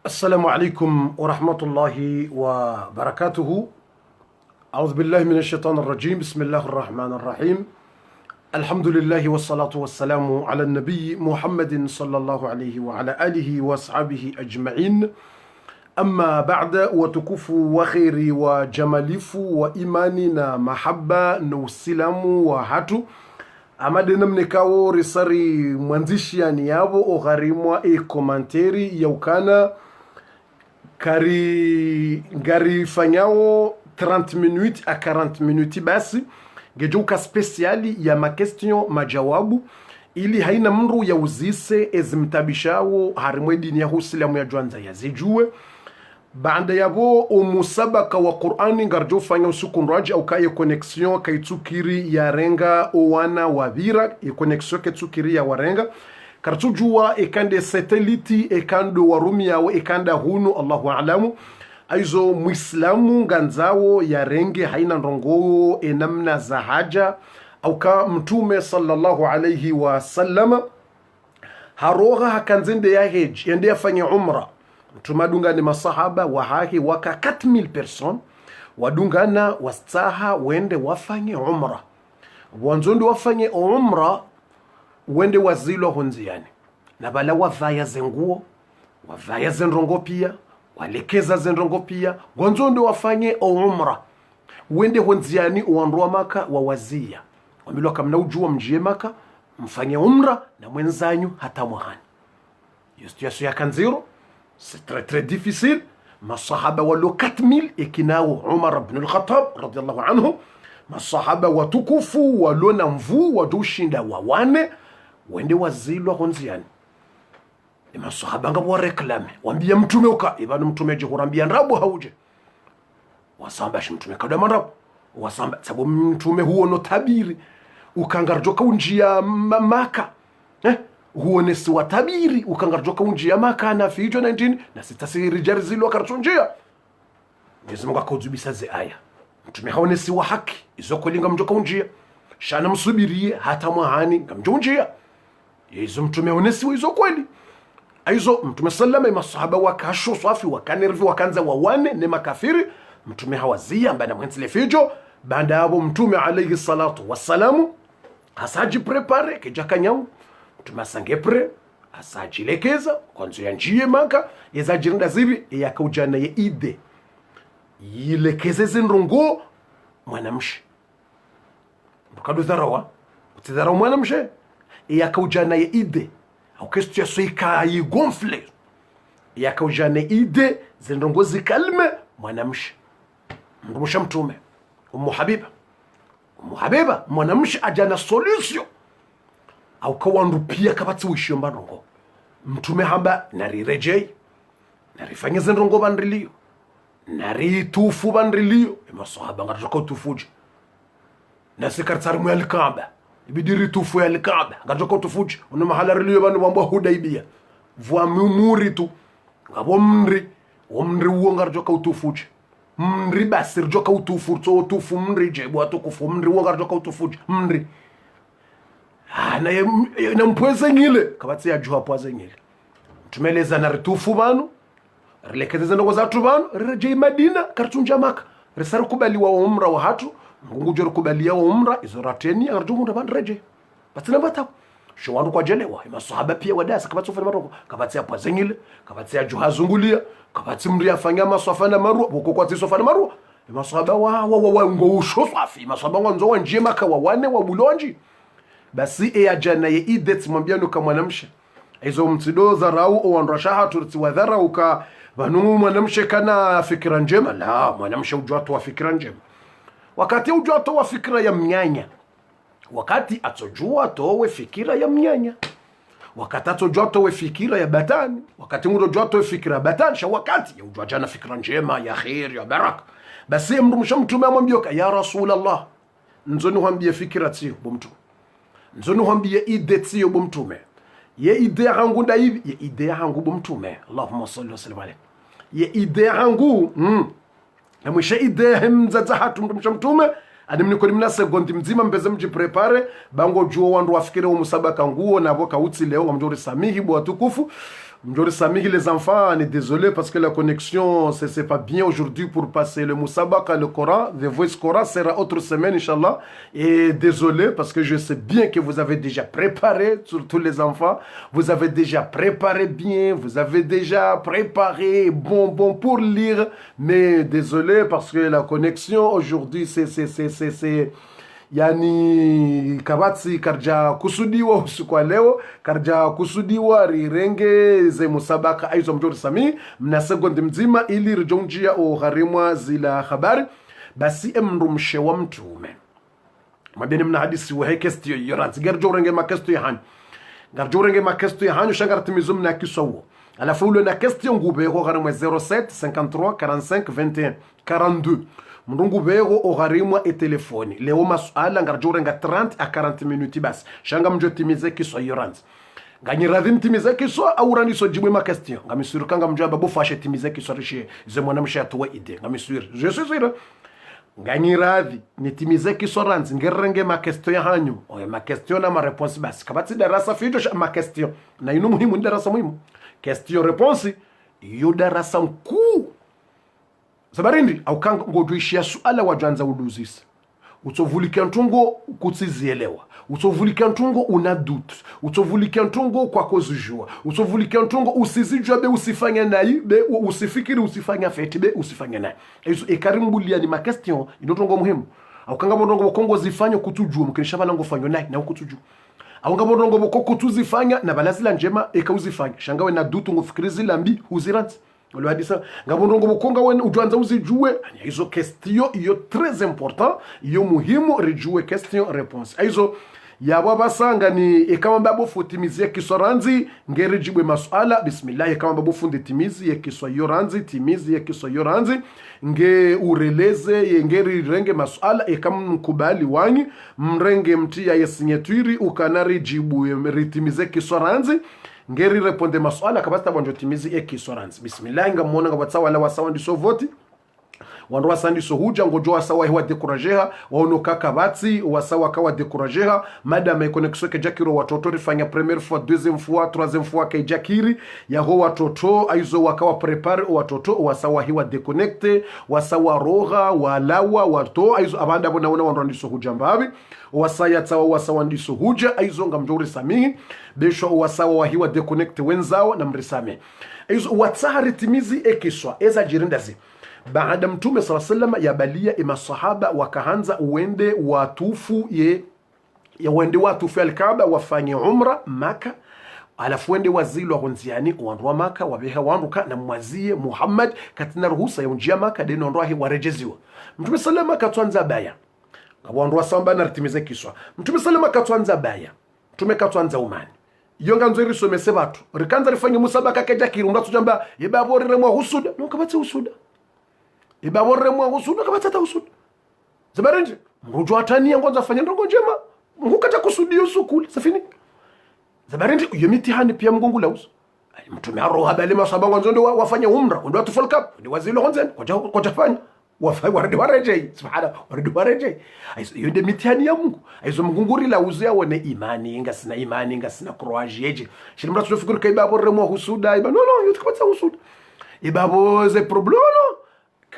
السلام عليكم ورحمة الله وبركاته. أعوذ بالله من الشيطان الرجيم. بسم الله الرحمن الرحيم. الحمد لله والصلاة والسلام على النبي محمد صلى الله عليه وعلى آله وأصحابه أجمعين. أما بعد وتكفو وخيري وجماليفو وإيماننا محبة نوسلام وهاتو amadena mnekawo risari mwanzishi ya niyabo ogharimwa komanteri ya ukana gari fanyawo 30 minutes a 40 minutes basi gejuka speciali ya makestion majawabu ili haina mru ya uzise ezimtabishawo harimwe dini ya husilamu ya juanza ya zijue baada yabo umusabaka wa Qur'ani ngarjo fanya usukunraji au kaye connexion kaitsukiri ya renga owana wavira e connexion kaitsukiri ya warenga kartujua ekande satellite ekando warumi yao ekanda hunu Allahu a'lamu aizo muislamu nganzao ya renge haina ndongo enamna za haja au ka mtume sallallahu alayhi wa sallama haroga hakanzende ya hej ende afanya umra tumadungane masahaba wahahi waka 4000 personnes wadungana wastaha wende wafanye umra wanzondo wafanye umra wende wazilo honziani na bala wavaya zenguo wavaya zendrongo pia walekeza zendrongo pia wanzondo wafanye umra wende honziani uandua maka wawazia wamilo kamna ujua mjie maka mfanye umra na mwenzanyu hata mwahani yasu ya kanziro. C'est très très difficile. Masahaba walo 4000 ekinao Umar ibn al-Khattab radiyallahu anhu. Masahaba watukufu walo na mvu wadushinda wawane wende wazilwa honziani. Masahaba ngabo reklame wambia mtume uka ibanu mtume je kurambia ndabu hauje. Wasamba shi mtume kada mandabu. Wasamba sababu mtume huo no tabiri ukangarjoka unjia maka. Huonesi watabiri ukangarjoka unjia maka na fijo 19 na sitasiri jarizilo karchonjia Mwenyezi Mungu akauzubisa ze aya mtume haonesi wa haki izokolinga mjoka unjia shana msubirie hata mwahani ngamjonjia yezo mtume haonesi wa izo kweli aizo mtume sallama masahaba wakasho safi wakanervi wakanza wawane ne makafiri mtume hawazia mbana mwenzile fijo baada hapo mtume alayhi salatu wassalamu hasaji prepare kijaka nyau tumasange pre asajilekeza kwanzo ya njie maka yezajirinda zivi yakaujana ye ide yilekeze zinrongo mwanamshi mbukadu dharawa utidharawa mwanamshi yakaujana ye ide au kestu ya soika yigonfle yakaujana ide zinrongo zikalme mwanamshi mrumusha mtume Ummu Habiba mwanamshi ajana solution au kawanrupia kabatsi wishio mbanongo mtume hamba narirejei narifanye zendrongo bandrilio naritufu bandrilio masahaba ngatoka utufuje nasikartsari mu al-Kaaba ibidiri tufu ya al-Kaaba ngatoka utufuje ono mahala rilio bandu bambwa Hudaybiyah vwa mumuri tu ngabo mri uo ngatoka utufuje mri basir joka utufurto utufu mri je bwa tukufu mri uo ngatoka utufuje mri na mpweze ngile kabatsi ya juha pwaze ngile tumeleza na ritufu banu rilekeza ndongo za tubanu rejei Madina kartunja maka risaru kubaliwa umra wa hatu ngungu jor kubalia umra izorateni arjumu ndaban reje batina bata shwandu kwa jelewa masahaba pia wadasa kabatsi ufanya maroko kabatsi ya pwaze ngile kabatsi ya juha zungulia kabatsi mri afanya maswafa na marwa boko kwa tisofa na marwa masahaba wa ngo usho safi masahaba wanzo wanje maka wa wane wa bulonji basi ya jana ye idet mwambia nuka mwanamsha hizo mtido dharau au andrashaha turti wa dharau ka banu mwanamsha kana fikra njema la mwanamsha ujwato wa fikra njema wakati ujwato wa fikra ya mnyanya wakati atojua towe fikira ya mnyanya wakati atojua towe fikira ya batani wakati unajua towe fikira ya batani sha wakati ya ujua jana fikra njema ya khair ya baraka basi mrumsha mtume amwambia ya rasulullah nzoni hambie fikira tio bomtume nzoni hambie ide tio bomtume ye ide hangu da hivi ye ide hangu bomtume Allahumma salli wa sallim alayhi ye ide hangu na mwisha ide hemza hatu mrumsha mtume adimni ko dimna sekondi mzima mbeze mji prepare bango juo wandu wafikire umusabaka nguo na boka uti leo ngamjori samihi bo tukufu mjori samihi les enfants on est désolé parce que la connexion c'est pas bien aujourd'hui pour passer le musabaka le Coran the voice Coran sera autre semaine inchallah et désolé parce que je sais bien que vous avez déjà préparé surtout les enfants vous avez déjà préparé bien vous avez déjà préparé bon pour lire mais désolé parce que la connexion aujourd'hui c'est yani kabati karja kusudiwa usiku wa leo karja kusudiwa rirenge ze musabaka aizo mjori sami mna sekondi mzima ili rijonjia o gharimwa zila habari basi emrumshe wa mtume mabeni mna hadisi wa hekesti yorat garjorenge makesto yahan garjorenge makesto yahan shangartimizo mna kisowo alafu ule na question ngube ko gharimwa 07 53 45 21 42 mndungu bego ogharimwa e telefoni leo masuala ngarjorenga 30 a 40 minutes basi shanga mjo timize kiso yoranzi nganyirathi timize kiso aurani so jibwe ma question ngamisuru kanga mjo babu fashe timize kiso rishe ze mwana mshatu wa ide ngamisuru je suis sûr nganyirathi nitimize kiso ranzi ngerenge ma question ya hanyu o ma question na ma réponse basi kabati darasa fito ma question na inu muhimu darasa muhimu question réponse yo darasa mkuu sabarindi au kanga ngoduishia suala wajanza uduzisa utovulikia ntungo kutsizielewa utovulikia ntungo una doute utovulikia ntungo kwa kozujua utovulikia ntungo usizijua be usifanya nayi be usifikiri usifanya feti be usifanya nayi ezo ekarimbulia ni ma question inotongo muhimu au kanga mondongo kongo zifanya kutujua mkinisha balango fanyo nayi na kutujua au kanga mondongo bokoko tuzifanya na balazila njema ekauzifanya shangawe na doute ngofikirizi lambi huziranti Olo hadisa ngabondongo bukonga wen ujanza uzijue hizo question iyo très important iyo muhimu rijue question réponse hizo yabo basanga ni kama babo futimizie kisoranzi ngeri jibwe masuala bismillah kama babo fundi timizi ye kisoyoranzi timizi ye kisoyoranzi nge ureleze ngeri renge masuala kama mkubali wanyi mrenge mtia ya signature ukanari jibwe ritimize kisoranzi ngeri reponde masuala kabasta bonjo timizi kisoranzi bismillah ngamona ngabatsa wala wasawa ndiso voti wandu wasandi so huja ngojo wasawa hewa dekurajeha waonoka kabatsi wasawa kawa dekurajeha madame connexion ke jakiro watoto rifanya première fois deuxième fois troisième fois ke jakiri yaho watoto aizo wakawa prepare watoto wasawa hewa deconnecte wasawa roha walawa wato aizo abanda bona wandu ndiso huja mbabi wasaya tawa wasawa ndiso huja aizo ngamjori samihi besho wasawa wahiwa deconnecte wenzao na mrisame aizo watsari timizi ekiswa eza jirindazi baada mtume sallallahu alayhi wasallam yabalia masahaba wakaanza uende watufu wende watufu al-Kaaba wafanye umra Maka alafu wende wazilo honziani wandu Maka wabeha wanduka na mwazie Muhammad katina ruhusa yonjia Maka deno ndoahi warejeziwa mtume sallallahu katwanza baya wandu wasamba na ritimize kiswa mtume sallallahu katwanza baya mtume katwanza umani yonga nzuri somese batu rikanza rifanye musabaka keja kirunda tujamba yebabore mwa husuda nokabate husuda ibaborre mwa husuda kabatata husuda zabarende mrujo atania ngonza fanya ndongo njema ngukata kusudio sukuli safini zabarende yomitihani pia mgongo lauso mtume aroha bale masaba ngonzo ndo wafanya umra ndo atufal cup ndi wazilo honzen koja fanya wafai waridi wareje subhana waridi wareje aizo yonde mitihani ya Mungu aizo mgunguri lauzo ya wone imani inga sina courage yeje shilimra tufikiri kai baborre mwa husuda iba no yotikabata husuda ibabo ze problemo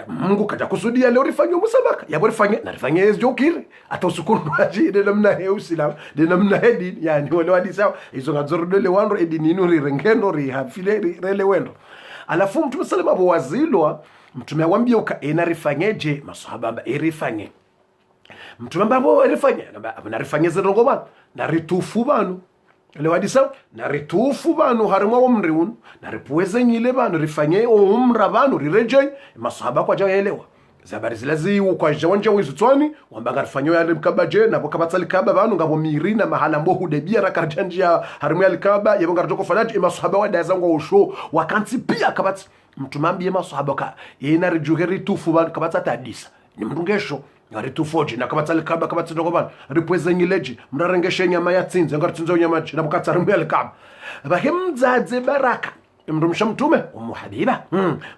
Mungu kaja kusudia leo rifanye musabaka yabo rifanye na rifanye jokiri ata usukuru aji de namna heusila de namna hedi yani wale wadisa hizo ngazoro dole wando edini inu rirengendo rihafile rele wendo alafu mtume sallallahu wazilwa mtume awambia uka enarifanyeje masahaba erifanye mtume mbabo erifanye narifanye zirongo bana naritufu banu lewadisa naritufu banu harimo wo mriun naripuweze nyile banu rifanye umra banu rireje masahaba kwa jaelewa zabari zilazi kwa jawanja wizutwani wamba garfanyo ya mkabaje na bokabatali kaba banu ngabo mirina mahala mbo hudebia rakarjanjia harimo alikaba yabo ngarjoko fanaji masahaba wa dazango usho wakanti pia kabati mtumambie masahaba ka yenarijuheri tufu banu kabata tadisa ni mrungesho ngari tufoji na kabatali kaba kabati ndogobana ripweze nyileji mrarengeshe nyama ya tsinze ngartsinzo nyama na bukata harimo alikaba bahimzaze baraka mrumsha mtume umuhabiba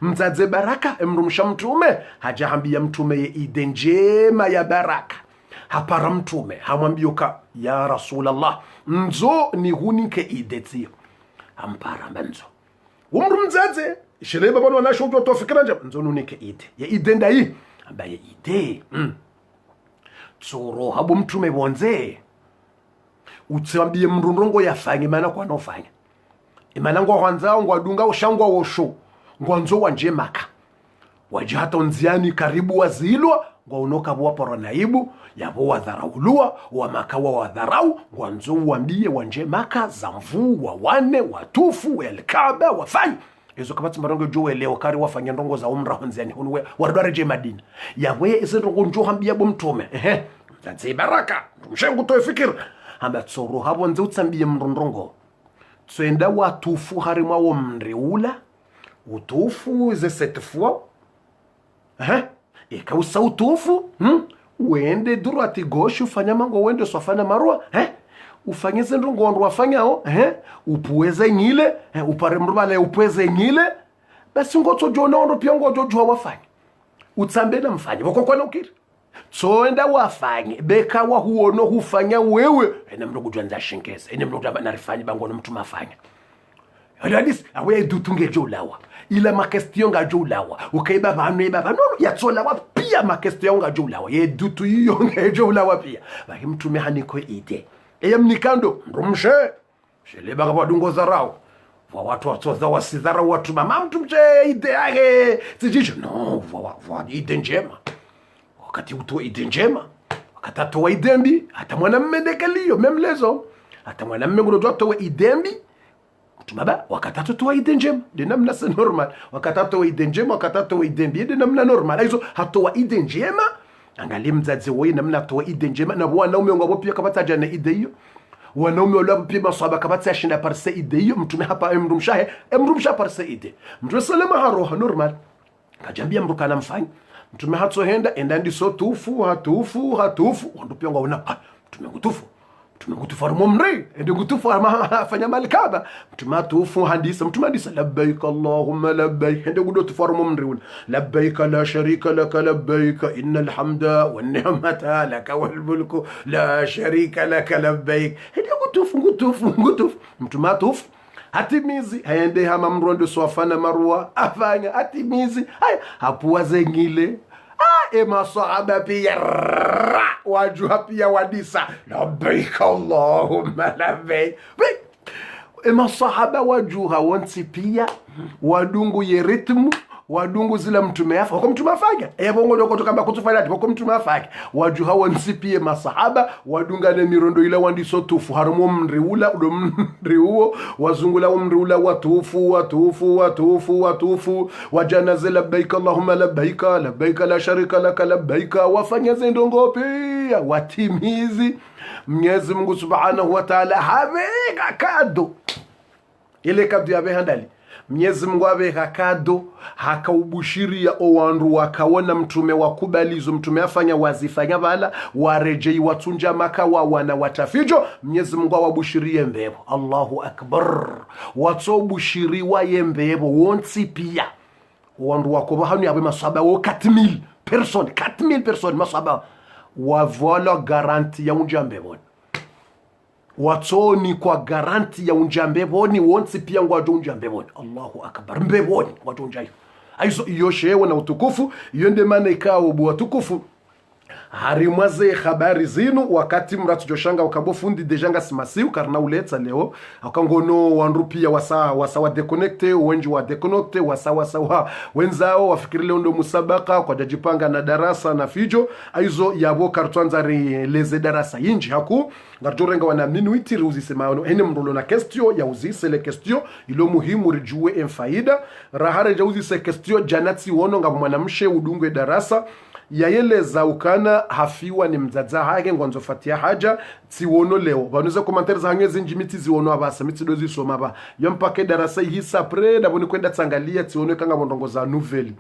mzaze baraka mrumsha mtume hajahambia mtume ye ide njema ya baraka hapara mtume hamwambioka ya rasulallah nzo ni hunike ide tiyo hampara manzo mzaze shileba bano wanasho utofikira nje nzo nunike ide ya ide ndai ambaye ide tsoro habu mtume bonze utsambie mrundongo yafanye maana kwa nofanya imana ngo kwanza ngo adunga ushangwa wosho ngonzo wanje maka waje hata nziani karibu wazilwa ngo unoka bwa poro naibu yabo wadharaulua wa makawa wadharau ngonzo uambie wanje maka za mvu wa wane watufu elkaba wafanye ezo kabati marongo jowe leo kari wafanya ndongo za umra nziani hunwe wardware je madina yawe ese ndongo njo hambia bo mtume tsanze baraka mshengu to fikir hamba tsoro habo nze utsambie mrondongo tsenda watufu harimo wo mriula utufu ze cette fois ikausa utufu uende droite gauche ufanya mango uende sofana marwa ufanye zendo ngondo wafanyao upuweze nyile upare mrubale upuweze nyile basi ngotso jona ondo pia ngojo jwa wafanye utsambe na mfanye boko kwana ukiri tsonda wafanye beka wa huono hufanya wewe ene mndu kujwanza shinkeza ene mndu tabana rifanye bangono mtu mafanya hadis awe dutunge jolawa ila makestion ga jolawa ukaiba banu baba no yatsola wa pia makestion ga jolawa ye dutu iyo ga jolawa pia baki mtume haniko ide mnikando mrumshe shele baka badungo zarao wa watu watoza wasidhara watu mama mtu mche ide yake sijicho no wa ide njema wakati utoa ide njema wakati atoa idembi hata mwanamume ndekelio memlezo hata mwanamume ngodo atoa idembi tumaba wakati atoa ide njema de namna se normal wakati atoa ide njema wakati atoa idembi de namna normal hizo hatoa ide njema angalie mzazi wewe namna atoa ide njema na wanaume ngabo pia kabata jana ide hiyo wanaume wala pia maswahaba kabata yashinda parse ide hiyo mtume hapa emrumsha parse ide mtume salama haroha normal kajambia mrukana mfanye mtume hatsohenda endandi so hatufu ndo pia ngaona mtume ngutufu armo mre ende ngutufu afanya malikaba mtume hatufu hadisa mtume hadisa labbaik allahumma labbaik ende ngutufu armo mre labbaik la sharika lak labbaik innal hamda wan ni'mata lak wal mulku la sharika lak labbaik ende ngutufu mtume hatufu hatimizi haende hama mrondo swafana marwa afanya hatimizi hapuwa zengile masahaba pia wajua pia wadisa labbaik allahumma labbaik masahaba wajuha wonsi pia wadungu ye ritmu wadungu zila mtume yafa kwa mtume afanya bongo loko tukamba kutufanya kwa mtume afanya wajuha wonsi pia masahaba wadunga ne mirondo ila wandiso tufu harimo mriula mriuo wazungula mriula watufu wajanaze labbaik allahumma labbaik labbaik la sharika lak labbaik wafanya zendongo pia watimizi Mwenyezi Mungu Subhanahu wa Ta'ala habeka kado ile kado ya behandali Mwenyezi Mungu abeka kado hakaubushiria owandu wakaona mtume wakubalizo mtume afanya wazifanya bala warejei watunja maka wana watafijo Mwenyezi Mungu awabushirie mbebo Allahu akbar watsobushiriwa yembebo wonsi pia owandu wakoba hanu yabe masaba wo 4000 personnes masaba wavola garanti ya unjambeboni watoni kwa garanti ya unjambeboni wonsi pia ngwajo unjambeboni Allahu akbar mbeboni ngwajo unjayo aizo iyo shewe na utukufu iyo nde maana ikao bu utukufu harimwaze habari zinu wakati mratu joshanga ukabofundi dejanga simasiu karna uleta leo akangono wanrupia wasa wa deconnecte wenji wa deconnecte wasa wenzao wafikiri leo ndo musabaka kwa jajipanga na darasa na fijo aizo yabo kartwanzari leze darasa inji haku ngarjorenga wana minuiti ruzisemano ene mrulo na question ya uzise le question ilo muhimu rijue enfaida rahare ja uzise question janati wono nga mwanamshe udungwe darasa yayeleza ukana hafiwa ni mzaza hake ngwanzo fatia haja tsiwono leo banuze commentaires hanywe zinjimiti ziwono abasa mitsi dozi soma ba yompake darasa hisa pre daboni kwenda tsangalia tsiwono kanga bondongo za nouvelle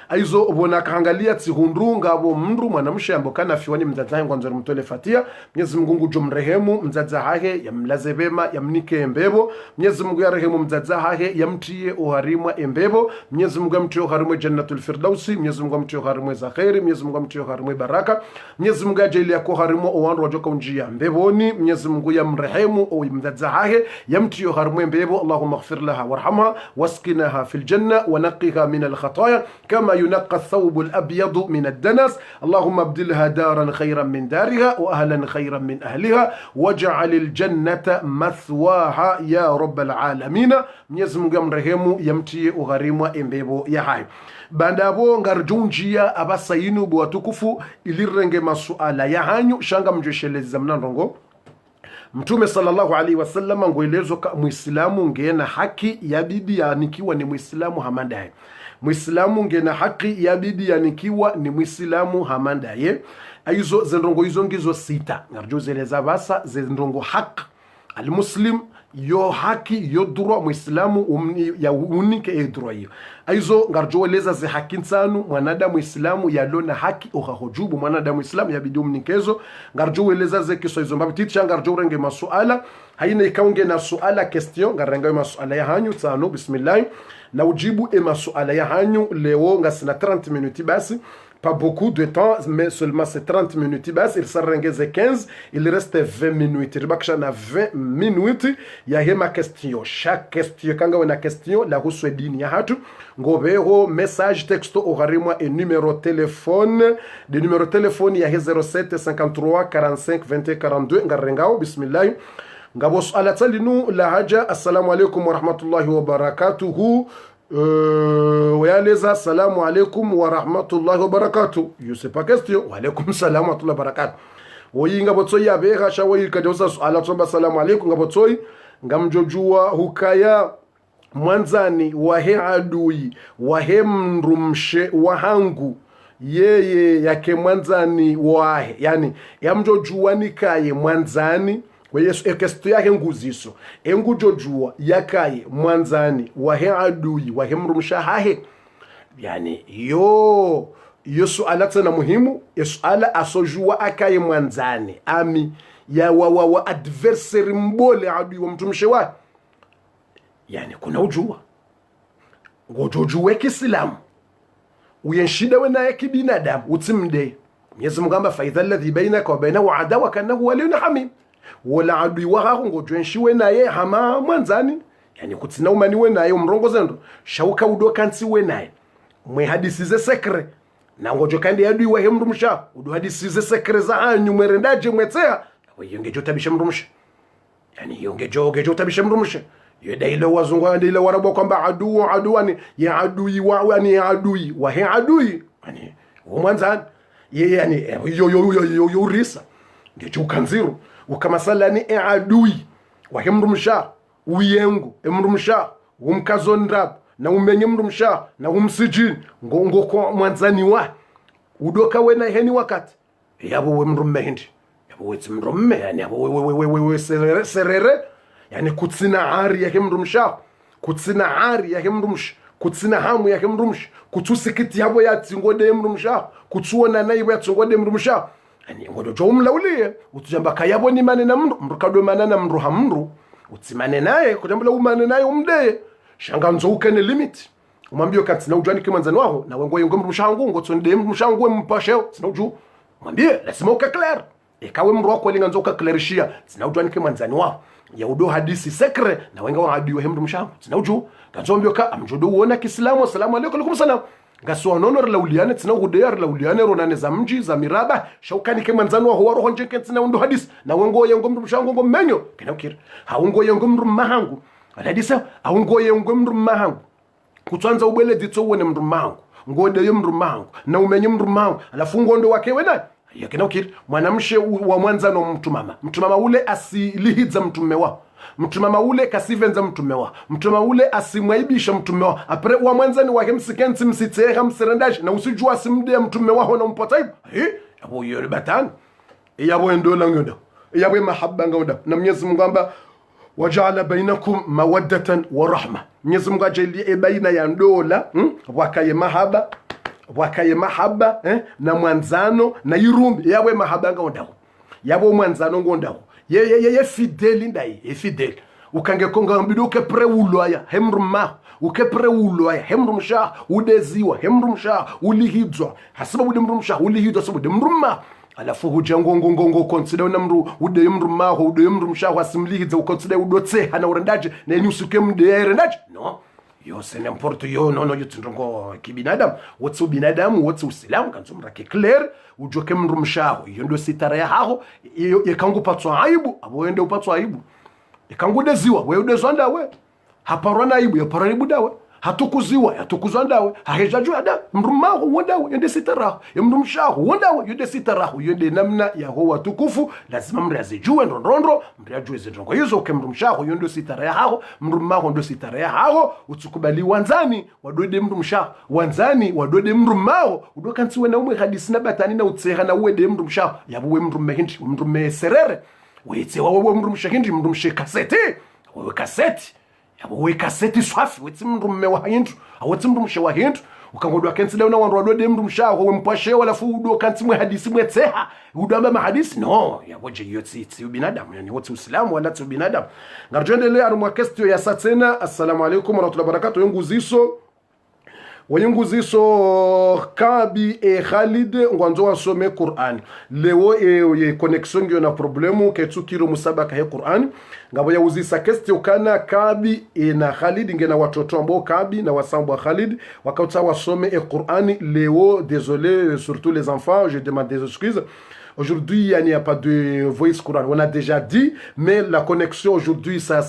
aizo ubona kaangalia tsihundrunga abo mndu mwanamshe ambokana fiwani mzaza ngwanzo mtole fatia Mwenyezi Mungu jomrehemu mzaza hake yamlaze bema yamnike embebo Mwenyezi Mungu yarehemu mzaza hake yamtie uharimwa embebo Mwenyezi Mungu amtie uharimwa jannatul firdausi Mwenyezi Mungu amtie uharimwa za khairi Mwenyezi Mungu amtie uharimwa baraka Mwenyezi Mungu ajaili yako uharimwa uwandu wajoka unjia mbeboni Mwenyezi Mungu yamrehemu o mzaza hake yamtie uharimwa embebo Allahumma ighfir laha warhamha waskinaha fil janna wa naqiha min al khataya kama ينقى الثوب الأبيض من الدنس اللهم ابدلها دارا خيرا من دارها وأهلا خيرا من أهلها واجعل الجنة مثواها يا رب العالمين Mwenyezi Mungu amrehemu yamtie ugharimu embebo ya hai bandabo ngarjunjia abasayinu bwatukufu ilirenge masuala ya hanyu shanga mjesheleza mnandongo Mtume sallallahu alaihi wasallam ngoelezo ka muislamu ngena haki ya bibi yanikiwa ni muislamu hamandaye Muislamu ngena haki ya bibi yanikiwa ni muislamu hamandaye aizo zendrongo hizo ngizo sita ngarjozeleza basa zendrongo haq almuslim yo haki yo droit muislamu ya unike e droit hiyo aizo ngarjoeleza ze haki nsanu mwanadamu muislamu yalona haki uhahojubu mwanadamu muislamu yabidi umnikezo ngarjoeleza ze kiso hizo mbabiticha ngarjorenge masuala haina ikaunge na suala question ngarenga masuala ya hanyu tsano bismillah na ujibu masuala ya hanyu leo ngasina 30 minutes basi pas beaucoup de temps mais seulement c'est 30 minutes basi il s'arrengeze 15 il reste 20 minutes ribakisha na 20 minutes ya hema question chaque question kanga wana question la huswe dini ya hatu ngobeho message texto oharimwa et numéro téléphone de numéro téléphone ya 07 53 45 21 42 ngarengao bismillah ngabo suala talinu la haja assalamu alaikum wa rahmatullahi wa barakatuhu wayaleza assalamu alaikum wa rahmatullahi wa barakatuh je sais pas question wa alaikum salam wa rahmatullahi wa barakatuh woyi ngabo tsoyi abega shawoyi kadosa suala tsomba assalamu alaikum ngabo tsoyi ngamjojua hukaya mwanzani wahe adui wahe mrumshe wahangu yeye yake mwanzani wahe yani yamjojua nikaye mwanzani Yesu ekesto yake nguziso engujojua yakaye mwanzani wahe adui wahe mrumsha hahe yani yo suala tena muhimu suala asojua akaye mwanzani ami ya wa adversary mbole adui wa mtumshe wa yani kuna ujua ngojojue kiislamu uyenshida wena ya kibinadamu utimde Mwenyezi Mungu amba fa idha alladhi bainaka wa bainahu adawa kanahu waliyun hamim wala adui wako ngojwenshiwe naye hama mwanzani yani kutsina umaniwe naye umrongo zendo shauka udokansiwe naye mwe hadisi ze sekre na ngojo kandi adui wa hemrumsha udo hadisi ze sekre za anyu mwerendaje mwetea yongejo tabisha mrumsha yani yongejo tabisha mrumsha yadailo wazungu ndailo warabo kwamba aduani ya adui wa yani adui wa he adui yani mwanzani yani yo risa ngejo kanziru ukamasala ni adui wa hemrumsha uyengu emrumsha umkazondrab na umenye mrumsha na umsijini ngongo kwa mwanzani wa udoka wena heni wakati yabo we mrumme hindi yabo we mrumme yani yabo we serere yani kutsina ari ya hemrumsha kutsina ari ya hemrumsha kutsina hamu ya hemrumsha kutsusikiti yabo ya tsingode mrumsha kutsuona nayo ya tsingode mrumsha yani ngodo jomla uliye utujamba kayabo ni manena mru kadwe manana mru hamru utsimane naye kujambula umane naye umde shanga nzouke ne limit umwambie kati na ujani kimanzani wao na wengo yongo mrushangu ngotsonde mrushangu mpasheo sina uju mwambie lazima uka clear ikawe mru wako linga nzoka clarishia sina ujani kimanzani wao ya udo hadisi sekre na wengo wa adiwe hemdu mshangu sina uju kanzombio ka amjodo uona kiislamu assalamu alaykum salam ngaso nono lauliane tsina hudeyar lauliane ronane za mji za miraba shaukani ke manzano ho waro honje ke tsina ndo hadis na wengo yengo mndu mshango ngo menyo kenokir haungo yengo mndu mahangu hadisa haungo yengo mndu mahangu kutwanza ubwele ditso wone mndu mahangu ngode yo mndu mahangu na umenye mndu mahangu alafu ngondo wake wena yakenokir mwanamshe wa mwanzano mtu mama ule asilihidza mtume wa mtu mama ule kasivenza mtume wa mtu mama ule asimwaibisha mtume wa apre wa mwanzani wake msikenzi msiteha mserendaji na usijua simde mtume wa na mpotaibu yabo yori batani yabo ndola ngoda yabo mahabba ngoda na Mwenyezi Mungu amba waja'ala bainakum mawaddatan wa rahma Mwenyezi Mungu ajalie baina ya ndola wakaye mahaba na mwanzano na irumbi yawe mahaba ngoda yabo mwanzano ngoda ye fidèle ndai ye fidèle ukange konga mbiduke preulwaya hemruma uke preulwaya hemrumsha udeziwa hemrumsha ulihidzwa hasiba bude mrumsha ulihidzwa sabude mruma alafu hujangongongongo consider na mru ude mruma ho ude mrumsha wasimlihidza uconsider udotse hana urendaje na nyusuke mde rendaje no yo c'est n'importe yo no yutundongo kibinadamu wotsu binadamu wotsu usilamu kanzumra ke clair ujoke mrumshaho iyo ndo sitara ya haho yekangu patwa aibu abo ende upatwa aibu yekangu deziwa we udezwanda we haparwana aibu yaparani budawe hatukuziwa yatukuzwandawe hahejajwa da mrumaho wondawe yende sitara mrumshaho wondawe yende sitara yende namna ya ho watukufu lazima mrazijue ndondondro mrajue zindongo hizo ke mrumshaho yondo sitara ya haho mrumaho ndo sitara ya haho utukubali wanzani wadode mrumshaho wanzani wadode mrumaho udokantsiwe na umwe hadisi na batani na utseha na uwede mrumshaho yabuwe mrumehindi mrume serere wetse wawe mrumshahindi mrumshe kasete wewe kaseti yabo kaseti swafi wetsi mrume wa hindu awetsi mrumshe wa hindu ukangodwa kensi leo na wandu wadode mrumsha ho mpashe wala fu udo kantimwe hadisi mwetseha udamba mahadisi no yabo je yotsi binadamu yani wotsi uislamu wala tsi binadamu ngarjendele anu mwa question ya satena. Assalamu alaykum wa rahmatullahi wa barakatuh. Yenguziso Kabi e Khalid ngwanzo wasome Qur'an leo ye connexion ngyo na problemu ketukiro musabaka he Qur'an ngabo ya uzisa question kana Kabi e na Khalid ngena watoto ambao Kabi na wasambo Khalid wakauta wasome e Qur'an leo. Désolé surtout les enfants, je demande des excuses. Aujourd'hui, il n'y a pas de voice Coran. On a déjà dit, mais la connexion aujourd'hui, ça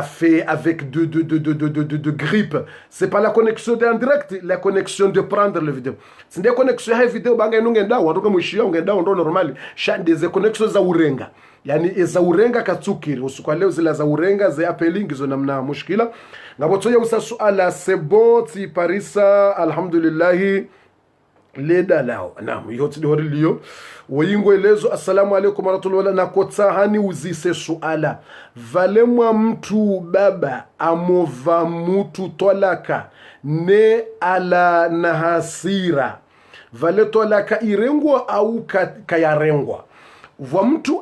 fait avec de grippe. C'est pas la connexion en direct, la connexion de prendre le vidéo. C'est des connexions à vidéo, banga nungenda, wanduka mwishia, ungenda, ndo normal. Des connexions za urenga. Yani za urenga katsukiri. Usukwa leo zila za urenga, za appeling, zo namna mushkila. Ngaboto ya usa suala, c'est bon, ti parisa, alhamdulillahi. Leda lao naam yote dori liyo woyingo elezo. Assalamu alaykum warahmatullahi na kotsahani uzise suala valemwa mtu baba amova mtu tolaka ne ala na hasira vale tolaka irengwa au kayarengwa vwa mtu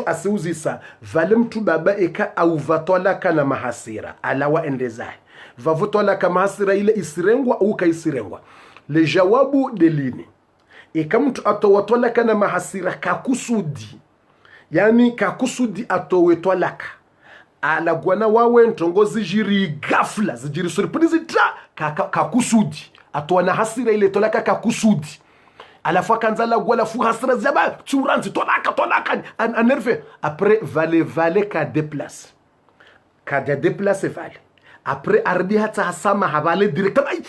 asiuzisa vale mtu baba eka au vatolaka na mahasira alawa endezai vavutolaka mahasira ile isirengwa au kaisirengwa le jawabu delini kama mtu atowatolaka na mahasira kakusudi, yani kakusudi atowetolaka ala gwana wawe ntongozi jiri gafla zijiri surprise kakusudi atwana hasira ile tolaka kakusudi alafu kanzala gwala fu hasira zaba turanzi tolaka anerve après vale ka déplace vale après ardi hata hasama habale directement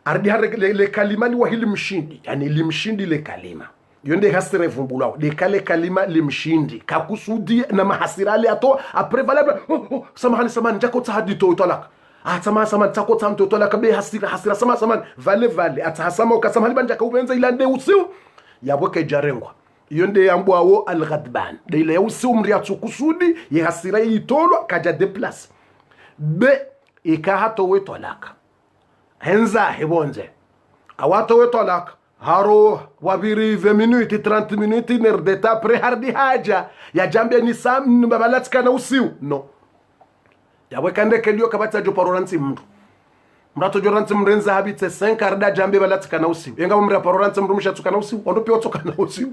ardi har le kalima ni wahili mshindi, yani limshindi le kalima yonde hasira vumbulao le kalima limshindi kakusudi na mahasirale ato après valable samahani jako tahadi to tolaka samahani tako tamto tolaka be hasira samahani vale atahasama ukasamahani banja ka ubenza ilande usiu yaboke jarengwa yonde yambwawo al-ghadban de ile usiu mriatu kusudi ye hasira yitolwa kaja déplace be ikahato wetolaka henza hebonze awato wetolaka haro wabiri 20 minutes 30 minutes nerdeta pre hardi haja ya jambe ni sam mbabalatika na usiu no yawe kande kelio kabata jo paroranti mndu mrato joranti mrenza habite 5 arda jambe balatika na usiu yenga mra paroranti mndu mshatsuka na usiu ondo pio tsoka na usiu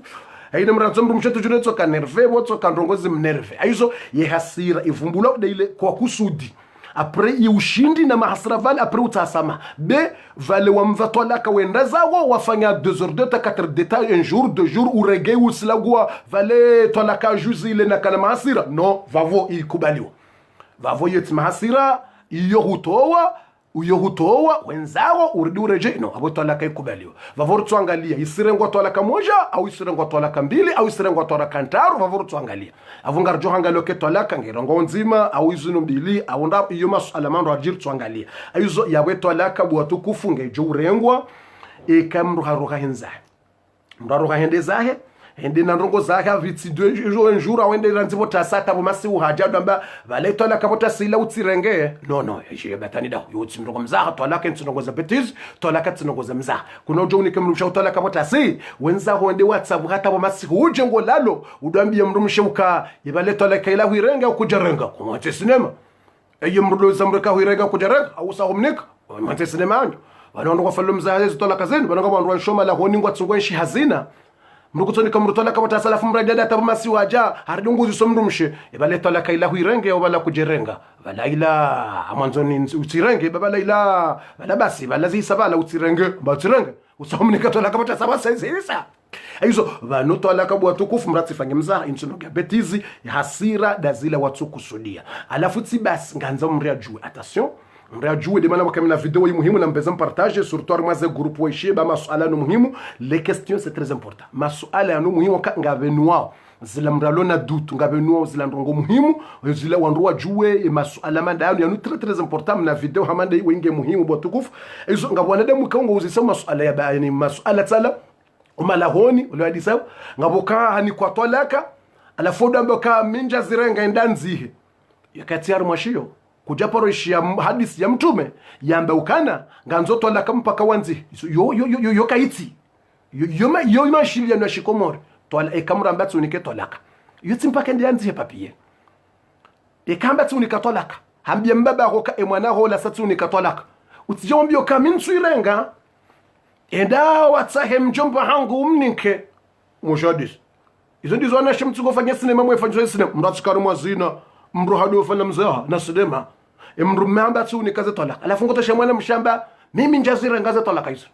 haina mrato mndu mshatu jure tsoka nerve botsoka ndongozi mnerve aizo ye hasira ivumbula de ile kwa kusudi apres ushindi na mahasira vale apres utasama be vale wamva talaka wenda zawo wafanya 2 heures de 4 d'état un jour 2 jours urege usilagwa vale talaka juzi ile na kana mahasira no vavo ikubaliwa vavo yeti mahasira iyo hutoa wenzao urudi ureje no abo talaka ikubaliwa vavor tuangalia isirengwa talaka moja au isirengwa talaka mbili au isirengwa talaka ntaro vavor tuangalia avungar jo hangalo ke talaka ngirongo nzima au izunu mbili au nda iyo masala mando ajir tuangalia aizo yawe talaka bwatu kufunge jo urengwa ekamru haruka henza mraruka hende zahe hende na ndongo zake avitsi 2 jours un jour awende ranzibo tasata bomasi uhaja damba vale tola kabota sila utsirenge no je batani da yotsi ndongo mzaha tola ke ndongo za betiz tola ka ndongo za mzaha kuno jo unikemlusha tola kabota si wenza honde whatsapp hata bomasi uje ngolalo udambie mrumshe uka ibale tola kaila huirenga ukujarenga kumate sinema eye mrulo zamreka huirenga kujarenga au sahomnika kumate sinema anyo wanondo kwa falum zahe tola kazeni bananga bandu shoma la honi ngwatsungo nshi hazina mrukutoni kamrutola kabota salafu mrajada tabamasi waja hardungu zisomrumshe ibale tola kaila huirenge wala kujerenga wala ila amanzoni utirenge baba ila wala basi wala zisabala utirenge batirenge usomnika tola kabota sabasa zisa aizo vano tola kabwa tukufu mratifanye mzaha insunoga betizi hasira dazila watu kusudia alafu tibas nganza mriajue attention mriajue de mana wakamina video muhimu na mpeza partage surtout armaze groupe weshi ba masuala no muhimu les questions c'est très important masuala no muhimu ngavenwa zila mralona dutu ngavenwa zila ndongo muhimu zila wanruwa jue masuala mandano ya très important na video hamande wenge muhimu botukufu izo ngabwana de mukango uzisa masuala ya bayani masuala tsala umalahoni ulwadisa ngaboka hani kwa tolaka alafu ndamboka minja zirenga endanzihe yakati yar mwashio kujaporishia hadisi ya mtume yamba ukana nganzo tolaka mpaka wanzi yo kaiti yo mashilia na shikomore tola ekamra mbatsu nike tolaka yuti mpaka ndanzihe papier ekamba tunika tolaka hambia mbaba roka emwana hola satsunika tolaka utijombio kaminsu irenga enda watsahe mjomba hangu mninke mushadis izo ndizo anashimtsu kufanya sinema mwefanya sinema mratsikari mwazina mru hado fanya mzaha na sinema mru mamba tu nikaze tola alafu ngoto shemwana mshamba mimi njazira ngaze tola kaizo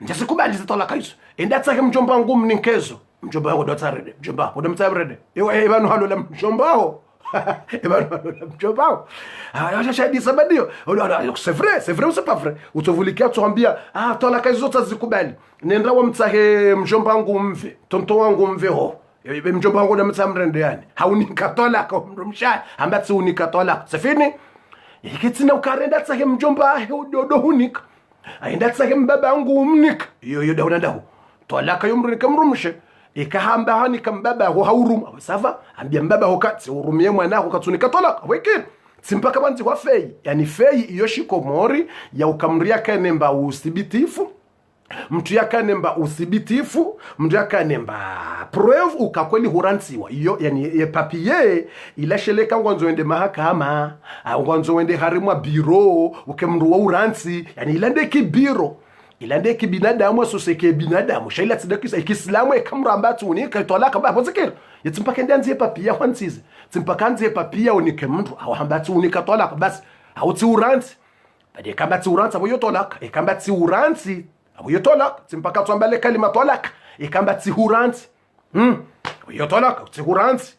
njasikubali zitola kaizo enda tsahe mjomba hangu mninkezo mjomba wangu dotarede mjomba ndo mtsabrede ewe banu halo la mjomba ho c'est vrai ou c'est pas vrai utovulikia tuambia tola kazi zote zikubali nenda wa mtsahe mjomba wangu mve tonto wangu mve ho mjomba wangu na mtsamrende yani haunikatola kwa mrumsha ambatsi unikatola sefini ikitsina ukarenda tsahe mjomba dodo hunika aenda tsahe mbaba wangu umnika yo dauna ndaho tola kayo mrunika mrumshe ikahamba hani kambaba ho haurum sava ambia mbaba ho katsi urumie mwana ho katsunika tola weke simpaka banzi kwa fei yani fei iyo shikomori ya ukamria kanemba usibitifu mtu yakanemba usibitifu mtu yakanemba preuve ukakweli huransiwa iyo yani papier ilasheleka ngwanzo ende mahakama ngwanzo wende harimwa biro ukemruwa uransi yani ilande kibiro ilande kibinadamu asoseke binadamu shaila tsidakisa ikislamu ekamra mbatu unika tolaka ba pozekera yetimpaka ndanzi papier hwantsize timpaka nzi papier unike mndu awambatu unika tolaka basi awutsi uransi bade kambati uransi abo yotolaka ekambati uransi abo yotolaka timpaka twambale kalima tolaka ekambati uransi yotolaka utsi uransi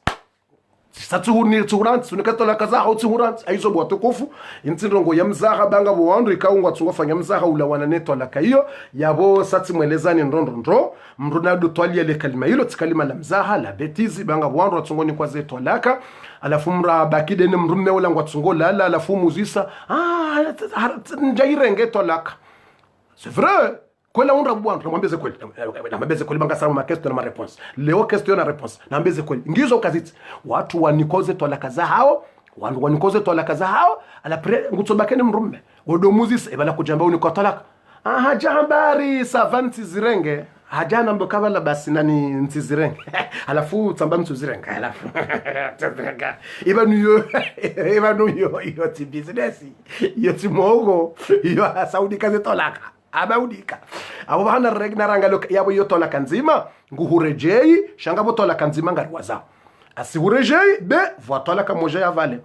satsuhuni tsuranti sunikatola kaza ho tsuranti aizo bwa tukufu intsindongo ya mzaha banga bwandu ikaungwa tsungofanya mzaha ulawana netola kaiyo yabo satsimwelezani ndondondro mrunado twalia le kalima hilo tsikalima la mzaha la betizi banga bwandu tsungoni kwa zeto laka alafu mra bakide ne mrume wala ngwa tsungo lala alafu muzisa njairenge tolaka c'est vrai kwela unra bwandu namwambeze kweli namwambeze kweli banga sawa question na response leo question na response namwambeze kweli ngizo kaziti watu wanikoze tolaka za hao wandu wanikoze tolaka za hao ala pre ngutsobakene mrume odomuzi ebala kujamba uniko tolaka jambari savanti zirenge hajana mbokabala basi nani ntizirenge alafu tsamba mtuzirenge alafu ibanu yo ti business yo ti mogo yo saudi kaze tolaka abaudika abo bana regna rangalo yabo yotola kanzima nguhurejei shanga botola kanzima ngarwaza asihurejei be votola kamoja ya vale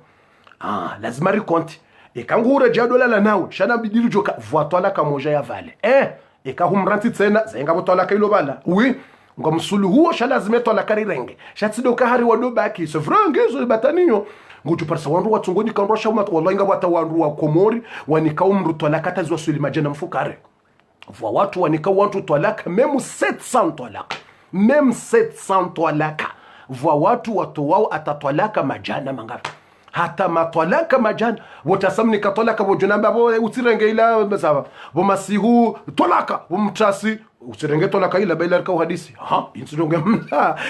lazima rikonti ikangura jadola la nawe shana bidiru joka voitola kamoja ya vale ikahumranti tena zenga voitola kailo bala oui ngomsulu huo shala zimetola karirenge shatsido kahari wado baki so vrangezo bataninyo nguju parsa wandu watungoni kandosha umat wallahi ngabata wandu wa komori wanikao mrutola katazwa suli majana mfukare vwa watu wanikao wantu tolaka meme 700 tolaka meme 700 tolaka vwa watu wao atatolaka majana mangapi hata matolaka majana wotasamni katolaka bojunamba bo utirenge ila basaba bo masihu tolaka bo mtrasi utirenge tolaka ila baila ka hadisi insidonge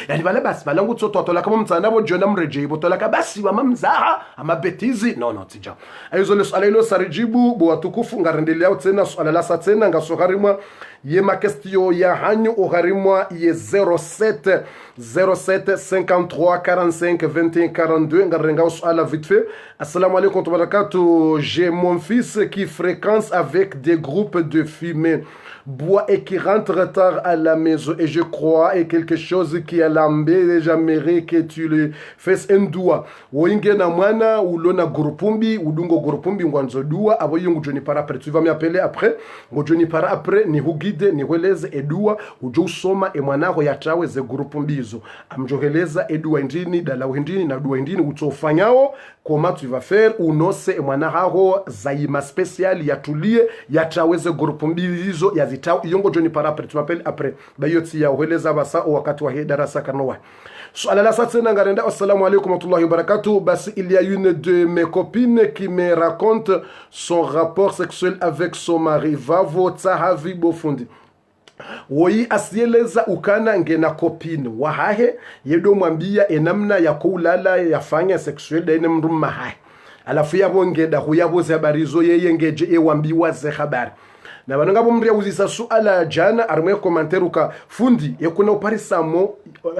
yani bale basi balangu tsoto tolaka bo mtsana bo jona mreje bo tolaka basi wa mamzaha ama betizi no tija ayizo leswala ilo sarijibu bo watukufu ngarendelea tena swala la sa tena ngasoharimwa ye ma question ya hanyu oharimwa ye 07 53 45 21 42 ngarenga swala vite fait. Assalamu alaikum wa barakatuh. J'ai mon fils qui fréquente avec des groupes de fumée, boit et qui rentre tard à la maison et je crois et quelque chose qui a lambé j'aimerais que tu le fasses un doigt. Woinge na mwana ulona grupumbi udungo grupumbi ngwanzo dua abo yungu joni para après tu vas m'appeler après ngojoni para après ni hugide ni weleze edua ujo usoma e mwanako yatawe ze grupumbi hizo amjogeleza edua indini dala indini na dua indini utofanyao comment tu vas faire unose e mwanako zaima special yatulie yataweze grupumbi hizo yazitao yongo joni para après tu m'appelles après bayoti ya weleza basa wakati wa darasa kanowa. Swala la satena ngarenda. Assalamu alaikum wa rahmatullahi wa barakatuh. Basi il y a une de mes copines qui me raconte son rapport sexuel avec son mari. Vavo tsahavi bofundi. Woi asieleza ukana ngena copine wahahe yedo mwambia enamna ya kulala yafanya sexuel daine mruma hahe alafu yabo ngeda huyabo za barizo yeye ngeje ewambiwa ze habari na bananga bomri uzisa suala jana armwe commentaire ka fundi yakuna uparisamo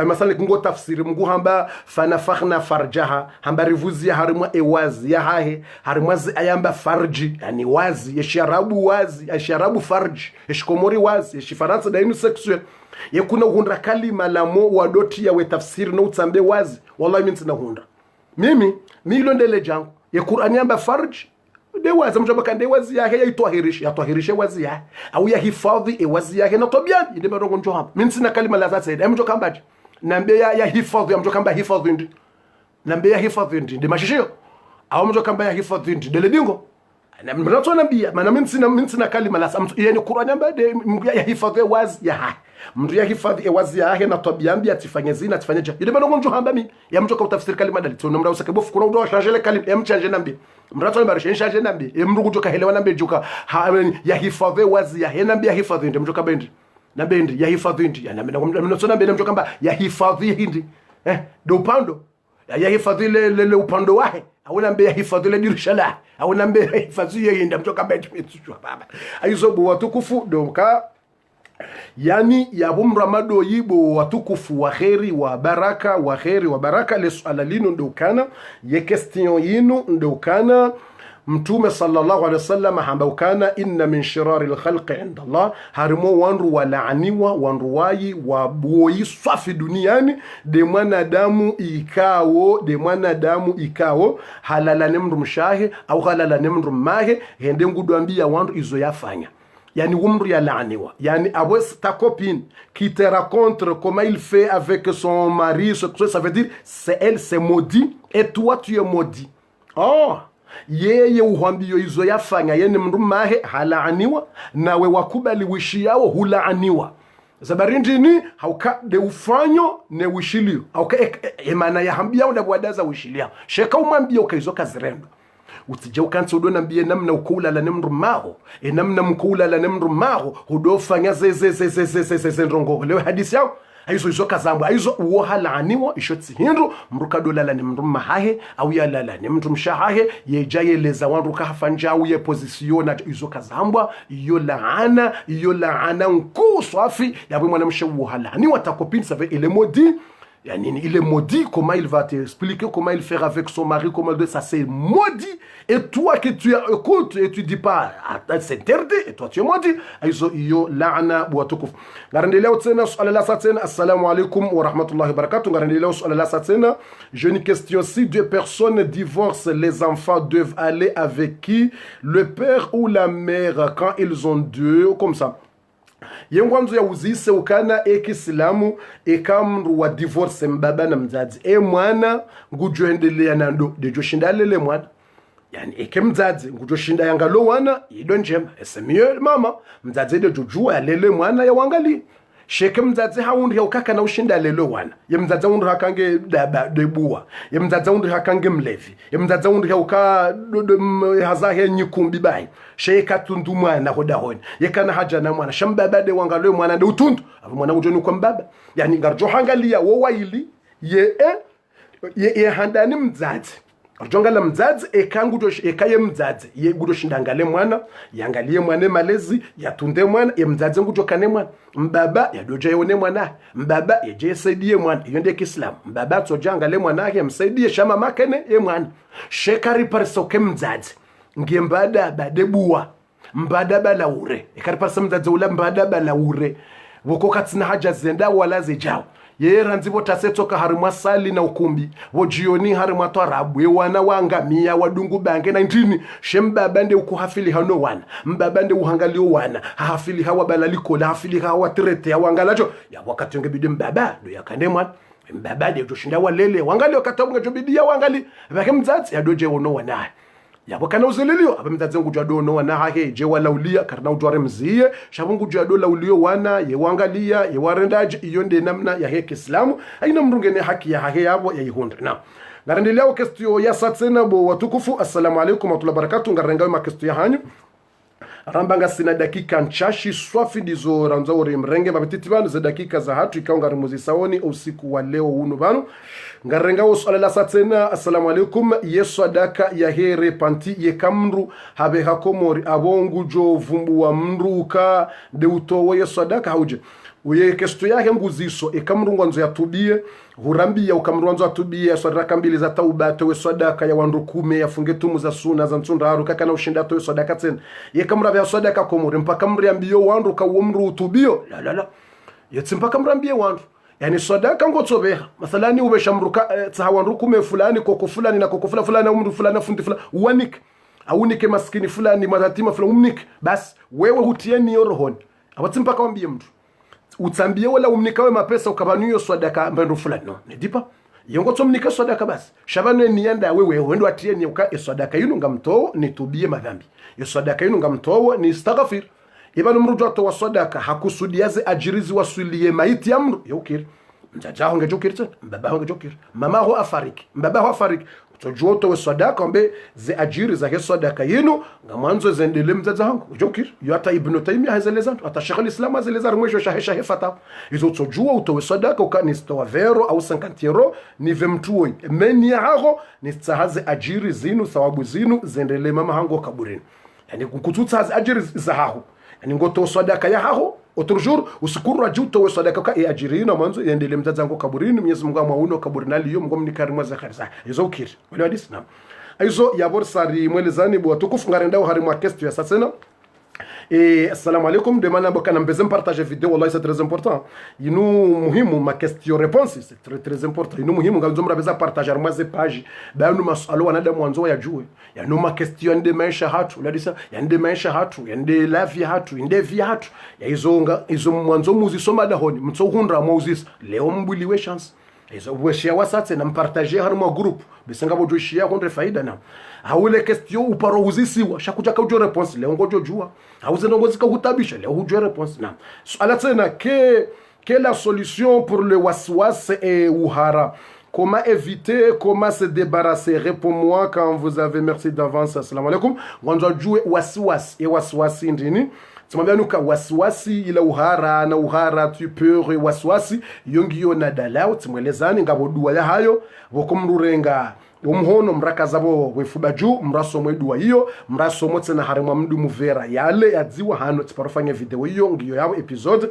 masala kungo tafsiri mgu hamba fana fakhna farjaha hamba rivuzi harimwa ewazi ya hahe harimwa ayamba farji yani wazi yasharabu wazi yasharabu farji yashkomori wazi yashifaransa dainu sexuel yakuna hundra kalima lamo wadoti ya we tafsiri no utsambe wazi wallahi mimi sina hundra mimi ndele jangu ya Qur'ani yamba farji de wazi mjomba de wazi yake yatwahirishe wazi yake au ya hifadhi wazi yake na tobiani inde barongo njo hapa mimi sina kalima la zati mjo kambaje nambe ya hifadhi mjo kamba hifadhi ndi nambe ya hifadhi ndi mashishio au mjo kamba ya hifadhi ndi dele dingo na mrato nambia maana mimi sina kalima la samtu yani Qur'ani amba de ya hifadhi wazi ya mtu ya hifadhi wazi yake na tobiambi atifanye zina atifanye ja inde barongo njo hamba mimi ya mjo ka utafsiri kalima dali tuna mra usakebofu kuna ndo changer kalima mchanje nambi mrato ni barisha changer nambi mrugu joka helewa nambi joka ya hifadhi wazi ya nambi ya hifadhi ndi mjoka bendi na bendi ya hifadhi ndi na mnasona bendi mjoka kamba ya hifadhi hindi do upando ya hifadhi le upando wahe au nambi ya hifadhi le dirishala au nambi ya hifadhi hindi mjoka bendi mitsua baba aizo bo watukufu doka yani ya bumramado yibo watukufu wa kheri wa baraka le swala lino ndokana ye question yinu ndokana mtume sallallahu alaihi wasallam hamba ukana inna min shirari al-khalqi inda Allah harimo wanru walaaniwa wanru wayi wa boyi safi duniani de mwanadamu ikao halala nemru mshahe au halala nemru mahe hende ngudwambia wanru izo yafanya yani umru ya laaniwa yani abo ta copine qui te raconte comment il fait avec son mari ça veut dire c'est elle c'est maudit et toi tu es maudit yeye uhambio izo yafanya yene mndu mahe halaaniwa nawe wakubali wishi yao hulaaniwa zabarindini hauka de ufanyo ne wishilio hauka emana ya hambia unda bwadaza wishilio sheka umambia ukaizo kazirendo utije ukanso udona mbie namna ukula la nemru maho namna mkula la nemru maho hudofanya ze ndongo leo hadisi yao aizo izo kazambo aizo uwo halaaniwa ishotsi hindu mruka dola la nemru mahahe au ya la nemru mshahahe yejayeleza wandu kahafanja au ye positiona izo kazambwa iyo laana nku swafi yabwe mwana mshawu halaaniwa takopini save ele modi Il est maudit, comment il va t'expliquer, comment il fait avec son mari, comment il... Ça c'est maudit. Et toi que tu écoutes et tu dis pas, c'est interdit, et toi tu es maudit. Iyo la'na wa tukuf. Garandeleo tsena su'ala satsena, assalamu alaikum wa rahmatullahi wa barakatuh. Garandeleo su'ala satsena, j'ai une question. Si deux personnes divorcent, les enfants doivent aller avec qui? Le père ou la mère, quand ils ont deux, comme ça. Yengwanzo ya uzise ukana Kiislamu mru wa divorce mbaba na mzazi mwana ngujoendelea nando dejo shinda lele mwana yani mzazi ngujoshinda yangalo wana ido njema mieux mama mzazi dejo jua lele mwana ya wangali sheke mzazi haundi ya ukaka na ushinda lele wana ye mzazi haundi hakange debuwa ye mzazi haundi hakange mlevi ye mzazi haundi ya uka hazahe nyikumbi bai sheka tundu mwana hoda honi yekana haja na mwana shambaba de wangalo mwana de utundu abo mwana ujoni kwa mbaba yani ngarjo hangalia wo waili ye handani mzazi arjongala mzazi ekangu ekaye mzazi ye gudo shindangale mwana yangalie mwana malezi yatunde mwana ye mzazi ngujo kane mwana mbaba yadoje yone mwana mbaba yeje saidie mwana yonde Kiislamu mbaba tojangale mwana yake msaidie shama makene ye mwana shekari parsoke mzazi ngembada badebuwa mbada balaure ekari parsa mzazi ula mbada balaure woko katsina haja zenda wala zijao ye ranzi botasetoka harimwa sali na ukumbi wojioni harimwa twarabu wana wangamia wadungu bange na ndini shembaba nde ukuhafili hano wana mbaba nde uhangalio wana hafili hawa balaliko la hafili hawa trete ya wangalacho ya wakati ngebidi mbaba ndo yakande mwana mbaba de joshinda walele wangalio katabunga jobidi ya wangali bake mzazi ya doje ono wana yabo kana uzelelio abe mzazi ngujo adono wana hahe je walaulia karna ujware mziye shabungu jo adola ulio wana ye wangalia ye warendaje iyonde namna ya Kiislamu aina mrungene haki ya hahe yabo ya ihonde na ngarendelea kestio ya satsena bo watukufu assalamu alaikum wa rahmatullahi wa barakatuh ngarenga ma kestio ya hanyu rambanga sina dakika nchashi swafi dizo ranzo uri mrenge mabititi banu za dakika za hatu ikawa ngarimuzi saoni usiku wa leo unu banu ngarenga usuala la satsena assalamu alaikum yesu adaka ya here panti ye kamru habe hakomori abongu jo vumbu wa mruka de utowo yesu adaka hauje uye kesto yake nguziso ekamrungu nzo yatubie hurambia ukamrungu nzo atubie sadaka mbili za tauba to sadaka ya wandu 10 yafunge tumu za suna za nsunda haruka kana ushinda to sadaka tena yekamra vya sadaka komuri mpaka mriambio wandu ka umru utubio la yetsi mpaka mriambie wandu yani sadaka ngotsobeha mathalani ubeshamruka tsawandu 10 fulani koko fulani na koko fulani umru fulani fundi fulani uanike aunike maskini fulani matatima fulani umnike bas wewe hutieni rohoni abatsi mpaka wambie mtu utambie wala umnikawe mapesa ukabanuyo sadaka mbendo fulani no ndipa yongo tsomnika sadaka basi shabanu nienda wewe wendo atie ni uka sadaka yinu ngamtoo nitubie madhambi yo sadaka yinu ngamtoo ni istaghfir ibanu mrujo to sadaka hakusudiaze ajirizi wasulie maiti ya mru yokir mjaja honge jokir mbaba honge jokir mama ho afariki mbaba ho afariki tojoto we sadaka mbe ze ajiri za sadaka yinu ngamanzo zendele mzaza hangu jokir yo hata ibn Taymiyyah hazeleza hata Sheikh al-Islam hazeleza mwisho shahe fata hizo tojua utowe sadaka ukanistoa vero au 50 euro ni vemtuoi meni hago ni tsahaze ajiri zinu thawabu zinu zendele mama hangu kaburini yani kukututsa ajiri za haho yani ngoto sadaka ya haho autre jour usikuru ajuto we sadaka ka ajirina manzo yendele mzaza ngo kaburini Mwenyezi Mungu amwauno kaburini aliyo mngomni karimwa za kharza hizo ukiri wale hadisi na hizo ya borsari mwelezani bo tukufu ngarenda harimwa kestu ya sasena assalamu alaikum demana bokana mbezem partager vidéo wallahi c'est très important inu muhimu ma question réponse c'est très important inu muhimu ngamzomra beza partager mwaze page banu masalo wanada mwanzo ya jue ya no ma question de maisha hatu ladisa ya nde maisha hatu ya nde lavi hatu inde vi hatu ya izo mwanzo muzi soma da honi mtsohundra mozis leo mbuliwe chance izo weshia wasatse na mpartager harimo group bisanga bojoshia kontre faida na haule question uparo uzisiwa shakuja ka ujo réponse leo ngojo jua hauze ndongozi ka hutabisha leo ujo réponse na ala tena que la solution pour le waswas et uhara comment éviter comment se débarrasser réponds-moi quand vous avez merci d'avance assalamu alaikum wanzo jue waswas et waswasi ndini tumwambia nuka waswasi ila uhara na uhara tu peur waswasi yongiyo na dalao tumwelezani ngabo dua ya hayo bokomrurenga umhono mrakaza bo wefuba juu mraso mwedua hiyo mraso motse na harimwa mdu muvera yale yadziwa hano tiparofanya video hiyo ngiyo yao episode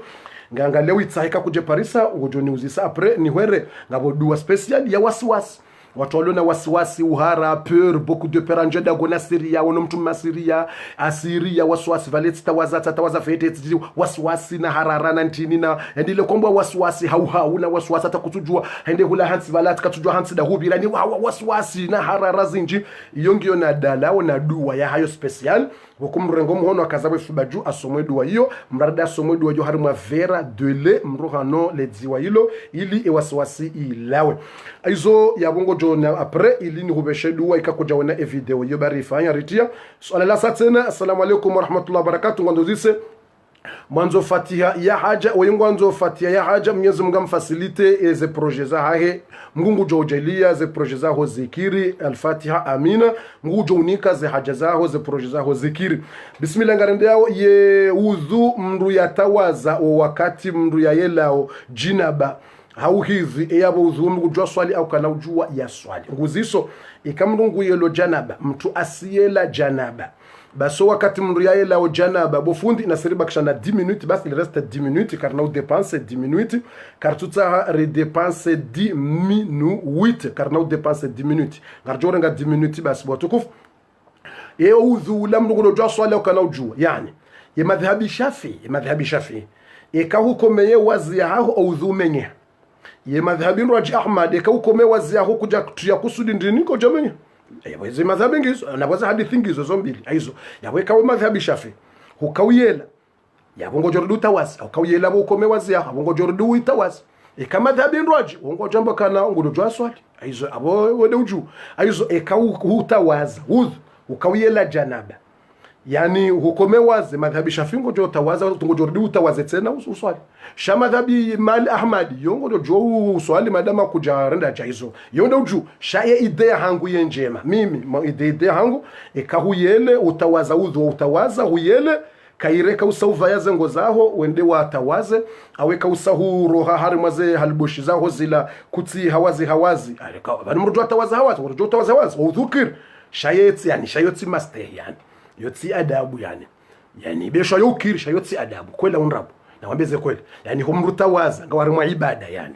nganga leo itsahika kuje parisa ngojoni uzisa apre ni hwere ngabo dua special ya wasiwasi watu walio na wasiwasi, uhara, peur, beaucoup de peur anje da gona Syria, wono mtu masiria, Asiria, wasiwasi, valeti tawaza fete, wasiwasi na harara na ntini na, endile kombo wasiwasi, una wasiwasi, hata kutujua, hende hula hansi valati, katujua hansi da hubi, lani wasiwasi na harara zinji, yongio na dalao na dua ya hayo special, wakumrengo mhono akazawe fubaju, asomwe dua hiyo, mrada asomwe dua hiyo harimwa vera, dele, mrohano, ledziwa hilo, ili wasiwasi ilawe. Aizo ya bongo jona apre ili ni hubeshe dua ikakuja wana video hiyo bari ifanya ritia. Swala la satena, assalamu alaikum wa rahmatullahi wa barakatuh. Ngando zise mwanzo Fatiha ya haja mwanzo Fatiha ya haja Mwenyezi Mungu amfasilite eze projet za hahe Mungu jojelia ze projet za ho zikiri al-Fatiha amina Mungu jounika ze haja za ho ze projet za ho zikiri bismillah ngarende yao ye udhu mndu yatawaza wakati mndu yayelao jinaba hauhizi eyabo uzumi kujua swali au kana ujua ya swali nguziso ikamrungu yelo janaba mtu asiyela janaba baso wakati mndu yayela o janaba bofundi nasiriba kishana 10 minutes basi il reste 10 minutes car nous dépense 10 minutes car tout ça redépense 10 minutes car nous dépense 10 minutes car jorenga 10 minutes basi botukufu e udhu lamndu kujua swali au kana ujua yani ye madhhabi shafi e kahukomeye wazi yaho udhu menye ye madhhabi Raji Ahmad ekaukomeye wazi yaho kuja tuya kusudi ndini ko jamenya yawe madhhabi ngizo na wazi hadithi ngizo zombili aizo yawe kawe madhhabi shafi hukawiyela yabongo jordu tawasi hukawiyela bukome wazi yaho bongo jordu itawasi kama madhhabi Raji bongo jamba kana ngudo jwa swali aizo abo wode uju aizo ekau hutawaza ukawiyela janaba yani hukome wazi madhhabi shafi ngojo tawaza ngojo utawaze tena uswali sha madhhabi Mali Ahmad yongo jo uswali madama kujarenda jaizo yonda uju sha idea hangu yenjema mimi idea hangu ekahuyele utawaza utawaza huyele kaireka usauva yaze ngo zaho wende watawaze aweka usahu roha harimaze halbushi zaho zila kuti hawazi aleka bani murjo atawaza hawazi udhukir shayeti yani shayoti masteh yani yotsi adabu yani besho yokiri shayotsi adabu kwela unrabu nawambeze kweli yani humrutawaza ngawarimwa ibada yani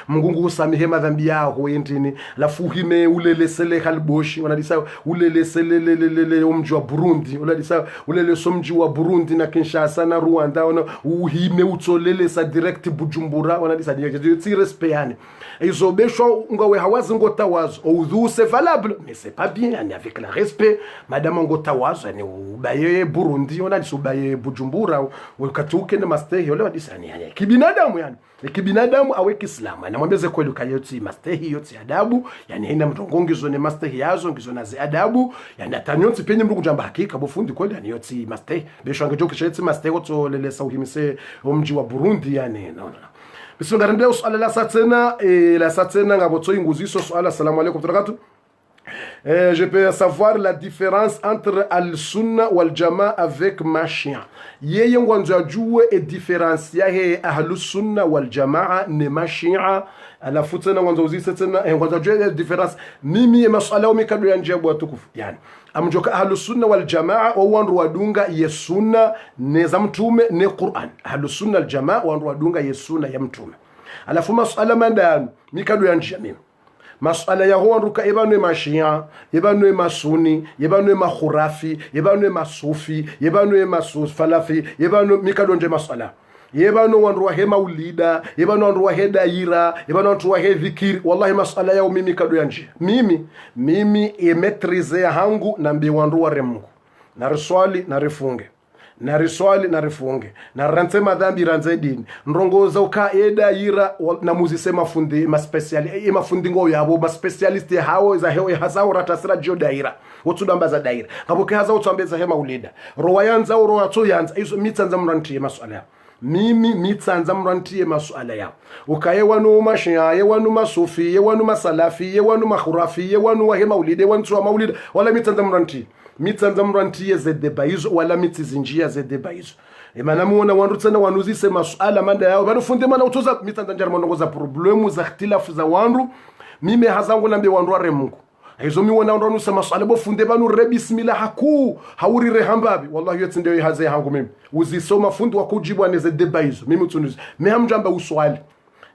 Mungu usamihe madhambi yao yentini lafu hime ulelesele halboshi wanadisa ulelesele umji wa Burundi unadisa uleleso mji wa Burundi na Kinshasa na Rwanda ona uhime utsolelesa direct Bujumbura wanadisa yotsi respect yani izo besho ngawe hawazi ngotawazo udhu c'est valable mais c'est pas bien yani avec le respect madame ngotawazo yani ubaye Burundi wanadisa ubaye Bujumbura ukatuke na mastehi wale wadisani yani kibinadamu yani kibinadamu awe Kiislamu anamwambeze kweli kayoti mastehi yoti adabu yani haina mtongongizo ne mastehi yazo ngizo na zi adabu yani atanyoti penye mrugu jamba hakika bofundi kweli yani yoti mastehi besho angejoke sheti mastehi oto lele sauhimise omji wa Burundi yani no biso ngarende usala la satena ngabotso inguziso swala assalamu alaykum barakatuh. Je peux savoir la différence entre al-sunna wal-jama'a avec ma chien. Yeye ngwanzo ajue e differencia he ahlus-sunna wal-jama'a ne ma chien. Ala futena ngwanzo uzise tena ngwanzo ajue difference mimi masala omikado ya njebu atukufu. Yani amjoka ahlus-sunna wal-jama'a wandu wadunga yesunna ne za mtume ne Qur'an. Ahlus-sunna wal-jama'a wandu wadunga yesunna ya mtume. Alafu masala mandanu mikado ya njia mimi masala ya huanduka ibanwe mashia ibanwe masuni ibanwe makhurafi ibanwe masufi ibanwe masufalafi ibanwe mikadonje masala yebano wandu wa hema ulida yebano wandu wa hedaira yebano wandu wa hedhikiri wallahi masala yao mimi kado yanje mimi emetrize hangu na mbi wandu wa remungu na riswali na rifunge na riswali na rifunge na rante madhambi ranze dini ndongoza uka edaira na muzise mafundi maspeciali mafundi ngo yabo ma specialist hawo za hewe hazao ratasira jio daira wotudamba za daira kaboke hazao tuambeza hema ulida rowayanza rowa to yanza izo mitsanza mranti maswala mimi mitsanza mranti maswala ya ukaye wanu mashia ye wanu masufi ye wanu masalafi ye wanu makhurafi ye wanu wa hema ulida wanu wa maulida wala mitsanza mranti mitsanza mranti ze debaizo wala mitizinjia ze debaizo emana muona wandu tsana wanuzise maswala manda yao banufunde mana utoza mitsanza njara monongoza problemu za ikhtilafu za wandu mimi hazangu nambe wandu wa remungu hizo miwona ndo nusema swala bo funde banu re bismillah haku haurire hambabi wallahi yote ndio haze hangu mimi uzisoma fundi wa kujibu aneze debaizo mimi tunuzi me hamjamba uswali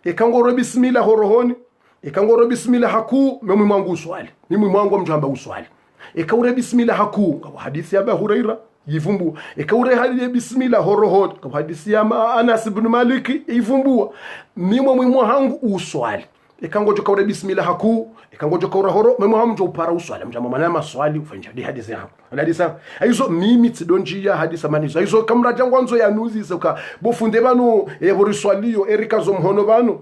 ikango re bismillah horohoni ikango re bismillah haku mimi mwangu uswali mimi mwangu mjamba uswali ikaure bismillah haku hadithi ya Abu Huraira yivumbu ikaure hadi bismillah horohoni hadithi ya Anas ibn Malik yivumbua mimi hangu uswali ikangojo kaure bismillah haku ikangojo kaura horo memo hamjo upara uswali mjama manama swali ufanja di hadithi hapo hadisa aizo mimi tidonjia hadisa manizo aizo kamra jangwanzo ya nuzi soka bofunde banu ebori swaliyo erikazo mhono banu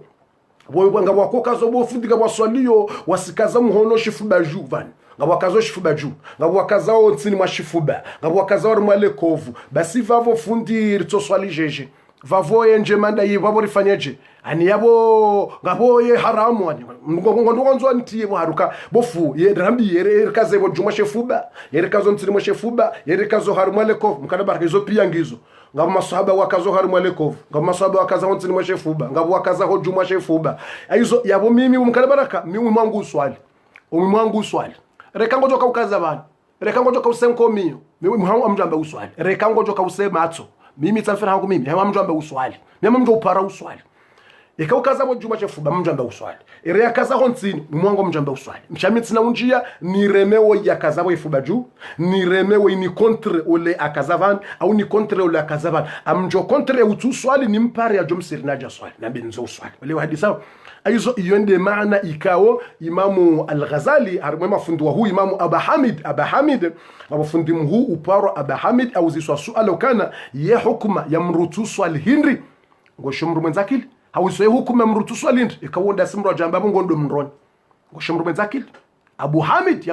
boyibanga wakokazo bofundika waswaliyo wasikaza mhono shifuba juvan ngabwakazo shifuba ju ngabwakazao nsini mwa shifuba ngabwakazao mwale kovu basi vavo fundi ritoswali jeje vavoye nje manda yi vavo rifanyeje ani yabo ngabo ye haramu ani ngongonzo ntiye haruka bofu ye rambi ye kaze bo juma shefuba ye kazo ntini mo shefuba ye kazo harumale kovu mukana baraka izo pia ngizo ngabo masahaba wakazo harumale kovu ngabo masahaba wakaza ntini mo shefuba ngabo wakaza ho juma shefuba aizo yabo mimi mukana baraka mimi mwangu uswali rekango joka ukaza bana rekango joka usenko miyo mimi mwangu amjamba uswali rekango joka usema atso mimi tsamfera hangu mimi hama mjamba uswali mimi mjo upara uswali ikaukaza bo juma chefuba mjamba uswali ere yakaza hontsini mwangu mjamba uswali mshamitsi na unjia ni remewo yakaza bo ifuba ju ni remewo ni contre ole akazavan au ni contre ole akazavan amjo contre utuswali ni mpare ya jomsiri naja swali na binzo uswali wale hadisa aizo iyonde maana ikao Imamu Al-Ghazali armema fundwa hu Imamu Abu Hamid abafundi mhu uparo Abu Hamid au ziswa suala kana ye hukuma ya mrutu swali hindri ngoshomru mwenzakili hauso ye hukuma mrutu swali hindri ikawonda simro jamba ngondo mroni ngoshomru mwenzakili Abu Hamid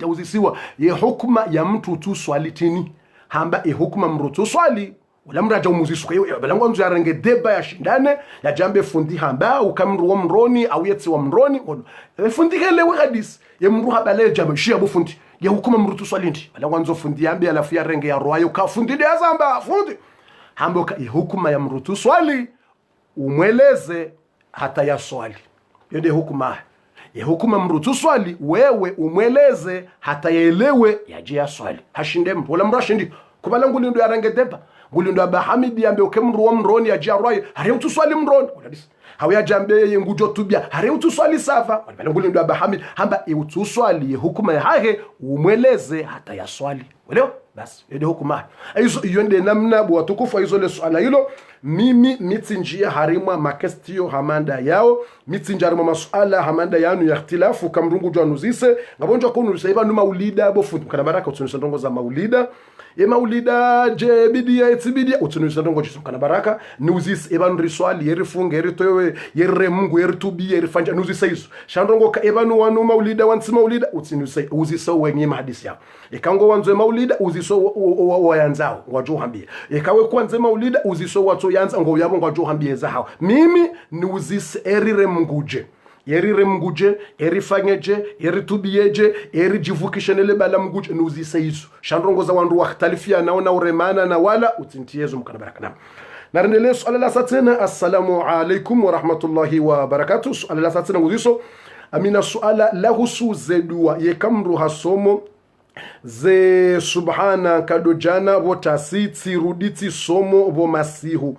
au zisiwa ye hukuma ya mtu tu swali tini hamba ye hukuma mrutu swali wala mraja umuzisuka balango nzo yarenge deba ya shindane ya jambe fundi hamba ukamru wa mroni au yetsi wa mroni fundi kele wa hadis ye mru habale jambe shi abu fundi ye hukuma mrutu swalindi balango nzo fundi yambe alafu ya renge ya roayo ka fundi de azamba fundi hamba ka hukuma ya mrutu swali umweleze hata ya swali yende hukuma ye hukuma mrutu swali wewe umweleze hata yaelewe yaje ya swali hashinde mtu wala mrashindi kubalango lindo yarange deba ngulindo Abu Hamid yambe ukemru wa mroni ya jarwai hari utuswali mroni hawaya jambe ye ngujo tubia hari utuswali safa wala ngulindo Abu Hamid hamba utuswali hukuma ya hahe umweleze hata ya swali leo basi yede hukuma hizo yonde namna bwa tukufu hizo le swala hilo mimi mitsinjia harimwa makestio hamanda yao mitsinjarima masuala hamanda yanu ya ikhtilafu kamrungu jwa nuzise ngabonjwa kunu saiba numa ulida bofu kana baraka utunisha ndongo za maulida maulida je bidia etsibidia utunisha ndongo jisu kana baraka nuzis ebanu riswali yerifunga yeritowe yerre mungu yeritubi yerifanja nuzisa hizo shandongo ka ebanu wanu maulida wansi maulida utunisha uzisa wenye mahadisi yao ikango wanzo maulida uziso wayanzao ngwajuhambia ikawe kwanza maulida uziso watu yanza ngo yabo ngwajuhambia zao mimi ni uzis erire mnguje erifanyeje eritubiyeje erijivukishenele bala mnguje ni uzisa hizo shandongo za wandu wakhtalifia naona uremana na wala utintiyezo mkana baraka na narendele swala la satena assalamu alaikum wa rahmatullahi wa barakatuh swala la satena nguziso amina swala la husuze dua yekamru hasomo ze subhana kadojana botasitsi ruditsi somo bo masihu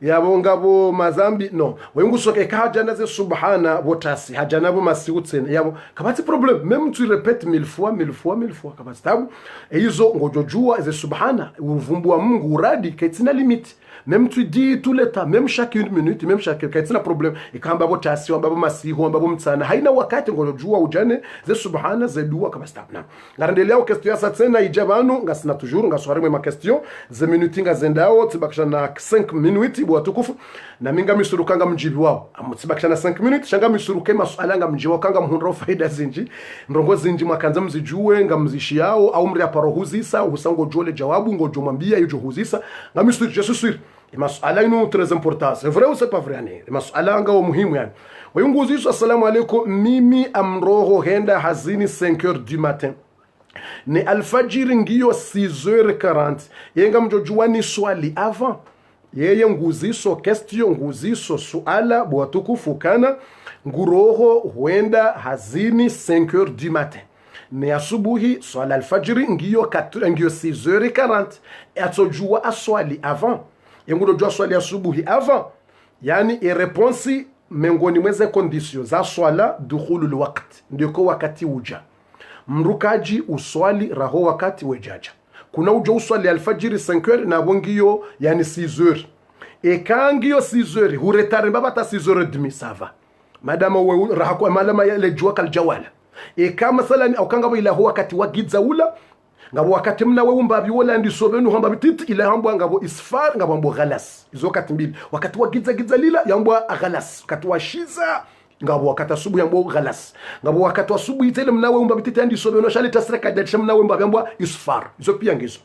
yabonga bo mazambi no wengusoke kahajana ze subhana botasi hajana bo masihu tsene yabo kabati problem même tu répètes mille fois kabati tabu hizo ngojojua ze subhana uvumbu wa Mungu uradi ketina limite même tu dis tout le temps même chaque une minute même chaque ketina problem ikamba botasi wamba bo masihu wamba bo mtsana haina wakati ngojojua ujane ze subhana ze dua kabati tabu na ngarendelea question ya tsena ijabanu ngasina toujours ngaswari ma question ze minute ngazendao tibakisha na 5 minutes bwa tukufu na minga misurukanga mjibi wao amutsibakisha na 5 minutes shanga misuruke maswala nga mjiwa kanga mhundro faida zinji ndongo zinji mwakanza mzijue nga mzishi yao au mri aparo huzisa usango jole jawabu ngo jomambia yujo huzisa nga misuru je suis sûr maswala ino très important c'est vrai ou c'est pas vrai yani maswala nga muhimu yani wayunguzisu assalamu alaykum mimi amroho henda hazini 5h du matin ni alfajiri ngiyo 6h40 yenga mjojua ni swali avant yeye nguziso question nguziso suala bwatukufu kana nguroho huenda hazini 5h du matin ni asubuhi swala alfajiri ngiyo 6h40 atojua aswali avant yengudo jua swali asubuhi avant yani ireponsi miongoni mweze kondisio za swala dukhulul waqt ndiko wakati uja mrukaji uswali raho wakati wejaja kuna uja uswali alfajiri 5h na bongiyo yani 6h ekangiyo 6h huretare mbabata 6h30 sava madama we rahako malama yale jua kaljawala kama salani au kanga ila ho wakati wagiza ula ngabo wakati mna we umbabi wala ndi sobenu hamba bititi ila hambo ngabo isfar ngabo mbo ghalas izo kati mbili wakati wagiza giza lila yambo ghalas wakati washiza ngabo wakati asubuhi yambo ghalas ngabo wakati asubuhi tele mna we umbabi bititi ndi sobenu shali tasreka dacha mna we umbabi yambo isfar izo pia ngizo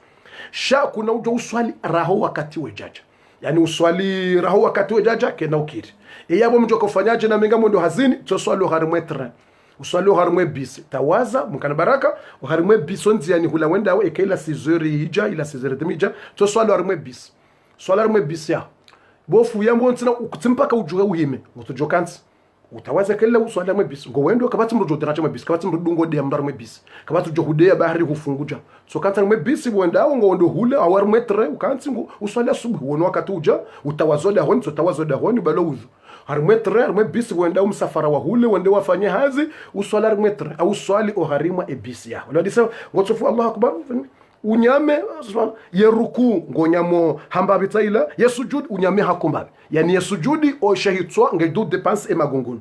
sha kuna ujo uswali raho wakati wejaja yani uswali raho wakati wejaja kena ukiri yabo mjo kofanyaje na menga ndo hazini to swali harimwetra uswali harimwe bisi tawaza mukana baraka harimwe bisi onziani hula wenda we ekaila 6h hija ila 6h hija to swali harimwe bisi swali harimwe bisi ya bofu yambo ntsina ukutimpaka ujuhe uhime ngutujokansi utawaza kella uswali harimwe bisi ngo wendo kabati mrujo teracha mwe bisi kabati mrudungo de amdar mwe bisi kabati johude bahari hufunguja so kanta mwe bisi wenda ngo ndo hule awarmwe tre ukansi ngo uswali asubuhi wono wakati uja utawazoda honi so tawazoda honi balovu harimwetre harimwe bisi wenda umsafara wa hule wende wafanye hazi uswali harimwetre au swali o harimwa ebisi ya wala disa ngotofu Allah akbar unyame yeruku ngonyamo hamba bitaila yesujud unyame hakumbabe yani yesujudi o shahitwa ngedu dépense e magungunu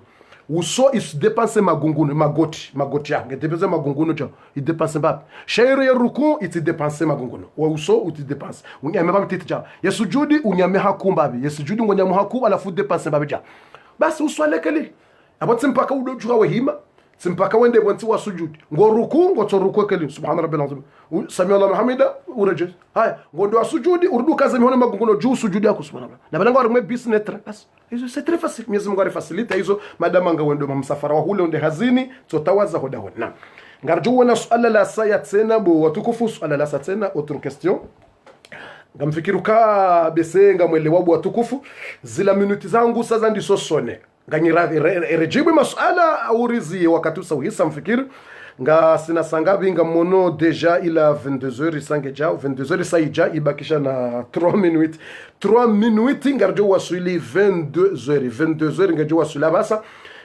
uso is dépense magungunu magoti ya ngedepense magungunu cha i dépense mbap shairi yeruku iti dépense magungunu wa uso uti dépense unyame babititi cha yesujudi unyame hakumbabe yesujudi ngonyamo haku alafu dépense babija basi uswale kali abotse mpaka udojuka wehima simpaka wende bonti wa sujudi ngoruku ngotoruku kali subhana rabbil azim sami Allah muhammida uraje haya ngondo wa sujudi urdu kaza mihona magunguno juu sujudi yako subhanallah na balanga warumwe business bas hizo c'est très facile Mwenyezi Mungu arifacilite hizo madama nga wendo msafara wa hule onde hazini totawaza hoda hona ngarju wana suala la saya tena bo watukufu suala la tena autre question ngamfikiruka bese ngamwelewa bo watukufu zila minuti zangu sasa ndiso sone nganyira rejibu masuala aurizi wakati usawisa mfikiri nga sina sangabi nga mono deja ila 22h isangeja 22h isaija ibakisha na 3 minutes ngarjo wasuli 22h ngajo wasula basa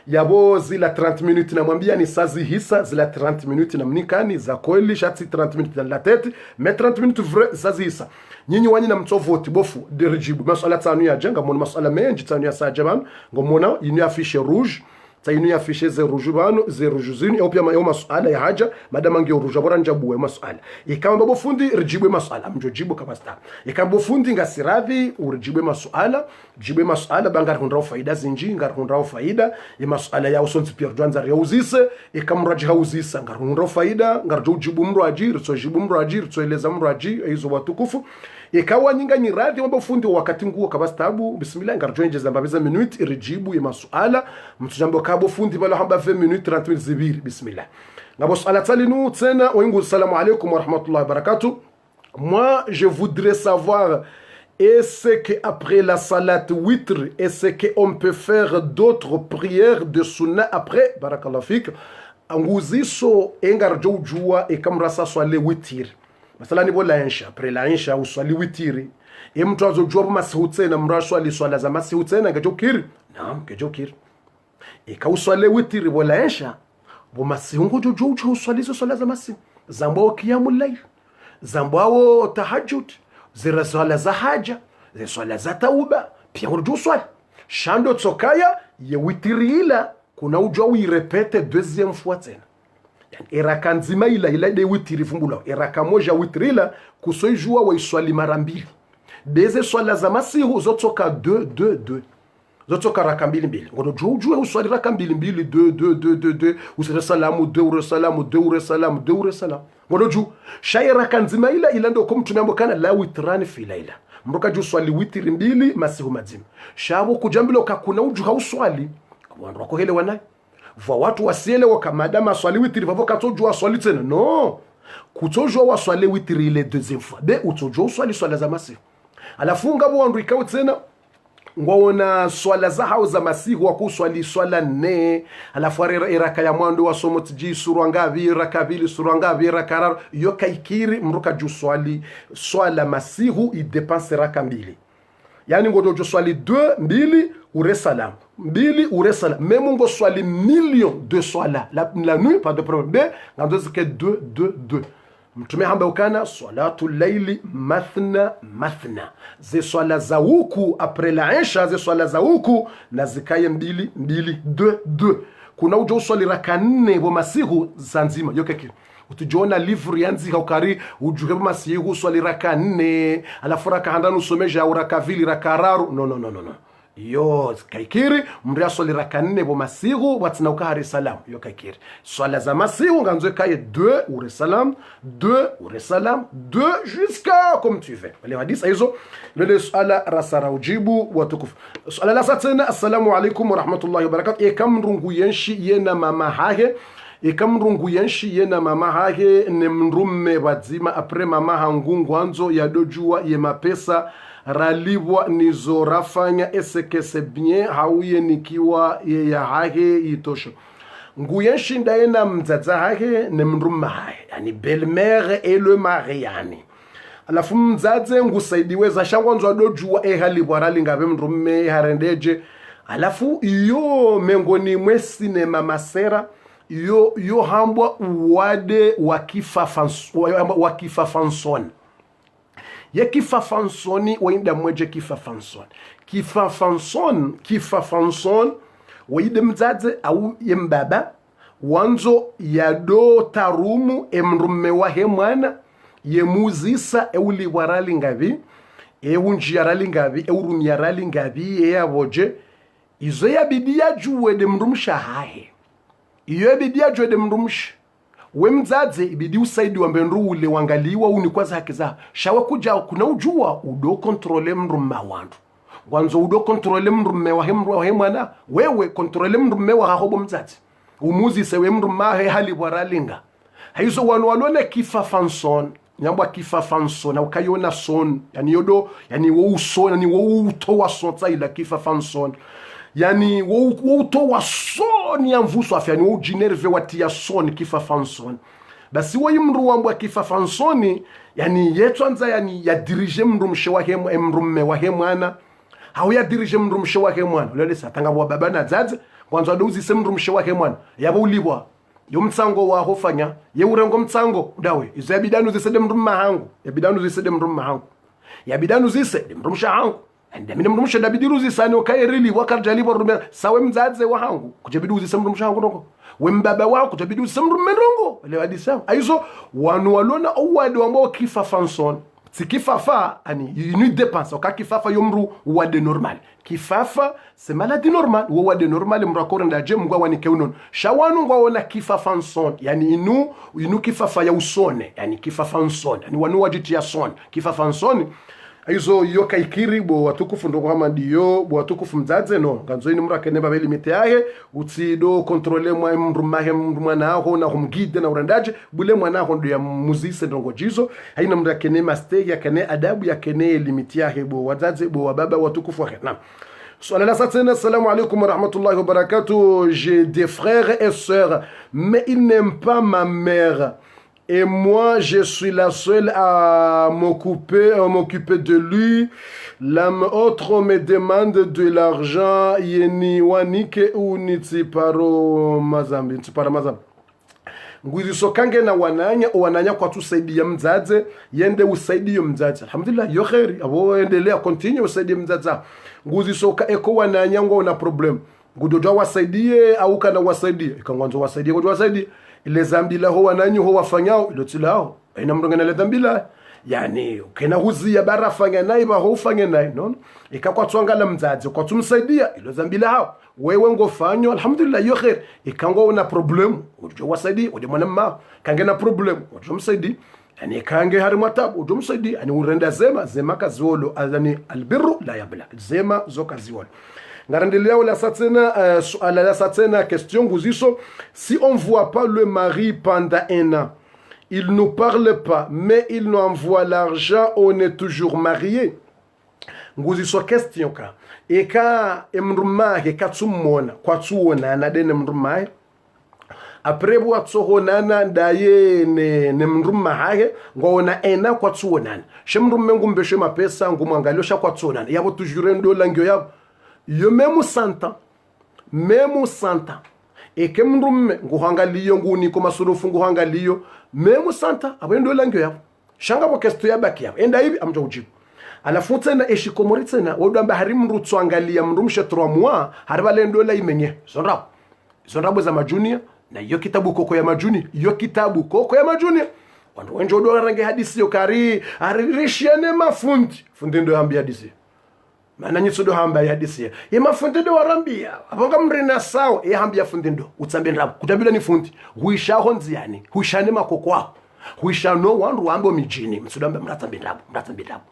yabo zila 30 minutes namwambia ni sazi hisa zila 30 minutes namnikani za kweli shati 30 minutes dans la tête mais 30 minutes vrai sazi hisa nyinyi wanyi na mtovoti bofu dirijibu masala tanu ya jenga mona masala menji tanu ya sajaban ngomona yini affiche rouge tayinu affiche ze rouge bano ze rouge zini au pia mayo masala ya haja madama ngi rouge bora njabuwe masala ikamba bofundi rijibu masala mjojibu kabasta ikamba bofundi ngasiradhi urijibu masala jibu masala bangar hundrao faida zinji ngar hundrao faida ya masala ya usonzi pia dwanza ya uzise ikamraji hauzisa ngar hundrao faida ngar jojibu mraji ritso jibu mraji ritso eleza mraji hizo watukufu ikawa nyinga nyiradi wamba ufundi wakati nguo kabastabu bismillah ngarjoenje zambabiza minute irijibu ya masuala mtujambo kabo fundi bala hamba 20 minutes 30 minutes zibiri bismillah ngabo suala talinu tena wengu assalamu alaykum wa rahmatullahi wa barakatuh. Moi je voudrais savoir est-ce que après la salat witr est-ce que on peut faire d'autres prières de sunna après barakallahu fik nguziso engarjo jua ekamrasa swale witr masala ni bola insha après la insha uswali witiri mtu azojua masihutse na mrasho aliswala za masihutse na ngejokiri naam ngejokiri uswale witiri bola insha bo masihungu jojo uswali swala za masi zambo qiyamul layl zambo tahajjud zira swala za haja zira swala za tauba pia urjo swali shando tsokaya ye witiri ila kuna ujua uirepete deuxième fois tena eraka nzima ila de witiri fumbula eraka moja witrila kusoijua wa iswali mara mbili deze swala za masihu zotoka 2 zotoka raka mbili ngono jujue uswali raka mbili 2 usere salamu 2 salamu 2 salamu 2 salamu ngono ju shaira kanzima ila ndo kumtumia kana la witrani fi laila mroka ju swali witiri mbili masihu mazima shabo kujambilo kakuna uju hauswali wandu wako hele wanai vwa watu wasielewa kama madama swali witiri vavo katojua swali tena no kutojua wa swali witiri ile deuxième fois be utojua swali swala za masihu alafu ngabo andikao tena ngwaona swala za hao za masihu wakuswali swala 4 alafu iraka ya mwando wa somo tiji surwa ngavi raka vili surwa ngavi raka yo kaikiri mruka ju swala masihu i dépense raka 2 yani ngodo jo swali 2 ure salam 2 ure salam même ngo swali million de swala la nuit pas de problème ngando zike 2 mtume hamba ukana salatu layli mathna ze swala za huku après la isha ze swala za huku na zikaye 2 kuna ujo uswali raka 4 bo masihu zanzima yokeke utujona livre yanzi ukari ujuhe bo masihu swali raka 4 alafu raka handanu usomeja au raka vili raka raru no yo kaikiri mria swali raka 4 bo masihu watina ukari salam yo kaikiri swala za masihu nganzo kaye 2 ure salam 2 jusqu'à comme tu veux wale hadith hizo lele swala rasara ujibu watukufu swala la satena assalamu alaykum wa rahmatullahi wa barakatuh kamrungu yenshi yena mama hage ikamrungu yenshi yena mama hage ne mrumme bazima apre mama hangungu anzo ya dojua ye mapesa ralibwa nizorafanya esekese bien hauye nikiwa ye ya hage itosho nguyenshi ndaena mzaza hage ne mrumme hage yani belle-mère et le mari yani alafu mzaze ngusaidiweza shangwanzo dojua halibwa ralingabe mrumme harendeje alafu iyo mengoni mwesi ne mama sera yo hambwa uwade wakifafanson ye kifafansoni wainda mweje kifafanson waide mzaze au yembaba wanzo yado tarumu emrume wahe mwana yemuzisa euli warali ngavi eunjiarali ngavi eurumyarali ngavi eyaboje izo yabidia juwe de mrumsha hahe iyo bidia jode mrumshi we mzaze ibidi usaidi wa mbenru ule wangaliwa unikwaza haki za shawa kuja kuna ujua udo kontrole mrumma wandu wanzo udo kontrole mrumme wa hemwana wewe kontrole mrumme wa hahobo mzaze umuzi sewe mrumma he hali waralinga haizo walone kifafanson nyambwa kifafanson na ukayona son yani yodo yani wo uson yani wo utowa sonta ila kifafanson yani wo utowa son ya mvuso afya ni wo ujinerve watia son kifafanson basi wo imru wambwa kifafansoni yani yetu anza yani ya dirige mrumshe wa mrumme wa hemwana hau ya dirige mrumshe wa hemwana lele satanga wa baba na zaze kwanza dozi se mrumshe wa hemwana yabo ulibwa yo mtsango wa hofanya ye urengo mtsango dawe izo yabidanu zisede mrumma hangu yabidanu zisede mrumma hangu yabidanu zisede mrumsha hangu ende mine mrumsha dabidiru zisani okairili wakarjalibo rumera sawe mzaze wa hangu kujabidu zisede mrumsha hangu noko we mbaba wako kujabidu zisede mrumme rongo le hadisa aizo wanu walona owade wambo kifafanson sikifafa ani une dépense oka kifafa yomru wade normal kifafa c'est maladie normale wo wade normal mrakore ndaje mgwa wanike unon shawanu ngwa wona kifafanson yani inu kifafa ya usone yani kifafanson yani wanu wajiti ya son kifafanson aizo yoka ikiri bo watukufu ndo kama ndiyo bo watukufu mzaze no ganzo ini mrakene ba limite yahe utsido contrôler mwa mrumahe mwana ho na humgide na urandaje bule mwana ho ndo ya muzise ndongo jizo haina mrakene mastegi yakene adabu yakene limite yahe bo wazaze bo wababa watukufu wahe na Swala la satena, assalamu alaikum wa rahmatullahi wa barakatuh. J'ai des frères et sœurs, mais ils n'aiment pas ma mère. Et moi, je suis la seule à m'occuper de lui. L'autre me demande de l'argent. Yeni wanike ou nitsiparo mazambi. Nitsipara mazambi. Nguzi sokange na wananya kwa tusaidia mzaze. Yende usaidia mzaze. Alhamdulillah, yo kheri. Abo endelea continue usaidia mzaze. Nguzi soka eko wananya ngo na problem. Ngudoja wasaidie au kana wasaidie. Ikangwanzo wasaidie ngudoja wasaidie. Ile zambila ho wananyu ho wafanyao ilo tilao ina mrongana le zambila yani ukena huzia barafanya naye ba ho ufanye naye non ikakwa twangala mzazi kwa tumsaidia ilo zambila hao wewe ngofanywa alhamdulillah yo khair ikango una problem ujo wasaidi ujo mwanamma kange na problem ujo msaidi yani kange hari matabu ujo msaidi yani urenda zema kaziolo yani albirru la yabla zema zoka ziolo. La question si on voit pas le mari pendant un an, il nous parle pas, mais il nous envoie l'argent, on est toujours marié. nguzi so question ka eka emruma ke katsumona kwatsuona na dene mruma après bo atsohonana ndaye ne mruma haye ngona ena kwatsuonana shemrumme ngumbe shema pesa ngumwangalio sha kwatsuonana yabo toujours ndo langyo yabo yo memu santa eke mrumme nguhangaliyo nguni ko masurufu nguhangaliyo memu santa abendo langyo yabo shanga bo kesto yabaki yabo enda hivi amja ujibu alafu tena eshikomori tena wodamba hari mrutso angalia mrumshe 3 mois harba lendo la imenye zonrabo za majunia na iyo kitabu koko ya majunia wandu wenjo do range hadisi yo kari aririshane fundi ndo hambia hadisi mana nyitso do hambia hadisi ye mafundi do warambia abonga mrina sawa ye hambia fundi ndo utsambe ndabo kutambila ni fundi huishaho nziani huishane makoko huishano wandu wambo mijini msudamba mratsambe ndabo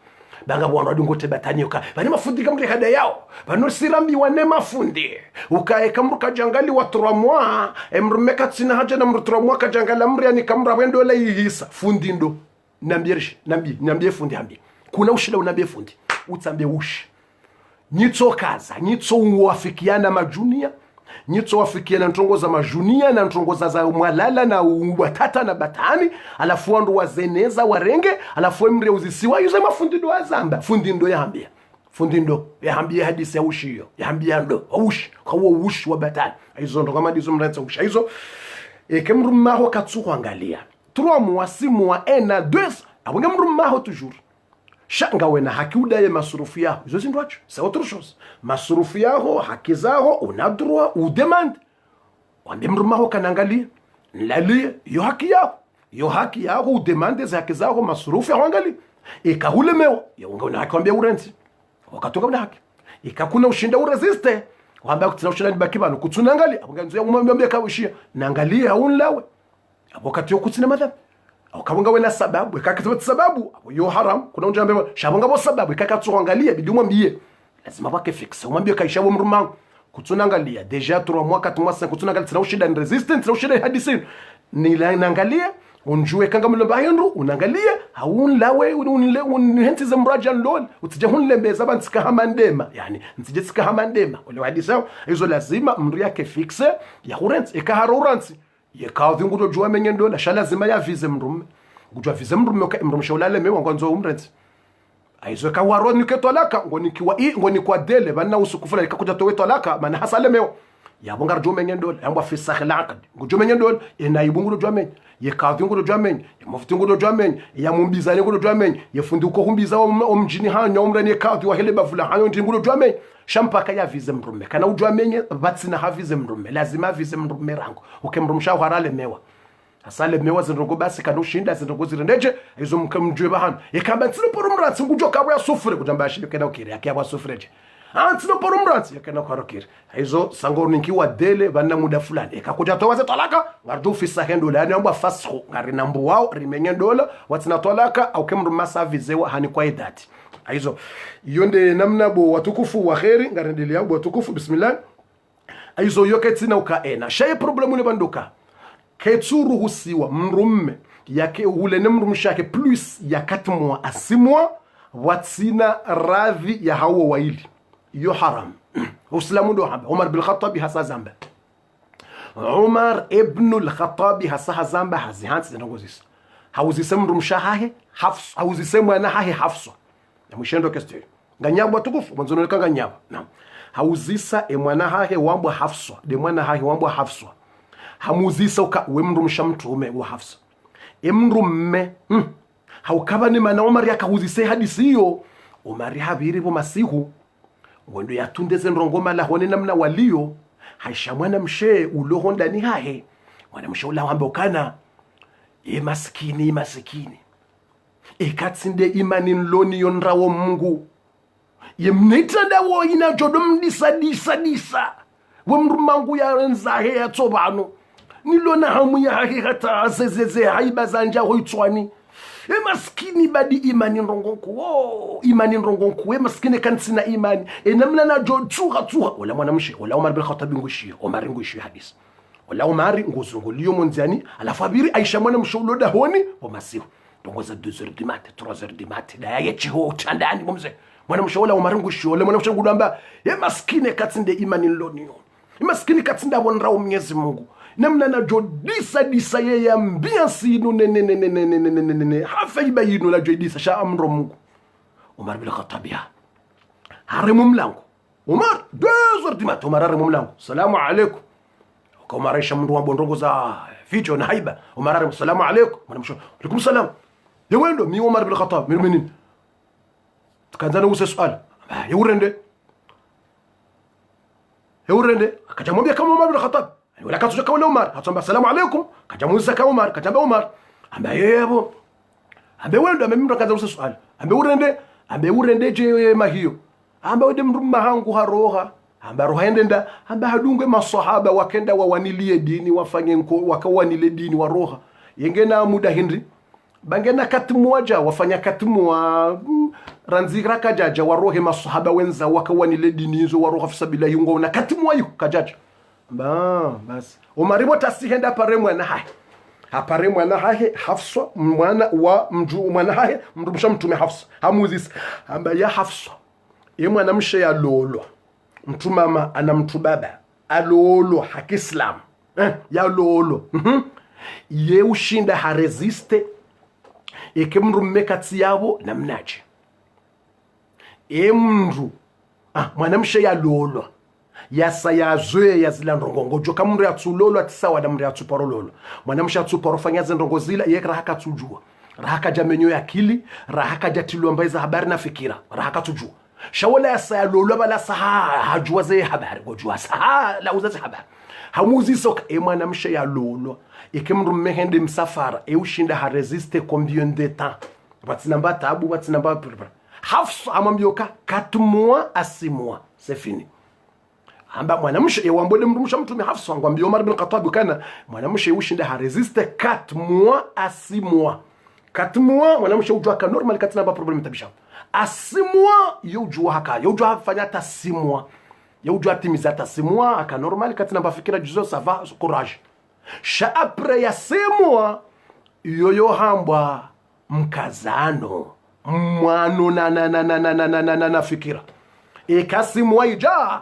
banga bwana ngote batanyoka bani mafundi kamri hada yao bano sirambiwa ne mafundi ukaeka mruka jangali wa 3 mois emrumeka tsina haja na mru 3 mois kajangala mri ani kamra wendo la yihisa fundi ndo nambie fundi hambi kuna ushila unambie fundi utsambe ushi nyitso kaza nyitso uwafikiana majunia nyitso wafikiana ntongo za majunia na ntongo za mwalala na watata na batani alafu wandu wazeneza warenge alafu emre uzisiwa yuze mafundi ndo azamba fundi ndo yahambia hadisi ya ushi hiyo yahambia ndo ushi kwa ushi wa batani hizo ndo kama dizo mranza ushi hizo kemrumaho katsuko angalia 3 mois 6 mois 1 2 abonga mrumaho toujours shanga wena haki udaye masurufu yao izo zindwacho c'est autre chose masurufu yao haki zao una droit ou demande wambe mrumaho kanangalia nlalie yo haki yao u demande za haki zao masurufu yao angalia ikahule meo yonga una haki wambia urenti wakatoka una haki ikakuna ushinda uresiste wambia kutina ushinda nibaki bano kutsunangalia abonga nzo yamwambia kawishia naangalia unlawe abokati yo kutina madhabi ukabunga wena sababu ikakitoa sababu yo haram kuna unja mbeba shabunga bo sababu ikakatsuangalia bidi umwambie lazima wake fix umwambie kaisha bo mrumangu kutsunangalia deja 3 mois 4 mois 5 kutsunangalia tsina ushida resistance tsina ushida hadisi ni la naangalia unjue kanga mlomba yondu unaangalia haunlawe unhenti za mraja lol utije hunlembeza bantsika hamandema yani ntije tsika hamandema ole hadisi hizo lazima mri yake fixe ya current ikaharuransi yekathi ngudo jwa menyendo la shala zima ya vize mrume ngujwa vize mrume ka mrume sholale mewa ngwanzo umrent aizo ka waro niketolaka ngoni kwa dele bana usukufula ikakuja towetolaka mana hasale mewa yabo ngar jwa menyendo yamba fisa khlaka ngujwa menyendo ena ibungudo jwa menye yekathi ngudo jwa menye yamufti ngudo jwa menye yamumbizane ngudo jwa menye yefundi uko humbiza omjini hanyo umrani yekathi wa hele bavula hanyo ndingudo jwa menye shampaka ya vize mrume kana ujwa menye batsina havize mrume lazima vize mrume rango ukemrumsha harale mewa asale mewa zinrongo basi kana ushinda zinrongo zirendeje izo mkamjwe bahana ikamba tsino porumratsi ngujwa kabo ya sufure kujamba shinde kana ukiri akya sufureje tsino porumratsi yakana kwarokiri izo sangoro nkiwa dele bana muda fulani ikakuja towaze talaka ngardu fisa hendo la nyamba fasho ngari nambu wao rimenye dola watsina talaka au kemruma savizewa hani kwa idati aizo yonde namna bo watukufu wa khairi ngarendelea bo watukufu bismillah aizo yoketina ukaena shay problemu ne banduka ketsuru husiwa mrumme yake ule ne mrumshake plus ya 4 mois à 6 mois watsina radhi ya hawo waili yo haram uislamu ndo hamba Umar bin Khattab hasa zamba Umar ibn al-Khattab hasa zamba hazihansi zinongozisa hauzisema mrumshahe hafs hauzisema na hahe hafswa na mwishendo kestio nganyabwa tukufu mwanzo noleka nganyabwa na hauzisa mwana hahe wambwa hafswa de mwana hahe wambwa hafswa hamuzisa uka we mrumsha mtume wa hafsa mrumme haukaba ni mana Umar yakahuzise hadisi hiyo Umar habiri bo masihu ngondo yatundeze ndongoma la hone namna walio haisha mwana mshe uloho ndani hahe mwana mshe ula wamba ukana maskini ekatsinde imani nloni yonrawo Mungu yemnetanda wo ina jodom disa we mrumangu ya renzahe ya tsobano nilona hamu ya hakikata azezeze haiba zanja hoitswani maskini badi imani nrongonku maskini kansina imani namna na jotuha wala mwanamshe wala Umar bin Khattab ngushia Umar ngushia hadisi wala Umar nguzunguliyo monzani alafu abiri Aisha mwana mshulo dahoni wa masihu dongoza 2h du mat 3h du mat da yachiho tandani mumze mwanamshe wala umaringu shole mwanamshe ngudamba ye maskini katsinde imani lonio maskini katsinda bonra Mwenyezi Mungu namna na jodisa disa ye ya mbiansi no ne hafa ibayino la jodisa sha amro Mungu Umar bin Khattab ya harimu mlango Umar 2h du matin Umar harimu mlango salamu alaykum kwa Umar aisha mndu wa bondongo za ficho na haiba Umar harimu salamu alaykum mwanamshe alaykum salam ya wendo mi Umar bin Khattab mirminin tukanzana usa swali ya urende akajamwambia kama Umar bin Khattab wala katuja kama Umar atsamba salamu alaykum kajamuza kama Umar kajamba Umar amba yebo ambe wendo amemra kaza usa swali ambe urende je mahiyo amba wede mrumma hangu haroha amba rohendenda amba hadungwe masahaba wakenda wawanilie dini wafanye wakawanile dini wa roha yengena muda hindri bangena katumuaja wafanya katumua ranzira kajaja warohe masahaba wenza wakawanile dini hizo waroha fisabila yungo na katumua yu kajaja basi Umaribo tasihenda paremwa na hai aparemwa na hai Hafsa mwana wa mwana hai mrubusha mtume Hafsa hamuzis amba ya Hafsa ye mwanamshe ya lolo mtumama ana mtubaba alolo hakislam ya lolo ye ushinda haresiste ikemrumme kati yabo namnaje emru mwanamshe ya lolo yasa yazwe yazila ndongo joka mndu ya tulolo atisawa na mndu ya tuparololo mwanamshe atuparo fanya zendongo zila yekra haka tujua rahaka jamenyo ya akili rahaka jatilu ambaye za habari na fikira rahaka tujua shawala yasa ya lolo bala saha hajua ze habari gojua saha la uzazi habari hamuzi soka mwanamshe ya lolo ikemru mehende msafara ushinda haresiste combien de temps batinamba tabu batinamba Hafsa amambioka 4 mois à 6 mois c'est fini amba mwanamshe wambole mrumsha mtume Hafsa ngwambia Umar bin Khattab kana mwanamshe ushinda haresiste 4 mois à 6 mois 4 mois mwanamshe ujua ka normal katina ba problem tabisha à 6 mois yujua haka yujua fanya ta 6 mois yujua timiza ta 6 mois aka normal katina ba fikira juzo ça va courage sha après ya 6 mois yoyo hambwa mkazano mwano na fikira kasi mwaija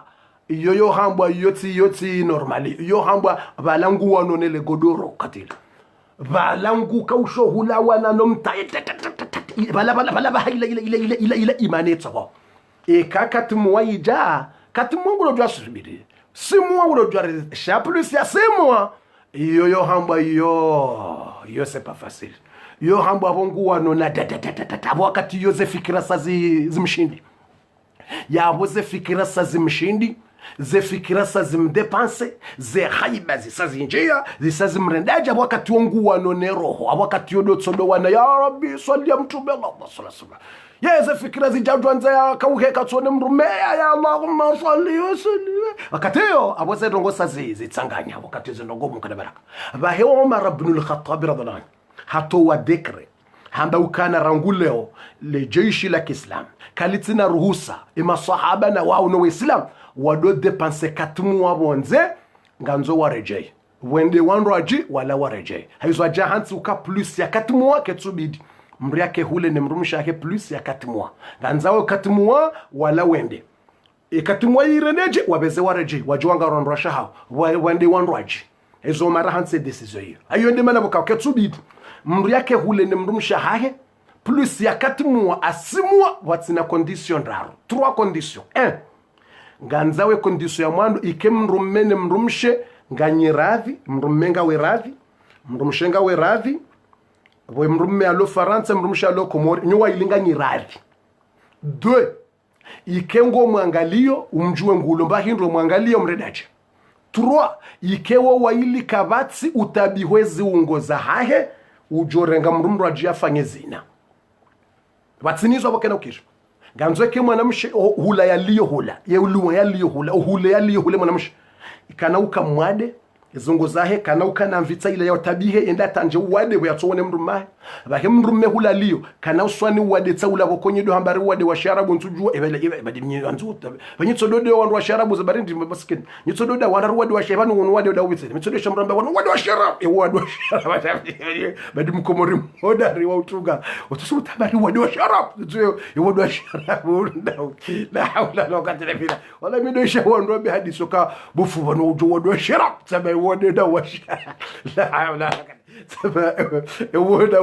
yoyo hambwa yoti normali yo hambwa balangu wanonele godoro katila balangu kausho hula wana nomta bala ila imanetsa wa kakati mwaija kati mwangu jwa subiri simu wangu jwa sha plus ya simu yoyo hambwa yo c'est pas facile yo hambwa bongu wanona wakati yoze fikira sazi zimshindi yabo ze fikira sazi mshindi ze fikira sazi mdepanse ze haiba zisazinjia zisazi mrendaje wakati wangu wanone roho wakati yodo tsodo wana ya rabbi salli ya mtume Allah sallallahu alaihi ze fikira zijajwanza ya kauhe katsone mrume ya Allahumma salli wa sallim wakati yo aboze ndongo sazi zitsanganya wakati zo ndongo mukada baraka bahe Umar ibn al-Khattab radhiallahu hato wa dekre hamba ukana ranguleo le jeshi la Kiislam kalitina ruhusa masahaba na wao no Islam wado depense 4 mois bonze nganzo warejei wende wanroaji wala warejei haizo ajahansi uka plus ya 4 mois ketubidi mri yake hule ne mrumisha yake plus ya 4 mois nganzao 4 mois wala wende 4 mois ireneje wabeze warejei wajwanga ronrosha hao wende wanroaji hizo mara hansi decision hiyo ayo ndema boka ketubidi mri yake hule ne mrumisha hahe plus ya 4 mois à 6 mois watina condition raro 3 conditions 1 nganzawe condition ya mwando ikemrumene mrumshe nganyiravi mrumenga we radhi mrumshenga we radhi we mrumme alo Faransa mrumsha alo Komori nyuwa ilinga nyiravi 2 ikengo mwangalio umjue ngulomba hindro mwangalio mredaje 3 ikewo waili kavatsi utabihwezi ungoza hahe ujorenga mrumro ajia fanye zina watsinizo abokena ukisho ganzo ke mwanamshe hula yaliyo hula ye uluwa yaliyo hula hula yaliyo hula mwanamshe ikana ukamwade izungu zahe kana ukana mvitsa ile ya tabihe enda tanje wade we atone mrumahe abahe mrume hulaliyo kana uswani wade tsaula bokonye do hambari wade wa sharabu ntujua ebele badimnyi anzu banyitsodode wandu wa sharabu zabarindi basket nyitsodode wandu wade wa shebanu wade da witse mitsodode shamramba wandu wade wa sharabu e wade wa sharabu badimkomori modari wa utuga utusuta bari wade wa sharabu tuyo e wade wa sharabu la hawla wala quwwata illa billah wala midosha wandu be hadisoka bufu wanu ujo wade wa sharabu sabe wade da wa la hawla wala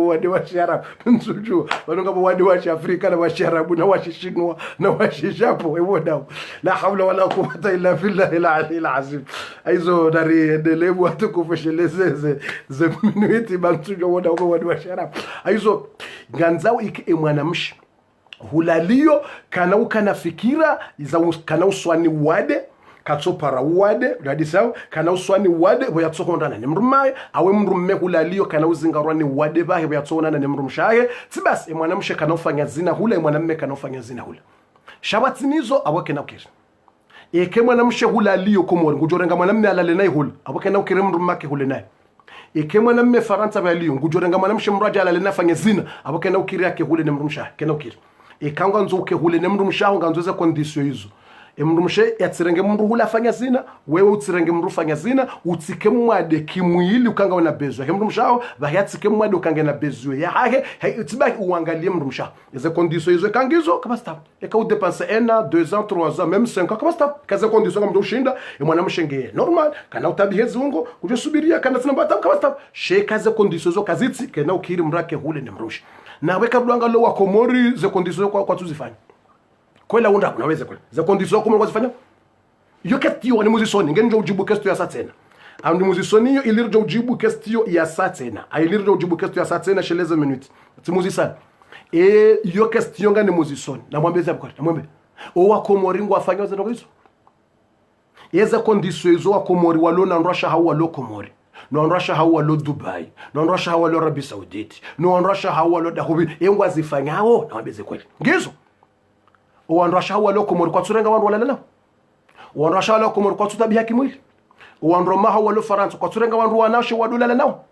wade wa sharabu nsuju wanonga wade wa Afrika na wa sharabu na wa shinwa na wa shishapo wada la hawla wala quwwata illa billahi al-ali al-azim aizo dari delebu atukufesheleze ze minuti bantujo wada wa sharabu aizo ganzao iki mwanamshi hulalio kana ukana fikira za kana uswani wade katsopara wade ngadi sawa kana uswani wade boyatsokondana ne mrumaye awe mrumme hulalio kana uzingarwani wade bahe boyatsonana ne mrumshaye tibas mwanamshe kana ufanya zina hula mwanamme kana ufanya zina hula shabatsinizo awake na ukiri eke mwanamshe hulalio komori ngujorenga mwanamme alale naye hula awake na ukiri mrumake hule naye eke mwanamme faranta balio ngujorenga mwanamshe mraja alale na fanya zina awake na ukiri yake hule ne mrumshaye kana ukiri ekanga nzoke hule ne mrumshaye nganzoza condition hizo emrumshe yatsirenge mndu hula fanya zina wewe utsirenge mndu fanya zina utsike mwade kimwili ukanga na bezo emrumshao bayatsike mwade ukanga na bezo ya hage itsibaki uangalie mrumsha izo conditions izo kangizo kama stop eka udepenser 1 an 2 ans 3 ans même 5 ans kama stop kaza conditions kama ndoshinda mwana mshenge normal kana utabihe zungo uje subiria kana tsina batam kama stop she kaza conditions zo kazitsi kana ukiri mrake hule ne mrusha nawe kabulanga lo wakomori ze conditions kwa tuzifanya kwela unda unaweza kwela za conditions kama unazifanya yo question ni muzisoni ngenjo ujibu question ya satena au ni muzisoni yo ilirjo ujibu question ya satena ilirjo ujibu question ya satena sheleza minute timuzisana yo question ngani muzisoni namwambie zapo namwambie o wakomori ngo afanya za ndogizo yeza conditions zo wakomori walona nrasha hawa lokomori no nrasha hawa lo Dubai no nrasha hawa lo Arabia Saudite no nrasha hawa lo Dahubi engwazifanyao namwambie kweli ngizo wanrasha walo komori kwa tsurenga wandu wala nao wanrasha walo komori kwa tutabiha kimwili wanroma walo faransa kwa tsurenga wandu wanashe wadula nao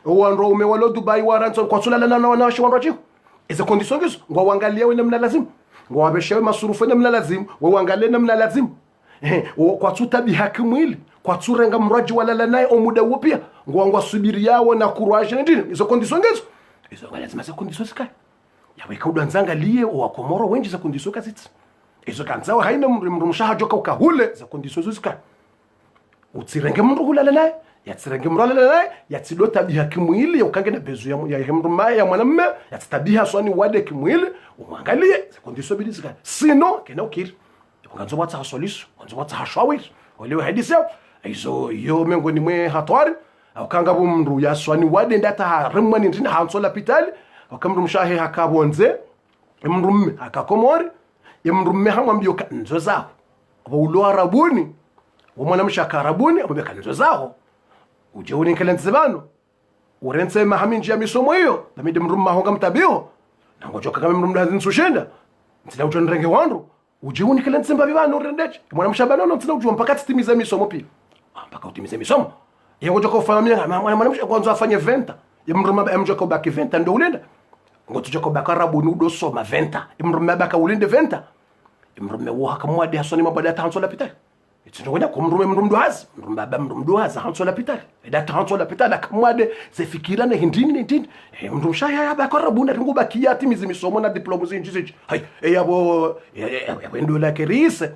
wanrome walo Dubai waransa kwa tsulala nao wanashe wanrajiho izo conditions hizo ngo wangalia wewe namna lazima ngo wabeshewe masurufu namna lazima wewe wangalie namna lazima kwa tutabiha kimwili kwa tsurenga mraji wala naye omuda upia ngo wangwasubiri yao na courage ndini izo conditions hizo lazima za conditions kai yawe kaudanzanga liye wa Komoro wenji za conditions kazitsi izo kanzawa haina mrumshaha joka ukahule za conditions zika utsirenge mndu hulala naye yatsirenge mrala naye yatsidota biha kimwili ukange na bezu ya hemruma ya mwanamme yatsitabiha swani wade kimwili umwangalie za conditions bidizika sino kena ukiri ukanzo watsa solution ukanzo watsa hashawir olewe hadisa izo yo mengo ni mwe hatwari ukanga bumndu ya swani wade ndata haremani ndina hansola pitali wakamrumshahe hakabonze emrumme akakomori emrumme hamwambio kanzo zao abo arabuni umwana mshaka arabuni abo kanzo zao uje uninkelenze bano urense mahaminji ya misomo hiyo namide mrumma honga mtabio nangojoka kama mrumda zinsushenda ntsina utonrenge wandu uje uninkelenze mbabi bano urendeche mwana mshabano no ntsina ujua mpaka titimiza misomo pia mpaka utimize misomo yengojoka ufahamia mwana mshaka kwanza afanye 20 yemrumma mjoka ubaki 20 ndo ulenda ngoto joko bakarabu nudo soma 20 imrume baka ulinde 20 imrume wa kamwadi hasoni mabada tanso la pitali itsino ngonya kumrume mrumdu hazi mrume baba mrumdu hazi hanso la pitali eda tanso la pitali kamwade zefikira na hindini mrumsha ya bakarabu na ringo bakia timizi misomo na diploma zinjiji hay yabo ndola kerise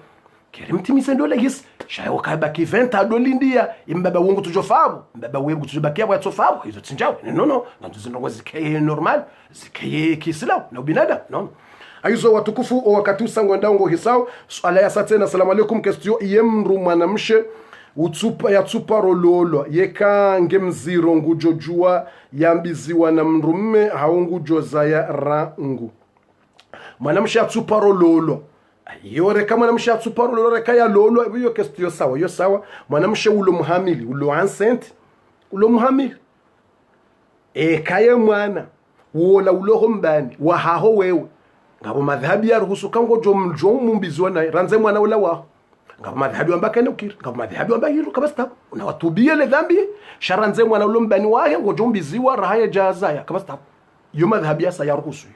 kerimtimize ndola his shayo kabaki 20 dolindia imbaba wongo tujofabu mbaba wengo tujobakia bwa tsofabu hizo tsinjawo no ngantuzinongo zikaye normal zikaye kisila na binada no aizo watukufu wakati usangwenda ngo hisao swala ya satena assalamu alaikum question yemru mwanamshe utsupa ya tsupa rololo yeka ngemziro ngujojua yambiziwa na mrumme haungujoza ya rangu mwanamshe atsupa rololo yore kama mwanamshe atsupa rololo reka ya lolo hiyo question sawa yo sawa mwanamshe ulo muhamili ulo enceinte ulo muhamili kaye mwana wola ulo hombani wa haho wewe ngabo madhabi ya ruhusu kango jo mumbiziwa na ranze mwana ula wa ngabo madhhabi ambaka nokiri ngabo madhhabi ambaka kabasta unawatubia le dhambi sharanze mwana ulombani wahe ngojombiziwa rahaya jazaya kabasta yo madhhabi yasa yaruhusu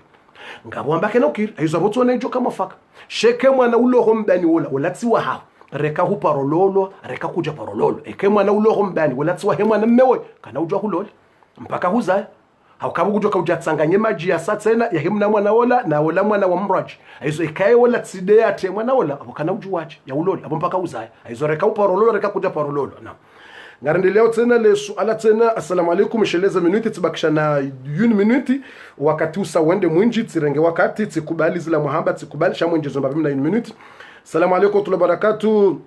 ngabo ambaka nokiri aizo botso nejo kama faka sheke mwana ulo mbani wala tsiwa ha reka hu parololo reka kuja parololo eke mwana ulo mbani wala tsiwa he mwana mmewe kana ujwa hulole mpaka huzaya haukabu kujo kaujatsanganye maji ya satsena ya himna mwana wala na wala mwana wa mraji aizo ikaye wala tside ate mwana wala abokana ujuwaje ya ulole abo mpaka uzaya aizo reka uparololo reka kuja parololo na ngarendelea tena le suala tena assalamu alaikum sheleza minuti tibakisha na 1 minuti wakati usawende mwinji tirenge wakati tikubali zila muhamba tikubali shamwenje zomba 1 minuti assalamu alaikum tula barakatu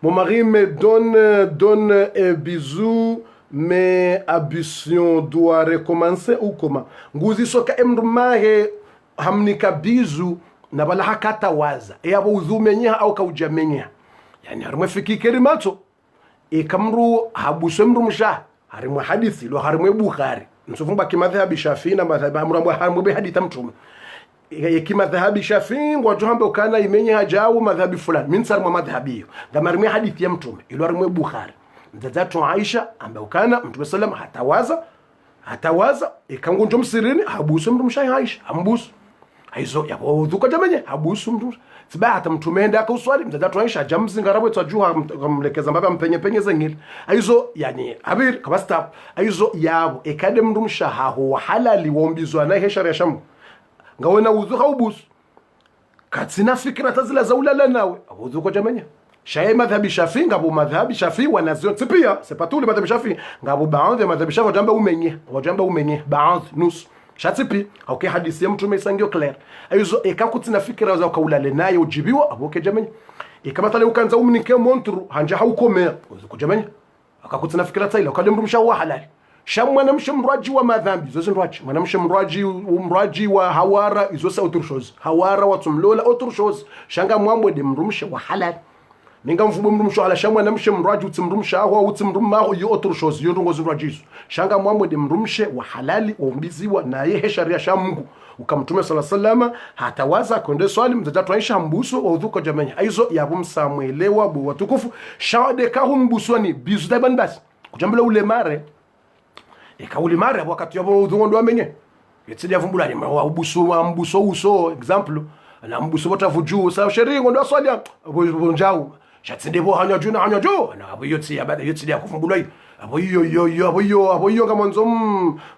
mon mari me donne un bisou mais ablution doit recommencer ou comment nguzi soka emrumahe hamnika bizu na bala hakata waza yabo udhumenya au kaujamenya yani harimwe fiki kerimato ikamru habuswe mrumsha harimwe hadithi lo harimwe bukhari msufumba kimadhhabi shafi na madhhabi amramwe harimwe hadithi mtume kimadhhabi shafi ngwajohambe ukana imenya hajawu madhhabi fulani minsar madhhabi ngamarime hadithi ya mtume ilo harimwe bukhari mtazatu Aisha ambaye ukana mtume sallam hatawaza ikangunjo msirini habusu mrumsha Aisha ambusu aizo yabo dhuka jamanye habusu mtu siba hata mtume enda akauswali mtazatu Aisha jamzinga rabo twajuha kumlekeza mbaba mpenye zengili aizo yani habir kabasta aizo yabo ekade mrumsha haho halali wombizwa na heshari ya shamu ngawena udhuka ubusu katsina fikra tazila zaulala nawe abudhuka jamanye shaye madhhabi shafi ngabo madhhabi shafi wanazion tipia c'est pas tout le madhhabi shafi ngabo baadhi ya madhhabi shafi wajamba umenye baadhi nus shatipi okay hadithi ya mtume isangio clair aizo ekakutina fikira za kaulale nayo ujibiwa aboke jamani ikamata leo kanza umnike montru hanja haukomea kujamani akakutina fikira taila ukale mrumsha wa halali shamwana mshimraji wa madhambi zozo mraji mwana mshimraji wa hawara izo sa autre hawara watumlola autre shanga mwamwede mrumsha wa halali ninga mfubo mrumsho ala shamwa na mshe mraji utimrumsha aho utimrumma aho yo otro shows yo ndongo zurajizo shanga mwamwede mrumshe wa halali wa umbiziwa na ye sharia sha Mungu ukamtume sallallahu alaihi wasallam hatawaza konde swali mtatu Aisha mbuso wa udhuko jamani aizo yabo Samuelewa bu watukufu shawade ka humbusoni bizu daban bas kujambula ule mare ule mare wakati yabo udhuko ndo amenye yetsidi yavumbula ni wa mbuso uso example na mbuso botavuju sa sheringo ndo swali bonjao shatsinde bo hanyajo na abo yotsi yabada yotsi ya kufumbulwa abo yo kama nzo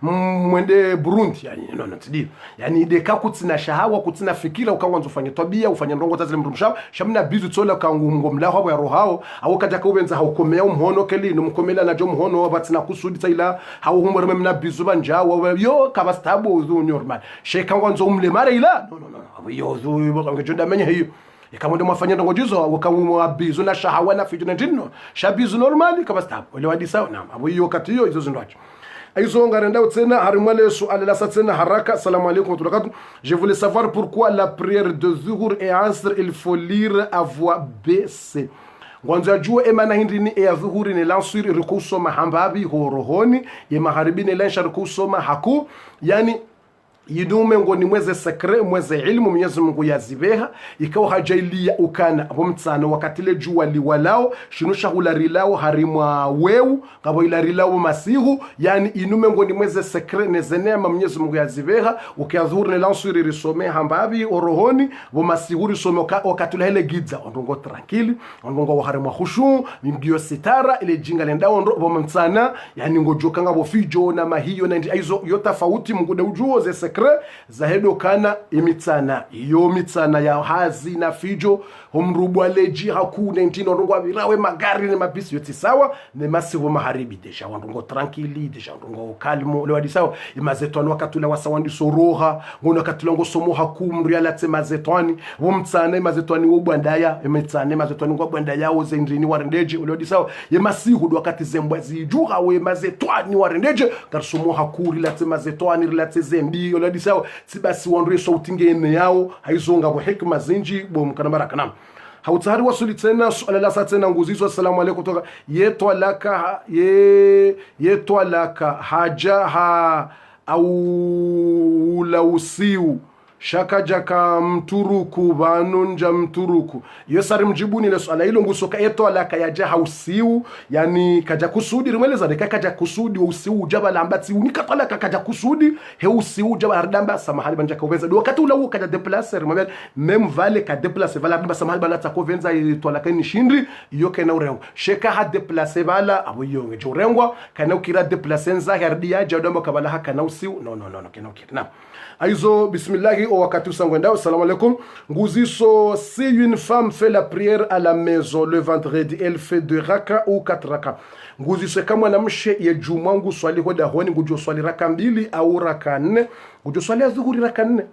mwende Burundi yani no tsidi yani de kakutsina shahawa kutsina fikira ukaanza ufanye tabia ufanye ndongo tazile mrumsha shamna bizu tsola kangu mla habo ya rohao au kaja kubenza haukomea umhono keli no mkomela na jo mhono batsina kusudi tsaila hau humore memna bizu banjawo yo kabastabu uzu normal sheka ngonzo umlemare ila no abo yo uzu ngejonda menye hiyo ikamonde mwafanya ndongo jizo ukamwa bizu na shahawa na fijo ndino shabizu normal kabasta ole wadisa na abo hiyo kati hiyo izo zindwacho aizo ngarenda tsena harimale suala la satsena haraka assalamu alaykum wa barakatuh je voulais savoir pourquoi la prière de zuhur et asr il faut lire à voix baissée ngwanza jua emana hindini ya zuhuri ni lansuri rikusoma hambabi horohoni ye maharibini lansha rikusoma haku yani yidume ngoni mweze sekre mweze ilmu Mwenyezi Mungu yazibeha ikawa hajailia ukana abo mtsano wakati le jua liwalao shinusha hularilao harimwa weu kabo ilarilao masihu yani inume ngoni mweze sekre nezenema Mwenyezi Mungu yazibeha ukiadhuri ne lansuri risome hambabi orohoni bo masihu risome wakati le hele gidza ondongo tranquille ondongo harimwa khushu mingio sitara ile jinga lenda ondo bo mtsana yani ngojoka ngabo fijo na mahiyo na aizo yotafauti Mungu da ujuo ze sekre zahedo kana imitsana iyo mitsana ya hazi na fijo homrubu aleji hakuna ntino ndongo abirawe magari ne mabisi yoti sawa ne masivo maharibi deja ndongo tranquille deja ndongo calmo le wadisawa imazetwani wakatula wasawandi soroha ngona katula ngo somo hakumri alatse mazetwani wo mtsana imazetwani wo bwandaya imitsana imazetwani ngo bwandaya wo zendrini warendeje le wadisawa yemasihu wakati zembwazi juha we mazetwani warendeje karsomo hakuri latse mazetwani latse zembi le sawa sibasi wondre sauti ngene yao haizonga kwa hikma zinji bom kana baraka nam hautahari wasuli tena suala la tena nguzizo assalamu alaykum toka yetwalaka haja ha au lausiu shaka jaka mturuku vanunja mturuku iyo sari mjibuni ile swala hilo ngusoka eto ala kayaja hausiu yani kaja kusudi rimweleza deka kaja kusudi usiu jaba lambati unika pala kaja kusudi he usiu jaba ardamba samahali banja kovenza do wakati ula kaja deplacer mwambia mem vale ka deplacer vala ardamba samahali bala ta kovenza itwala kani shindri iyo kana urengo sheka ha deplacer vala abo iyo ngejo urengwa kana ukira deplacer nza hardia jadamba kabala haka na usiu no kana ukira na aizo bismillahi o wakati usangwenda assalamu alaikum nguziso si une femme fait la prière à la maison le vendredi elle fait 2 raka ou 4 raka nguziso kama mwanamshe ya juma nguswali hoda honi ngujo swali raka 2 au raka 4 ngujo swali adhuhuri raka 4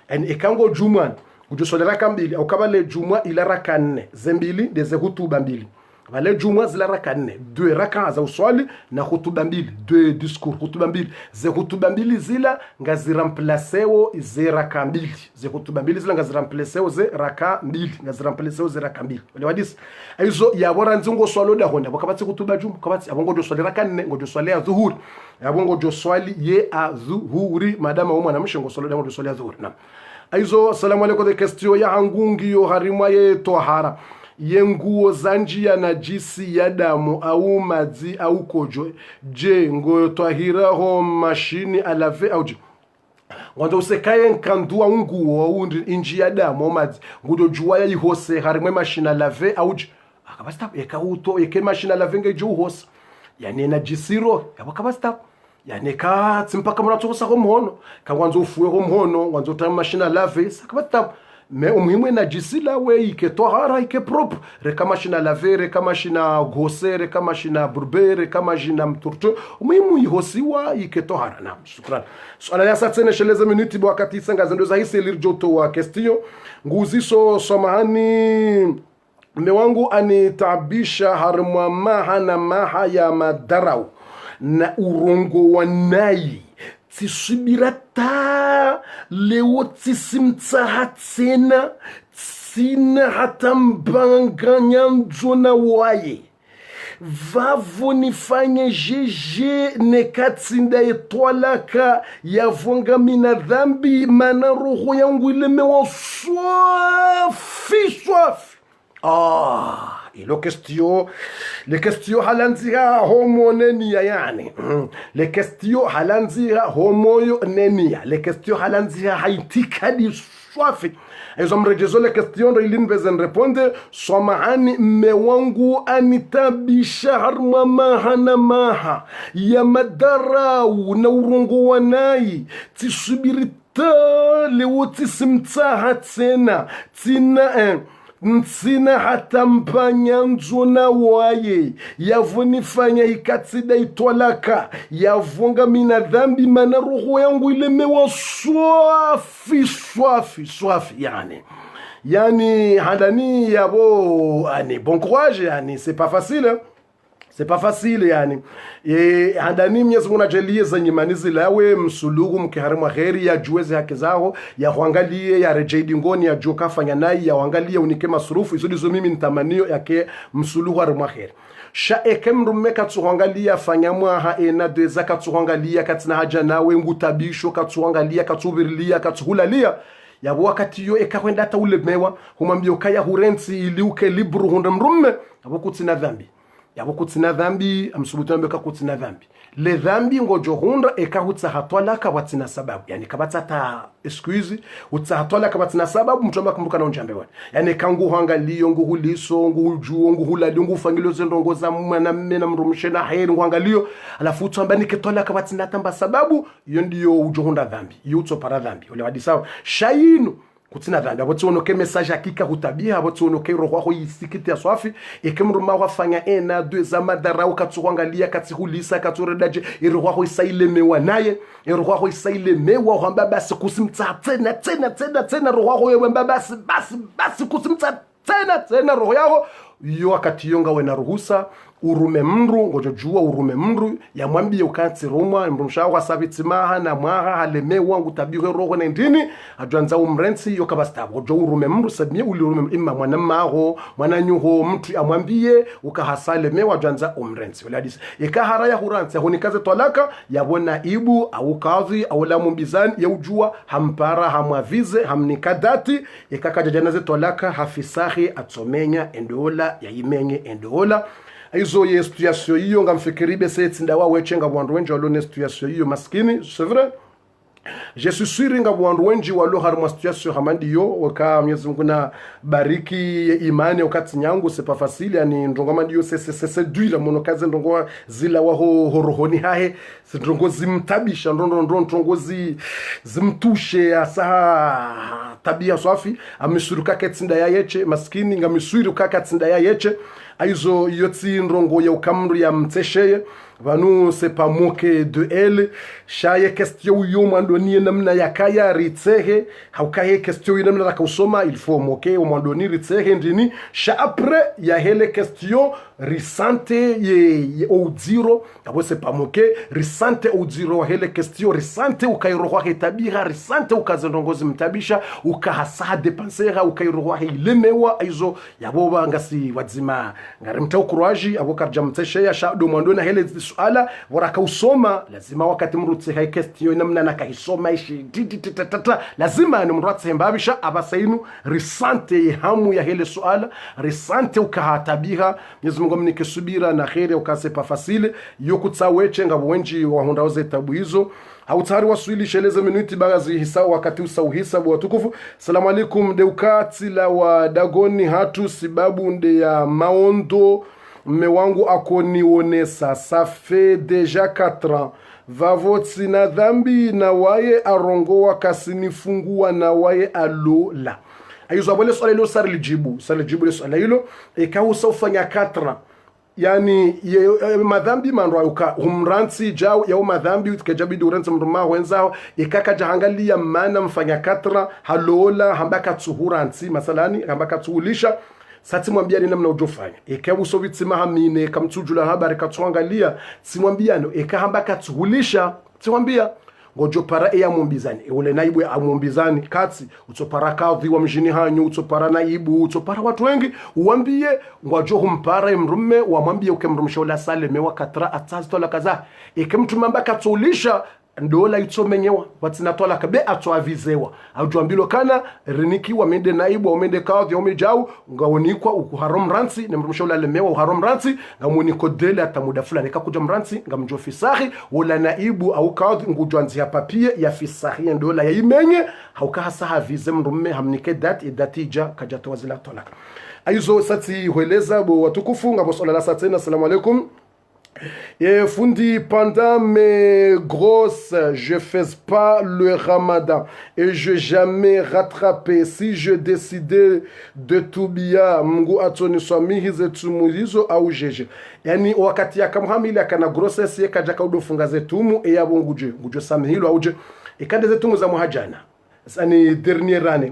yani ikango juma ngujo swali raka 2 au kabale juma ila raka 4 zembili deze hutuba 2 vale juma zila raka 4 2 raka za uswali na hutuba 2 2 discours hutuba 2 ze hutuba 2 zila ngaziramplaceo ze raka 2 ze hutuba 2 zila ngaziramplaceo ze raka 2 ngaziramplaceo ze raka 2 wale wadis aizo yabora nzingo swalo da honda bakabati hutuba juma kabati abongo jo swali raka 4 ngojo swali ya zuhuri abongo jo swali ye azuhuri madama wa mwanamshe ngo swalo da ngojo swali ya zuhuri na aizo assalamu alaykum de question ya hangungi yo harimwa ye tohara yenguo zanjia na jisi ya damu au mazi au kojo je ngo twahiraho mashini alave au je ngondo usekaye nkandua nguo undi inji ya damu mazi ngudo juwa ya ihose harimwe mashina lave au je akabasta ekauto eke mashina lave ngejo hose yani na jisiro yakabasta yani ka tsimpaka muratosa ho mhono kangwanzo ufuwe ho mhono ngwanzo ta mashina lave sakabasta me umuhimu na jisila we ike tohara ike propre reka mashina lave reka mashina gose reka mashina burbe reka mashina mturto umuhimu ihosiwa ike tohara na shukran swala ya satsene sheleze minuti bo wakati sanga zendo za hisi lirjoto wa question nguziso somahani mme wangu anitabisha harmwa maha na maha ya madarau na urongo wa nai tisubirata leo tisimtsaha tsina hata mbanganya njona waye vavo nifanye jeje nekatsinda etwalaka yavonga mina dhambi mana roho yangu ilemewa swafi ilo question les questions halanziha homo nenia yani les questions halanziha homoyo nenia les questions halanziha haitikadi swafi hizo mrejezo les questions ili niweze répondre somahani mme wangu anitabisha harma maha na maha ya madarau na urongo wanai tisubirita leo tisimtsaha tsina Ntsina hata mpanya nzona waye yavonifanya ikatsida itwalaka yavonga mina dhambi mana roho yangu ilemewa swafi yani hadani yabo ani bon courage yani c'est pas facile yani handani Mwenyezi Mungu ajalie zenye manizi lawe msuluhu mkiharimu kheri ya juweze haki zao ya huangalie ya rejeidi ngoni ya joka fanya nai ya huangalie unike masurufu izo mimi nitamanio yake msuluhu harimu kheri sha ekemrume katsuhangalia fanya mwaha ena deza katsuhangalia katina haja nawe ngutabisho katsuhangalia katsubirilia katsuhulalia ya wakati yo ekakwenda hata ulemewa humambia ukaya hurensi ili uke libru hunda mrume abo kutina dhambi yabo kutsina dhambi amsubutu mbeka kutsina dhambi le dhambi ngojo hunda ekahutsa hatwala kabatsina sababu yani kabatsa ta excuse utsa hatwala kabatsina sababu mtomba kumbuka na unjambe wani yani kangu hangaliyo nguhuliso ngujuo nguhulali ngufangilo zendongo za mwana mena mrumshe na heri ngangaliyo alafu utamba niketwala kabatsina tamba sababu iyo ndiyo ujohunda dhambi iyo utso para dhambi ole wadi sawa shayinu kutina dhambi abotsi onoke message hakika hutabia abotsi onoke roho ho yisikiti ya swafi ekemruma wafanya ena deux zamadarau katsuangalia katsihulisa katsuredaje iroho ho isailemewa naye iroho ho isailemewa hamba basi kusimtsa tena roho ho yemba basi kusimtsa tena roho yao yo wakati yonga wena ruhusa urume mndu ngojo jua urume mndu ya mwambie ukati rumwa mrumsha wa sabitimaha na mwaha haleme wangu tabiwe roho na ndini adwanza umrensi yokabasta ngojo urume mndu sabie urume imma mwana maho mwana nyuho mtu amwambie ukahasale mewa adwanza umrensi wala hadisi ikahara ya huransi hunikaze tolaka yabona ibu au kadhi au la mumbizani ya ujua hampara hamwavize hamnikadati ikakaja janaze tolaka hafisahi atsomenya endola ya imenye endola aizo ye situation hiyo ngamfikiribe setsinda wa wechenga bwandu wenje walone situation hiyo maskini c'est vrai je suis sûr nga bwandu wenji walo harma situation hamandi yo waka Mwenyezi Mungu na bariki imani wakati nyangu c'est pas facile yani ndongoma ndiyo c'est dur mono kaze ndongo zila wa horohoni hahe ndongo zimtabisha ndongo zimtushe asa tabia swafi amisuruka ketsinda ya yeche maskini nga misuruka ketsinda ya yeche aizo yotsi ndongo ya ukamru ya mtesheye vanu c'est pas moquer de elle shaye question yo mwandoni namna yakaya ritsehe haukaye question namna kausoma il faut moquer au mwandoni ritsehe ndini sha après ya hele question risante ye audiro abo c'est pas moquer risante audiro hele question risante ukairoha hetabira risante ukazondongozi mtabisha ukahasa depensera ukairoha ilemewa aizo yaboba ngasi wadzima ngarimta ukuraji abo karja mtesheye sha do mwandoni hele suala waraka usoma lazima wakati mrutse hay question namna nakaisoma ishi lazima nimrutse mbabisha abasainu risante hamu ya hele suala risante ukahatabiha Mwenyezi Mungu mnikisubira na khairi ukase pa fasile yokutsaweche ngabo wenji wahondaoze tabu hizo hautari waswili sheleze minuti bagazi hisa wakati usauhisa watukufu. Salamu alaikum deukati la wa dagoni hatu sibabu nde ya maondo mme wangu akonionesa ça fait déjà 4 ans vavoti na dhambi na waye arongoa kasinifungua na waye alola aizo abole swala hilo salijibu le swala hilo ikausa ufanya 4 ans yani madhambi manro uka humransi jao ya madhambi utkajabidi uransi mruma wenzao ikaka jahangalia mana mfanya 4 halola hambaka tsuhuransi masalani hambaka tsuhulisha sati mwambiani namna ujofanya ikabu sovitsima hamine kamtsujula habari katsuangalia simwambiano ikahamba katsuhulisha simwambia ngojo para ya mumbizani ule naibu ya mumbizani katsi utopara kadhi wa mjini hanyu utopara naibu utopara watu wengi uambie ngojo humpara mrume wa mwambie ukemrumsha ula saleme wa katra atazitola kaza ikemtumamba katsuhulisha ndola itsomenyewa watsinatola kabe atwavizewa ajuambilo kana riniki wa mende naibu wa mende kadhi wa mejau ngawonikwa ukuharom ransi na mrumshola lemewa uharom ransi ngamoniko dele atamuda fulani kakuja mransi ngamjofisahi wala naibu au kadhi ngujwanzi ya papie ya fisahi ndola ya imenye haukaha havize mrume hamnike datija kajatoa zila tolaka aizo sati hueleza bo watukufu ngabo sallallahu alaihi wasallam. Assalamu alaikum. Et Fundi, pendant mes grosses, je fais pas le ramadan et je jamais rattrapé. Si je décidais de tubia, mungu atoni swami hize tumulizo au jeje. Yani wakati ya kamhamili akana grossesse ye kajaka udofunga zetumu e yabo ngujo samhilo au je. Ikande zetumu za muhajana. Sani dernier année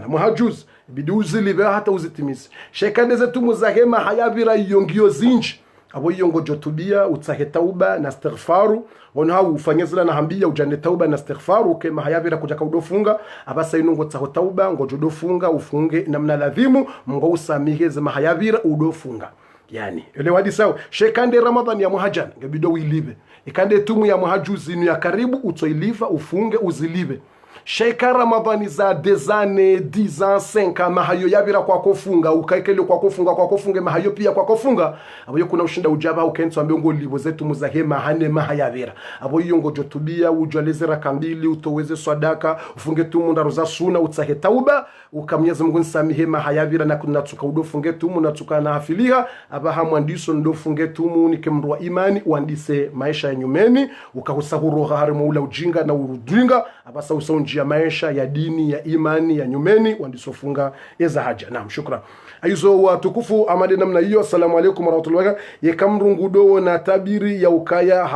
muhajuz biduzi libe hata uzitimise. Shekande zetumu za hema hayavira yongio zinji. Abo yongo jotubia utsahe tauba na istighfaru wano hau ufanyezela na hambia ujane tauba na istighfaru kema hayavira kujaka udofunga abasa inungo tsaho tauba ngo jodofunga ufunge namna ladhimu mungo usamihe zema hayavira udofunga yani ele wadi sawa shekande Ramadhan ya muhajan ngabido wilibe ikande tumu ya muhajuzi ni ya karibu utoiliva ufunge uzilibe Sheka Ramadhani za dezane 10 ans 5 mahayo yabira kwa kofunga ukaikele kwa kofunga mahayo pia kwa kofunga abo kuna ushinda ujaba ukenso ambe ngo libo zetu muzahema hane mahayabira abo yongo jotubia ujwalezera kambili utoweze sadaka ufunge tumu ndaruza suna utsahe tauba ukamyeza Mungu nsamihe mahayabira na kunatsuka udofunge tumu natsuka na hafiliha abaha mwandiso ndofunge tumu nikemrwa imani uandise maisha ya nyumeni ukahusahuroha harimo ula ujinga na urudinga abasa usonji ya maisha ya dini ya imani ya nyumeni wandisofunga eza haja. Naam, shukran. Aizo watukufu amade namna hiyo. Assalamu alaikum warahmatullahi wabarakatuh. Yekamrungudo na tabiri ya ukaya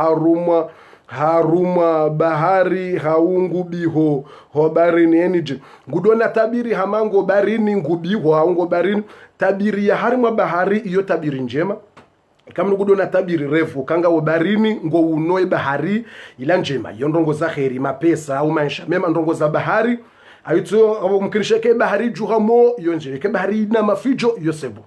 haruma bahari haungu biho hobarini enije ngudo na tabiri hamango barini ngubiho haungo barini tabiri ya haruma bahari iyo tabiri njema kama ngudo na tabiri refu kanga ubarini ngo unoe bahari ila njema iyo ndongo za kheri mapesa au maisha mema ndongo za bahari aito mkinisha ke bahari juhamo iyo nje ke bahari na mafijo iyo sebo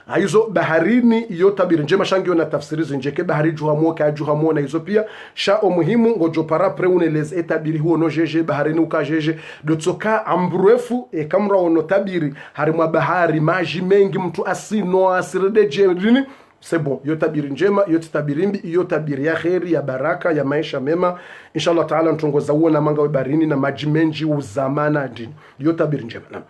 aizo baharini iyo tabiri njema shangio na tafsiri zinje ke bahari juhamo ka juhamo na izo pia sha omuhimu ngojo para preunelez etabiri huo no jeje baharini ukajeje dotsoka ambrefu e kamra ono tabiri harimwa bahari maji mengi mtu asino asirede jerini c'est bon yo tabiri njema yo tabirimbi yo tabiri ya kheri ya baraka ya maisha mema inshallah taala ntongoza uona manga baharini na maji mengi uzamana ndini yo tabiri njema na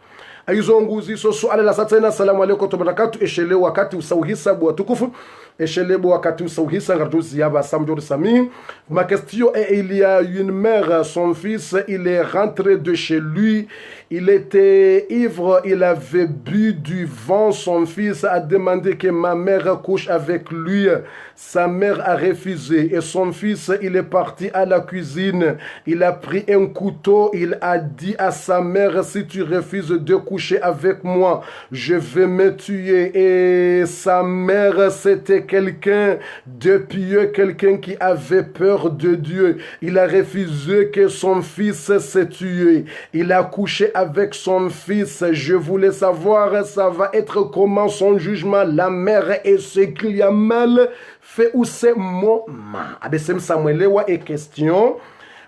aizo nguzi so swala la satena assalamu alaykum wa barakatuh eshele wakati usauhisa bwa tukufu eshele bwa wakati usauhisa ngarduzi yaba samjor sami ma question est il y a une mère son fils il est rentré de chez lui il était ivre il avait bu du vin son fils a demandé que ma mère couche avec lui sa mère a refusé et son fils il est parti à la cuisine il a pris un couteau il a dit à sa mère si tu refuses de coucher avec moi je vais me tuer et sa mère c'était quelqu'un de pieux quelqu'un qui avait peur de Dieu il a refusé que son fils se tue il a couché avec son fils je voulais savoir ça va être comment son jugement la mère et ce qu'il y a mal fait ou c'est moment abesem samuelewa e question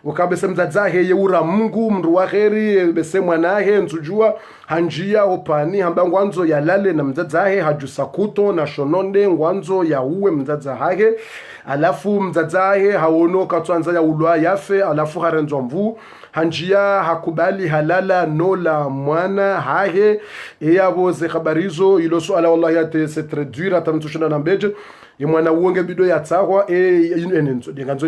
ukabese mzazahe yeura mungu mndu wa kheri bese mwanahe nsujua hanjia opani hamba ngwanzo ya lale na mzazahe hajusakuto na shononde ngwanzo ya uwe mzazahe alafu mzazahe haono katwanza ya ulwa yafe alafu harenzo mvu hanjia hakubali halala nola mwana hahe eyaboze khabarizo ilo swala wallahi ate c'est très dur atamtushana na mbeje imwana uonge bido ya tsahwa inenzo nganzo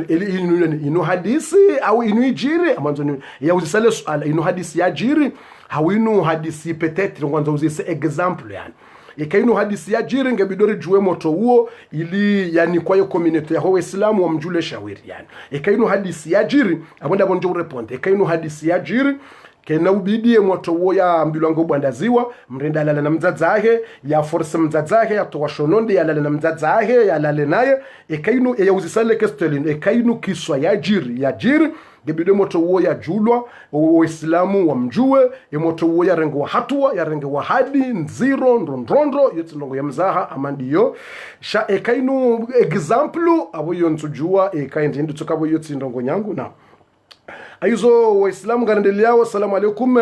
ino hadisi au ino ijiri amanzo ya uzisale swala ino hadisi ya jiri au ino hadisi peut-être ngwanzo uzise example yani ikaino hadisi ya jiri ngebidori juwe moto huo ili yani kwa yo community ya Waislamu wa mjule shawiri yani ikaino hadisi ya jiri abonda bonjo reponde ikaino hadisi ya jiri kena ubidie moto huo ya ambilango bwandaziwa mrenda lala na mzazahe ya force mzazahe ya toashononde ya lala na mzazahe ya lale naye ikaino ya uzisale kestelin ikaino kiswa ya jiri gebide moto huo ya julwa Waislamu wa mjue moto huo ya rengo wa hatua ya rengo wa hadi nziro ndondrondo yote ndongo ya mzaha amandiyo sha ekainu example abo yontujua ekaindi ndutokabo yote ndongo nyangu na aizo Waislamu ganendeliao assalamu alaykum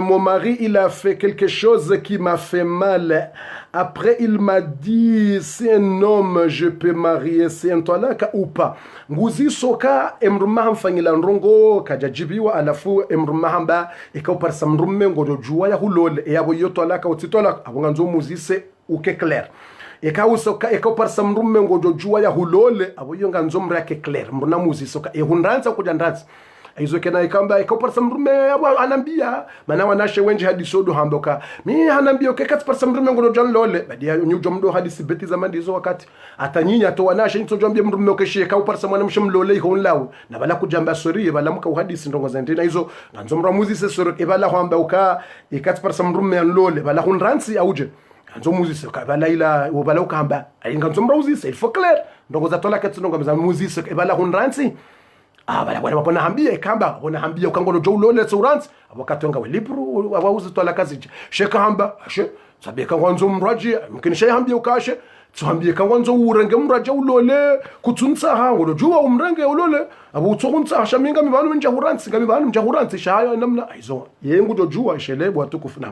mon mari il a fait quelque chose qui m'a fait mal après il m'a dit c'est un homme je peux marier c'est un talaka ou pas nguzi soka emrumaha mfanyila ndrongo kajajibiwa alafu emrumaha mba ikauparsa mrumme ngojo juwa ya hulole yabo yoto alaka utitolaka abonganzo muzise uke clair ekausoka ekauparsa mrumme ngojo juwa ya hulole abo yonga nzomra yake clair mruna muzisoka ehundanza kujandanza aizo kena ikamba ikoparsa mrume anambia mana wanashe wenje hadisodo hamboka mi anambia kekatparsa mrume ngono jan lole badia nyujo mdo hadisi beti zamani hizo wakati atanyinya to wanashe ntojo ambia mrume okeshe kauparsa mwana mshimlole ihonlawe na bala kujamba sori bala muka uhadisi ndongo zentena hizo nganzomra muzise sori ebala hamba uka ikatparsa mrume anlole bala hunransi auje nzo muzise bala ila obala ukamba nganzomra uzise il faut clair ndongo za tola ketsinongo mza muzise ebala hunransi bala bwana wapona hambia ikamba wapona hambia ukangolo jowlole tsurants abakatonga welipru abawuzi tola kazije sheka hamba she sabeka kwanzo mraji mkini shay hambia ukashe tsuhambia kwanzo urenge mraji ulole kutsunsa hangolo juwa umrenge ulole abutsokunsa shaminga mibanu njahurants ngamibanu njahurants shayo namna aizo yengu jojuwa shelebwa tukufuna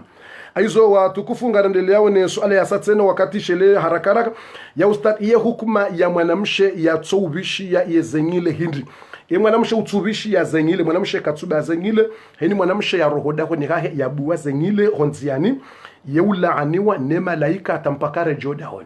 aizo wa tukufunga ndeleao ni swala ya satsena wakati shele haraka ya ustad ye hukuma ya mwanamshe ya tsobishi ya yezenyile hindi mwanamshe utsubishi ya zengile mwanamshe katsuba ya zengile heni mwanamshe ya rohoda kwenye kahe ya buwa zengile honziani yeulaaniwa ne malaika atampakare joda hon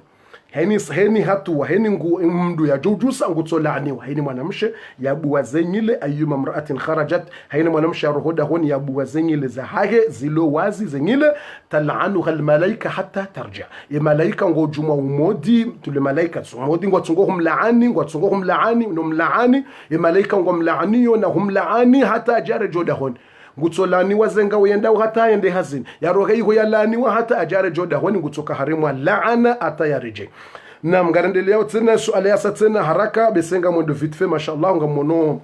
heni hatua heni mdu ya jujusa ngutolaaniwa heni mwanamshe ya buwa zengile ayuma mraatin kharajat heni mwanamshe ya rohoda hon ya buwa zengile za hahe zilo wazi zengile talaanuha almalaika hata tarja malaika ngojuma umodi tule malaika umodi ngwatungo humlaani ngwatungo humlaani no mlaani malaika ngomlaaniyo na humlaani hata jare joda hon ngutsolani wazenga uyenda hata yende hazini yarohe iho yalani wa hata ajare joda hon ngutsoka harimwa laana ata yarije na mgarendelea tena suala ya tena haraka besenga mwendo vite fait mashallah ngamono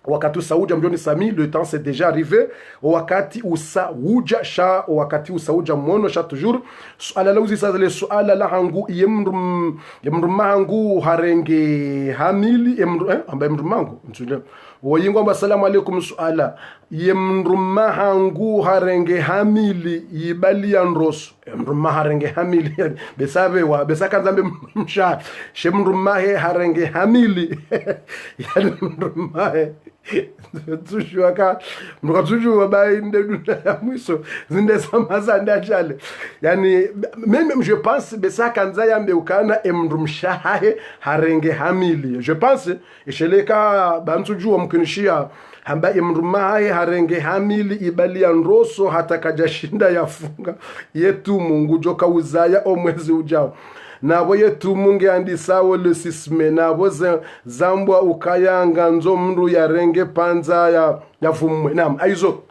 wakati usauja mjoni Sami, le temps c'est déjà arrivé. Wakati usauja sha, wakati usauja mwono sha toujours. Suala la uzisa zile suala la hangu yemrum hangu harenge hamili amba yemrum hangu mtule woyingo amba salamu alaikum suala yemrum hangu harenge hamili yibali ya nrosu yemrum harenge hamili besabe wa besaka zambe msha shemrum harenge hamili yani mrum tushwaka mrukatujua bai ndeduna ya mwiso zinde samaza ndachale yani même je pense besaka nzaya mbeukana emrumshahe harenge hamili je pense isheleka bantujua mkinishia hamba emrumahe harenge hamili ibali ya nroso hata kajashinda yafunga yetu Mungu joka uzaya omwezi ujao nabo yetu munge andisawo le sisme nabo zambwa ukayanga nzo mndu yarenge panza ya vumwe nam aizo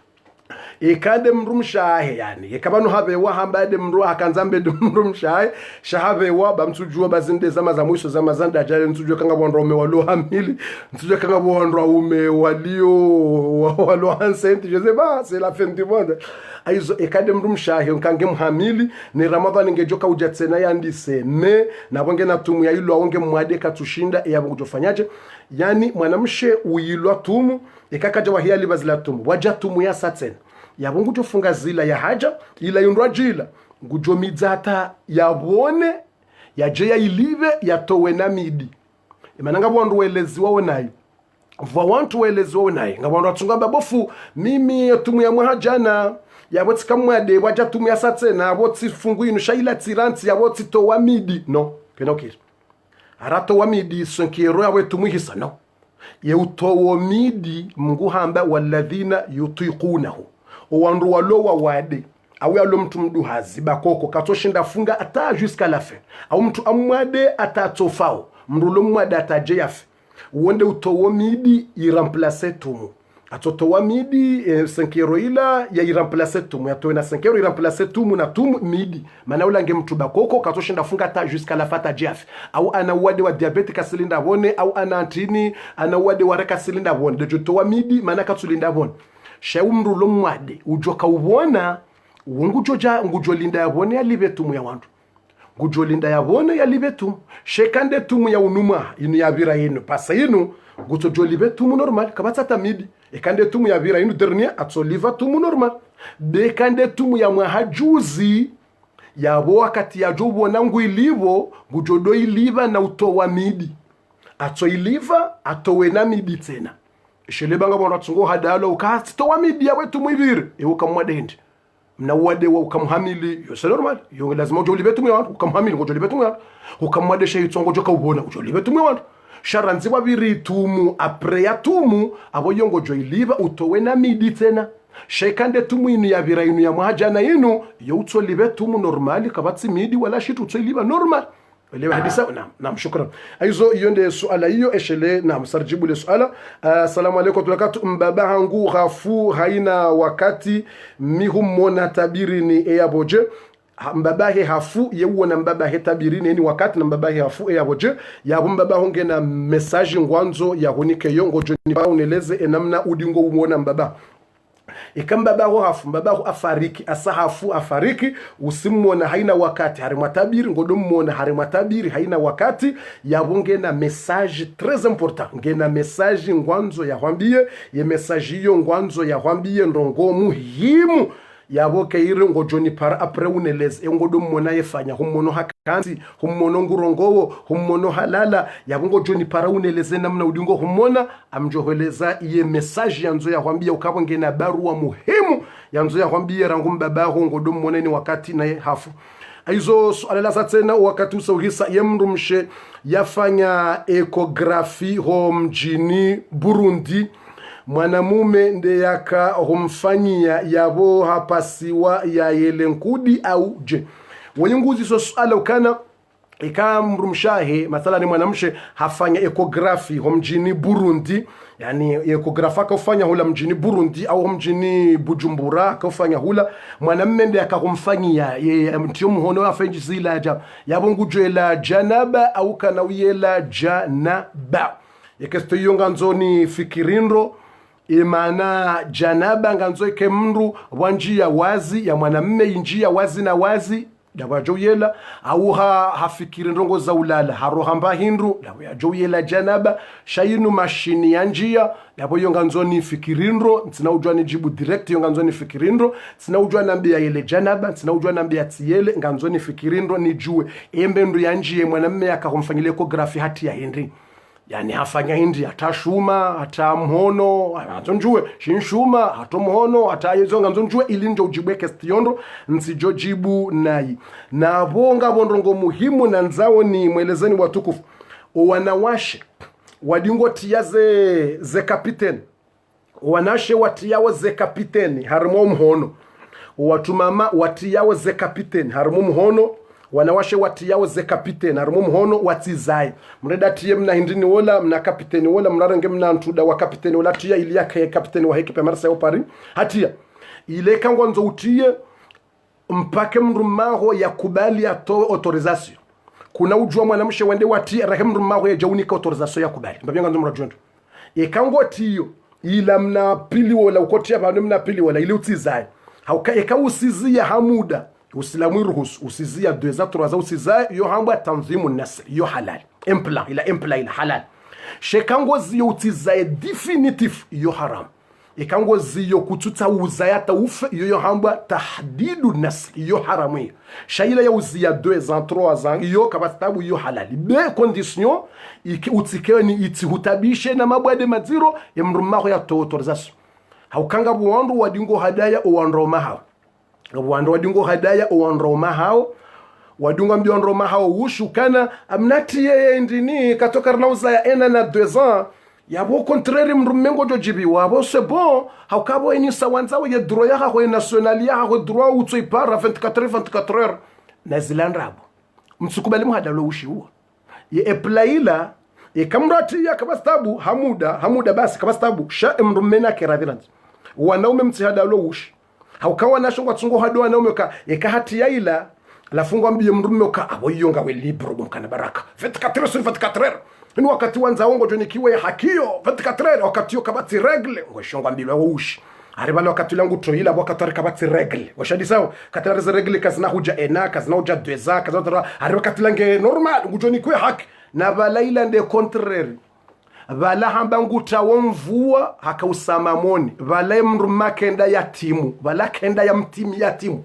ikade mrumshahe yani ikabanu habe wa hambade mru akanzambe mrumshahe shahabe wa bamtujua bazinde zama za mwisho zama zanda jale ntujua kanga bondrome walo hamili ntujua kanga bondro ume walo ancient je sais pas c'est la fin du monde aizo ikade mrumshahe nkange mhamili ni Ramadhani ngejoka ujatsena yandise me na bonge na tumu ya ilo aonge mwade katushinda yabo kujofanyaje yani mwanamshe uilwa tumu ikakaja wahia libazila tumu waja tumu ya satsen yabungu tofunga zila ya haja ila yundwa jila ngujomidzata yabone yaje ya ilive yatowe na midi imananga bondu welezi wawe nayo vwa wantu welezi wawe nayo ngabondu atungamba bofu mimi tumu ya mwahajana yabotsi kamwade waja tumu ya satsena yabotsi fungu inu shaila tiranti yabotsi towa midi no penokir arato wa midi sonkero yawe tumu hisa no ye utowo midi Mungu hamba walladhina yutiqunahu owandu walowa wade au yalo mtu mdu hazi bakoko katoshinda funga ata jusqu'à la fin au mtu amwade atatofao mrulo mwade atajeyafe uonde utowo midi iremplacer tumu atotowa midi 5 euro ila ya iremplacer tumu yatowe na 5 euro iremplacer tumu na tumu midi maana ulange mtu bakoko katoshinda funga ata jusqu'à la fin atajeyafe au ana wade wa diabete kasilinda bone au ana antini ana wade wa reka silinda bone de jotowa midi maana katulinda bone shawumru lomwade ujoka ubona ngujoja ngujolinda yabone yalibe tumu ya wantu ngujolinda yabone yalibe tumu shekande tumu ya unuma inu yabira yinu pasa yinu ngutojolibe tumu normal kabatsa tamidi ekande tumu yabira yinu dernier atsoliva tumu normal bekande tumu ya mwahajuzi yabo wakati ya jobo na nguilivo ngujodo iliva na utowa midi atsoiliva atowe na midi tena shelebanga bona tsungo hadalo ukasi to wamidi ya wetu mwivire ukamwade hindi mna wade wa ukamhamili yo c'est normal yo lazima ujolibe tumwe wantu ukamhamili ngojolibe tumwe wantu ukamwade shay tsongo joka ubona ujolibe tumwe wantu sharanzi wabiri tumu apre ya tumu abo yongo joiliba utowe na midi tena shekande tumu inu ya vira inu ya mwajana inu yo utsolibe tumu normali kabatsi midi wala shitu utsoliba normal elewa hadisa naam shukran aizo yonde suala hiyo eshele naam sarjibu le suala assalamu alaykum tulakatu mbaba hangu ghafu haina wakati mihumona tabirini eyaboje mbabahe hafu yewona mbabahe tabirini ni wakati na mbabahe hafu eyaboje yabo mbaba honge na message ngwanzo ya honike yongo joni pa uneleze enamna udingo umona mbaba ikambabaho hafu mbabaho afariki asahafu afariki usimwona haina wakati hari matabiri ngodomwona hari matabiri haina wakati yabonge na message très important ngena message ngwanzo ya hwambie ye message hiyo ngwanzo ya hwambie ndongo muhimu yaboke ire ngojoni para apre uneleze ngodomwona yefanya hummono hakanzi hummono ngurongowo hummono halala yabongo joni para uneleze namna udingo hummona amjoheleza iye message yanzo ya hwambia ukabonge na barua muhimu yanzo ya hwambia rangu mbabaho ngodomwona ni wakati naye hafu aizo suala la tena wakati usauhisa yemrumshe yafanya ecography ho mjini Burundi mwanamume nde yaka humfanyia yabo hapasiwa ya yelenkudi au je wenyunguzi so suala ukana ika mrumshahe mathalani mwanamshe hafanya ekografi ho mjini Burundi, yani ekografa akafanya hula mjini Burundi au mjini Bujumbura akafanya hula mwanamme ndiye akamfanyia mtio mhono afenji zila aja yabongujela janaba au kana uyela janaba yekesto yonga nzoni fikirinro imana janaba nganzo ike mndu wanjia wazi ya mwanamme injia wazi na wazi dawa joyela au hafikiri ndongo za ulala harohamba hindu dawa joyela janaba shayinu mashini ya njia dawa yonga nzoni fikirindro tina ujwa ni jibu direct yonga nzoni fikirindro tina ujwa nambia yele janaba tina ujwa nambia tiyele nganzoni fikirindro ni juwe embe ndu ya njia mwanamme akakumfanyile ekografi hati ya hindi yani hafanya hindi hata shuma hata mhono hatonjue shinshuma hata mhono hata yezonga nzonjue ili njo ujibwe kestiondo nsijo jibu nai na bonga bondrongo muhimu na nzao ni mwelezeni watukufu wanawashe wadingo tiyaze ze kapiteni wanashe watiyawo ze kapiteni harimo mhono watumama watiyawo ze kapiteni harimo mhono wanawashe watiyawo ze kapiteni harimo mhono watizai mreda tiye mna hindini wola mna kapiteni wola mnarange mna ntuda wa kapiteni wola tiya ili yake kapiteni wa heki pemarsa yopari hatia ile kangwa nzo utiye mpake mrumaho ya kubali ya autorizasyon kuna ujua mwanamshe wende watia rahe mrumaho ya jaunika autorizasyon ya kubali mbabianga nzo mrajuendo ekango tiyo ila mna pili wola ukotia banu mna pili wola ili utizai hauka eka usizia hamuda usilamu ruhus usizia 2 za 3 za usizai yo hamba tanzimu nasr yo halal impla ila halal shekango ziyo utizai definitif yo haram ekango ziyo kututa uzayata ufe yo hamba tahdidu nasr yo haram shaila ya uzia 2 za 3 za yo kabatabu yo halal be condition iki utikewe ni itihutabishe na mabwade maziro ya mrumaho ya autorizasyon haukanga buwandu wadingo hadaya uwanroma hao wando wadingo hadaya uwanroma hao wadunga mbionroma hao ushukana amnati yeye ndini katoka na uzaya ena na 2 ans yabo contraire mrumengo jojibi wabo c'est bon haukabo eni sawanzawo ya droit ya ho national ya ho droit utsoipara 24 heures na zilandrabo msukubali muhadalo ushiwa ye eplaila kamrati ya kabastabu hamuda basi kabastabu sha mrumena keradhiranzi wanaume mtihadalo ushi haukawa nashongwa tsungo hado wanaume ka hati ya ila lafungwa mbiye mrume ka aboyonga we libro mkana baraka 24 heures ni wakati wanza ongo jonikiwe hakio 24 heures wakati yo kabati regle ngoshongwa mbiye ushi aribalo wakati langu toila wakati kabati regle washadi sawa katarize regle kazina huja ena kazina huja 2 ans kazina wakati lange normal ngujonikwe haki na balaila nde contraire bala hamba nguta womvua hakausama moni bala mruma kenda ya timu bala kenda ya mtimi ya timu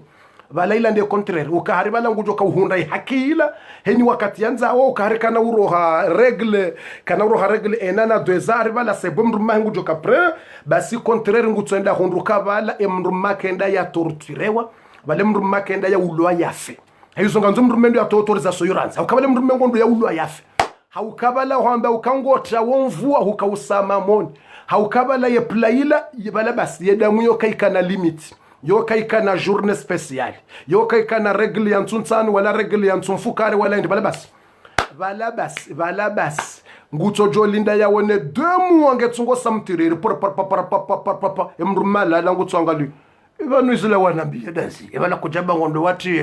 balaila nde contraire ukahari bala ngujoka uhunda hakila heni wakati yanza wao ukahari kana uroha regle enana 2 ans bala sebo mruma ngujoka pre basi contraire ngutenda honduka bala mruma kenda ya torturewa bala mruma kenda ya ulwa yafe hizo nganzo mrumendo ya autorizasyon yoranza ukabala mrumengo ndo ya ulwa yafe haukabala hamba ukangota womvua hukausama moni haukabala ye plaila yebala basi yedamu yo kaikana limit yo kaikana journée spéciale yo kaikana regle ya ntsuntsani wala regle ya ntsumfukare wala ndi bala basi nguto jolinda yawone 2 mois ngetsungo samtiriri por emrumala la ngutso angali ibanu izila wanambia dansi ibala kujaba ngondo wati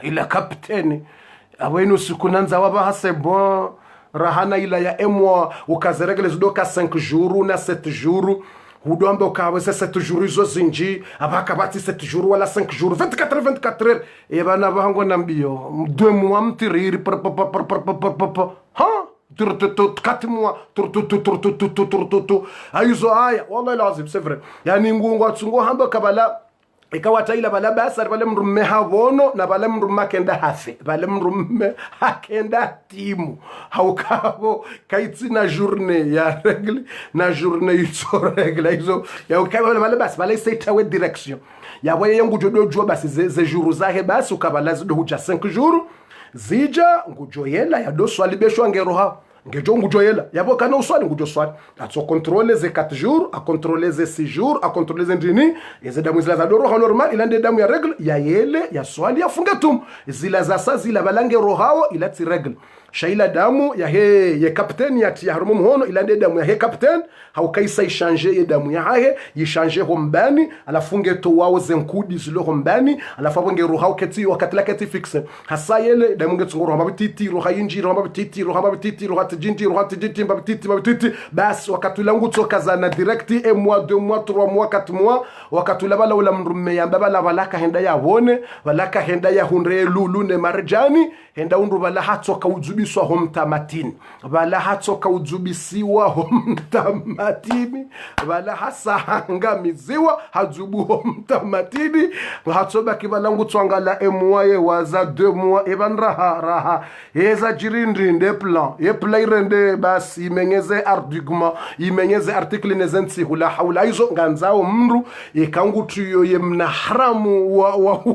ila kapteni abwenu sikunanza waba hase bon rahana ila ya emwa ukazeregele zidoka 5 jours na 7 jours hudombe ukawese 7 jours izo zinji abaka bati 7 jours wala 5 jours 24 heures ebana bango nambio 2 mois mtiriri ha 4 mois aizo aya wallahi lazim c'est vrai yani ngungo tsungo hamba kabala ikawa taila bala basa bala mrumme havono na bala mrumme kenda hafe bala mrumme hakenda timu haukabo kaitsi na journée ya regle na journée ito regle izo ya ukaba bala basa bala isaitawe direction ya boye yangu jodojwa basi ze jours zahe basi ukabala zido huja 5 jours zija ngujoyela ya doso alibeshwa ngero ha ngejo ngujoyela yabo kana uswali ngujo swali atso contrôler ze 4 jours a contrôler ze 6 jours a contrôler ze ndini ze damu zila za roho normal ila nde damu ya regle ya yele ya swali ya fungatum zila za sa zila balange rohao ila ti regle shaila damu ya he ye captain ya ti harumu mhono ila nde damu ya he captain haukaisa ishange ye damu ya hahe yishange hombani alafunge to wao zenkudi zilo hombani alafu abonge rohao keti wakati la keti fixe hasa yele damu ngetsungoro hamba bititi roha yinji roha bititi roha bititi roha tijinji roha tijiti mbititi bas wakati langu tokaza na direct et mois 2 mois 3 mois 4 mois wakati la bala wala mrume ya baba balaka henda ya wone balaka henda ya hunre lulu ne marjani henda undu bala hatoka uzubiswa homtamatini bala hatoka uzubisiwa homtamatini bala hasa hangamiziwa hazubu homtamatini hatoba kibalangu twangala mois waza 2 mois ebanra raha eza jirindi nde plan ye plan rende basi imenyeze argument imenyeze article nezensi hula haula hizo nganzao mru ikangu tuyo ye mna haramu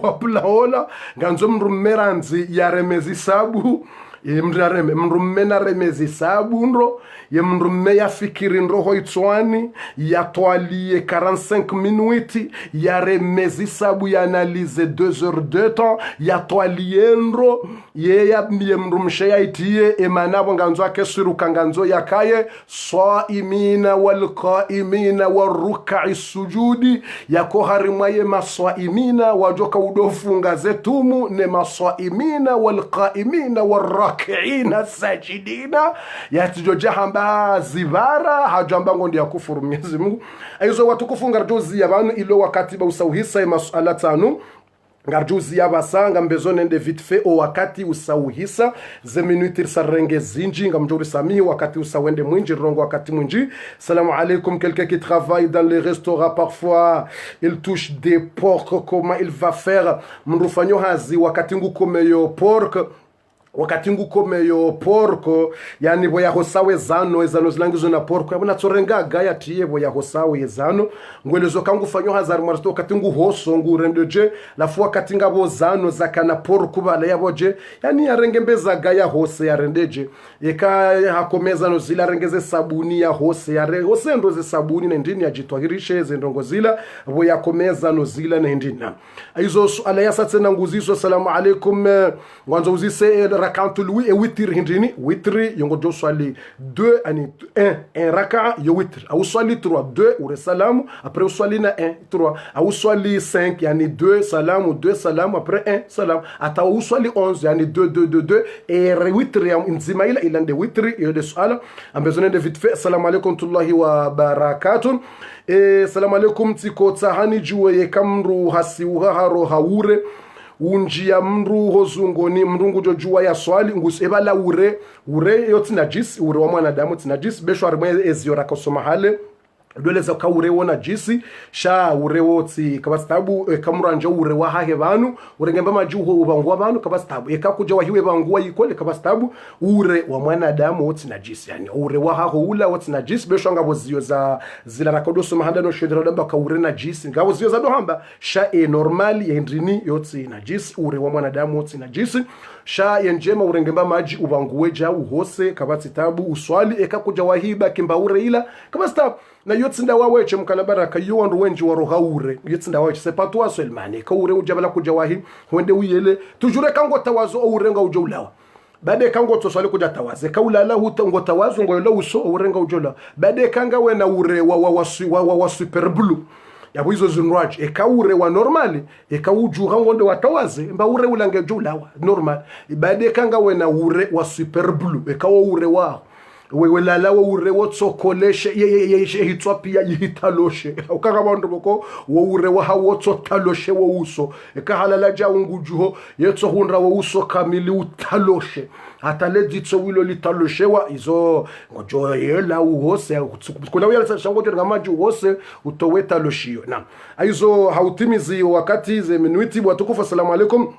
wa plaola nganzo mru meranzi ya remezi sabu mrareme mrumena remezi sabu nro ye mrume ya fikiri nro hoitswani ya toalie 45 minutes ya remezi sabu ya analyse 2 heures de temps ya toalie nro ye ya mrumshe ya itie emanabo nganzo akesuru kanganzo yakaye saimina wal qaimina waruk'i sujudi yako harimwa ye masaimina wajoka udofunga zetumu ne masaimina wal qaimina warrakiina sajidina yatijoja hamba zibara hajamba ngondi ya kufuru Mwenyezi Mungu aizo watu kufunga rjozi ya banu ilo wakati ba usauhisa masuala tanu ngarjuzi ya basanga mbezone nde vite fait o wakati usauhisa ze minute sarenge zinji ngamjuri sami wakati usawende mwinji rongo wakati mwinji. Salam alaikum. Quelqu'un qui travaille dans les restaurants parfois il touche des porcs, comment il va faire? Mrufanyo hazi wakati ngukomeyo porc wakati ngukomeyo porco yani boya hosawe zano zilangizo na porco yabona tsorenga gaya tiye boya hosawe zano ngwelezo kangu fanyo hazari mwarsto wakati ngu hoso ngu rendeje la fois wakati ngabo zano zakana porco bale yaboje yani yarengembeza gaya hose ya rendeje yeka hakomeza no zila rengeze sabuni ya hose ya hose ndo ze sabuni na ndini ya jitwahirishe ze ndongo zila boya komeza no zila na ndina aizo ala yasa tena nguziso. Salamu alaikum. Mwanzo uzise rakantu lui et witr hindini witri yongo jo swali 2 ani 1 raka yo witr au swali 3 2 ure salamu après swali na 1 3 au swali 5 yani 2 salamu après 1 salam ata au swali 11 yani 2 et witri ya nzimaila ila nde witri yo de swala ambezone de vite fait. Assalamu alaykum tullahi wa barakatuh. Assalamu alaykum tiko tsahani juwe ye kamru hasiuha haro haure unji ya mru hozungoni mrungu jojua ya swali ngusebala ure yoti najis ure wa mwanadamu tinajis besho arimwe eziora kasoma hale dweleza ka ure wona jisi sha ure woti kabastabu kamuranje ure wa hahe banu urengemba majuho ubangwa banu kabastabu ekakuja wahiwe bangwa yikole kabastabu ure wa mwanadamu woti najisi yani ure wa haho ula woti najisi besho ngabo ziyo za zila rakodo soma handa no shedra damba ka ure najisi ngabo ziyo za dohamba sha normal yendrini yoti najisi ure wa mwanadamu woti najisi sha yenjema urengemba maji ubanguweja uhose kabatitabu uswali ekakuja wahiba kimbaure ila kabastabu na yotsinda waweche mkanabaraka yuwandu wenji warohaure yotsinda waweche c'est pas toi seulement ka ure ujabala kuja wahi wende uyele tujure kango tawazo urenga ujolawa bade kango toswali kuja tawaze kaulala hutango tawazo ngoyo uso urenga ujola bade kanga wena ure wa super blue yabo izo zinraj ekaure wa normali ekaujuga ngonde watawaze mba ure ulange jolawa normal bade kanga wena ure wa super blue ekawo ure wa wewe lala wo ure wo tsokoleshe ye hitwa pia yitaloshe ukanga bantu boko wo ure wa hawo tsotaloshe wo uso ekahalala ja ungujuho yetso hunra wo uso kamili utaloshe hata leditso wilo litaloshewa izo ngojo yela uhose kuna wala shangoje ngamaji uhose utoweta loshio na aizo hautimizi wakati ze minuti watukufu. Assalamu alaikum.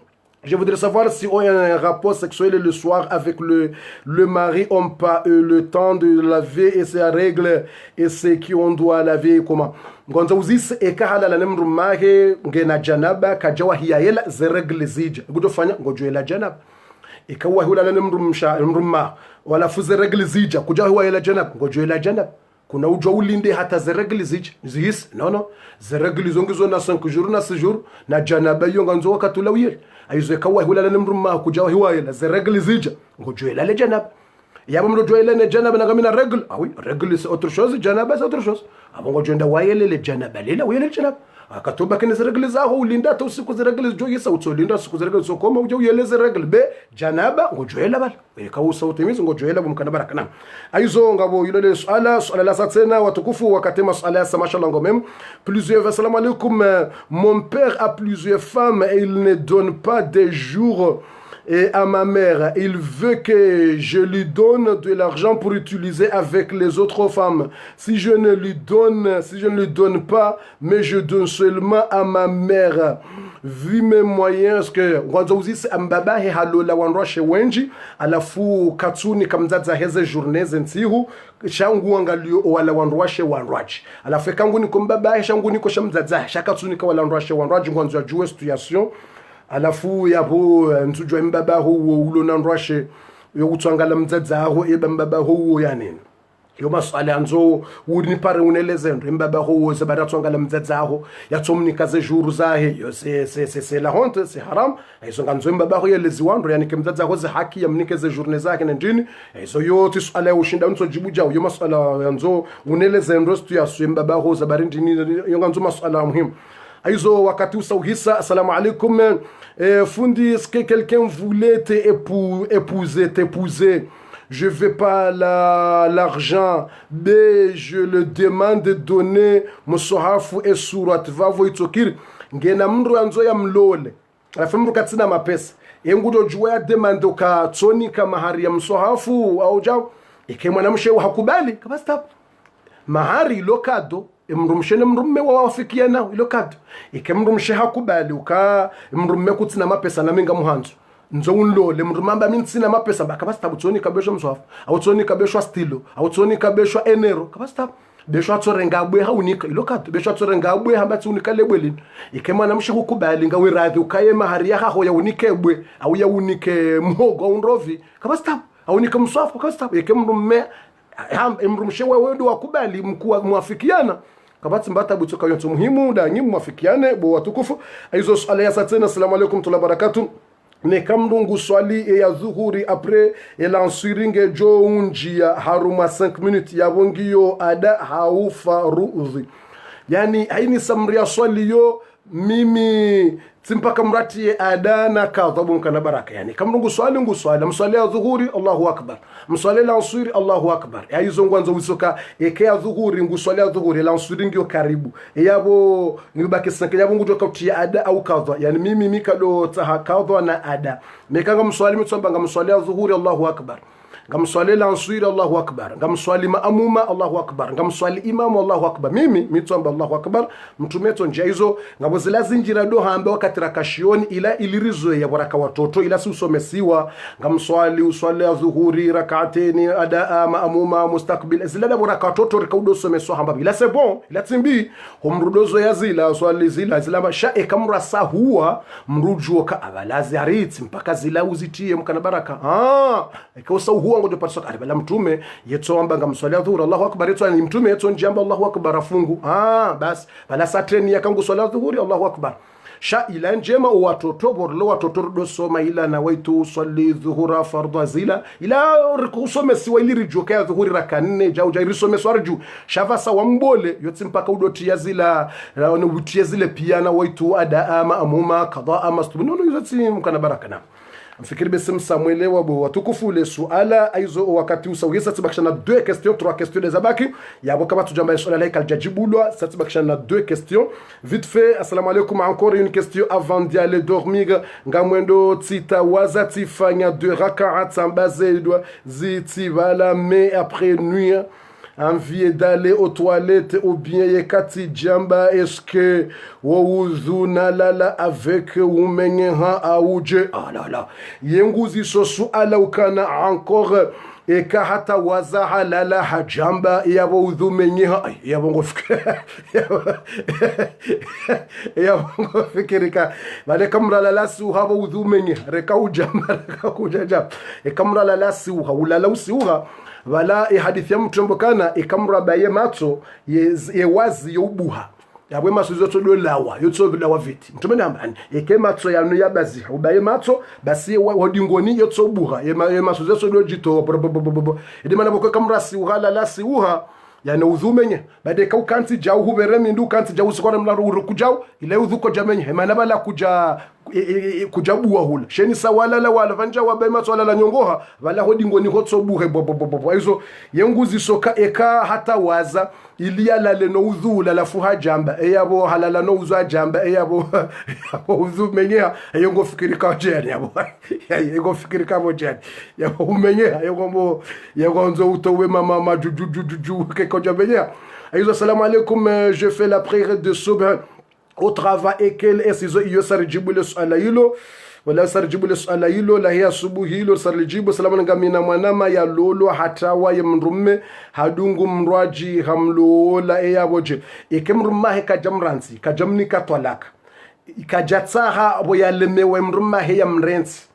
Je voudrais savoir si on a un rapport sexuel le soir avec le mari, on pas le temps de laver et ses règles et c'est qui on doit laver comment. Gonza uzise ekahala la nemru mahe ngena janaba kajawa hiyayela ze règles zija. Gudofanya ngojo la janaba. ikawa hulala mrumma wala fuze regli zija kuja huwa ila janab ngojo ila janab kuna ujwa ulinde hata zeregli zija zihis no zeregli zongizo na 5 jours na 6 jours na janaba yonga nzo wakati ulawiyel aizo ikawa hulala mrumma kuja huwa ila zeregli zija ngojo ila janab yaba mrojo ila ne janaba na gamina regl ah oui regl c'est autre chose janaba c'est autre chose abongo jonda wayele le janaba lela wayele janab akatoba kene zeregli zaho ulinda to usiku zeregli jo yesa utsolinda usiku zeregli so koma uje uyeleze regli be janaba ngojoela bala ikawa sauti mizi ngojoela bumkana baraka na aizo ngabo yule swala la satena watukufu wakati masala ya mashallah ngomem plusieurs assalamu alaikum mon père a plusieurs femmes et il ne donne pas des jours et à ma mère, il veut que je lui donne de l'argent pour utiliser avec les autres femmes. Si je ne lui donne pas, mais je donne seulement à ma mère. Vu mes moyens, que wanzouzi c'est ambaba he halola wanroshe wenji, alafu katsuni kamzaza heze journée zentsihu, shangu angalio wala wanroshe wanraji. Alafu kangu ni kumbaba he shangu ni ko shamzaza, shakatsuni ka wala wanroshe wanraji ngwanzo jua situation. Alafu yapo ntujwa mbaba huo ulona nrwashe yokutsangala mdzadza aho eba mbaba huo yani yo maswala anzo wuni pare uneleze ndo mbaba huo zabara tsangala mdzadza aho yatsomnikaze juru zahe yo c'est la honte c'est haram aizo nganzo mbaba huo yelezi wandro yani kemdzadza aho ze haki yamnikeze journée zake na ndini aizo yote swala ushinda unso jibuja yo maswala anzo uneleze ndo situation mbaba huo zabara ndini yo nganzo maswala muhimu aizo wakati usauhisa assalamu alaikum fundi est-ce que quelqu'un voulait t'épouser je veux pas l'argent mais je le demande de donner musahafu et surat vavo itokiri ngena mndu anzo ya mlole alafu mndu katsina mapesa yengudo juwa demande ka tsoni kama mahari ya musahafu au jao ikemwana mshewa hakubali kama stop mahari lokado mrumshene mrumme wawafikia nao ilo kado ikemrumshe hakubali uka mrumme kutsina mapesa na minga muhanzo nzo unlole mrumamba mintsina mapesa bakabasta butsoni kabesho mswafu au tsoni kabesho stilo au tsoni kabesho enero kabasta besho atsorenga bwe haunika ilo kado besho atsorenga bwe hambatsi unika lebwelini ikemana mshe hukubali nga wiradhi ukaye mahari ya haho ya unike bwe au ya unike mhogo unrovi kabasta au unike mswafu kabasta ikemrumme mrumshe wewe ndo wakubali mkuu muafikiana kabati mbata butoka yonto muhimu da nyimu mwafikiane bo watukufu aizo swala ya satena assalamu alaikum tula barakatu ne kamdungu swali ya zuhuri après elansuringe jo unjia haruma 5 minutes ya bongiyo ada haufa ruzi yani haini samria swali yo mimi timpaka mrati ada na kadhabu kana baraka yani kamdungu swali mswali ya zuhuri Allahu akbar mswali la ansuri Allahu akbar aizo ngwanzo wisoka eke ya zuhuri nguswali ya zuhuri la ansuri ngio karibu yabo ngibaki sanke yabo nguto kautia ada au kadha yani mimi mikado taha kadha na ada mekanga mswali mtsomba ngamswali ya zuhuri Allahu akbar ngamswali la ansuri Allahu akbar ngamswali maamuma Allahu akbar ngamswali imamu Allahu akbar mimi mitsomba Allahu akbar mtumeto nje hizo ngabozela zinjira do hamba wakati rakashioni ila ilirizo ya waraka watoto ila si usomesiwa ngamswali uswali ya zuhuri rak'ateni adaa maamuma mustaqbil zilada waraka watoto rekaudo someswa hamba ila c'est bon ila timbi humrudozo ya zila swali zila shae kamrasa huwa mrujuo ka abalazi ariti mpaka zila uzitie mkana baraka ikausa huwa ngojo patsoka alibala mtume yetsomba ngamswali dhuhur Allahu akbar yetso ni mtume yetso njamba Allahu akbar afungu bas bala satreni yakangu swala dhuhur Allahu akbar sha ila njema watoto borlo watoto do soma ila na waitu swali dhuhura fardhu zila ila kusome siwa ili rijoka ya dhuhuri rakanne jau risome swarju shava sawa mbole yotsi mpaka udoti ya zila na utie zile pia na waitu ada ama amuma qada ama stubunu yotsi mkana barakana mfikiri besim Samuel wabo watukufu le suala aizo wakati usawisa tibakisha na 2 questions 3 questions zabaki yabo kama tujamba swala like aljajibulwa satibakisha na 2 questions vite fait assalamu alaikum encore une question avant d'y aller dormir ngamwendo tita wazati fanya 2 rak'at ambaze doit zitivala mais après nuit envie d'aller aux toilettes ou bien yekati jamba est-ce que wuzuna lala avec umenyeha auje là yenguzi sosu ala ukana encore eka hata waza halala hajamba yabo udhumenyeha yabo ngofika yabo ngofikirika bale kamrala lasu habo udhumenye reka ujamba reka kujaja ekamrala lasu haulala usiuha wala hadithi ya mtumbo kana ikamra baye matso ye wazi yobuha yabwe maso zoto do lawa yotso lawa viti mtume nambani eke matso yanu yabazi ubaye matso basi wodingoni yotso buha ye maso zoto do jito ide mana boko kamrasi uhala lasi uha yana udhumenye bade ka ukanti jau huberemi ndu kanti jau sikona mlaru urukujau ile udhuko jamenye emana bala kujabuwa hula sheni sawala la wala vanja wabaye matso wala la nyongoha wala hodingoni hotso buhe hizo yenguzi soka eka hata waza ilia lale no udhula la fuha jamba eyabo halala no uzwa jamba eyabo udhumenye yongo fikirika jeni yabo yongo fikirika mojeni yabo umenye yongo nzo utowe mama juju Assalamu alaikum, je fais la prière de subh au travail et quel est ce yo sarjibu le sualailo wala sarjibu le sualailo la hiya subuhilo sarjibu salamu ngamina mwanama ya lolo hatawa ya mrumme hadungu mrwaji hamlola eyaboje ikemrumma he kajamransi kajamni katwalaka ikajatsaha abo yalemewe mrumma he ya mrensi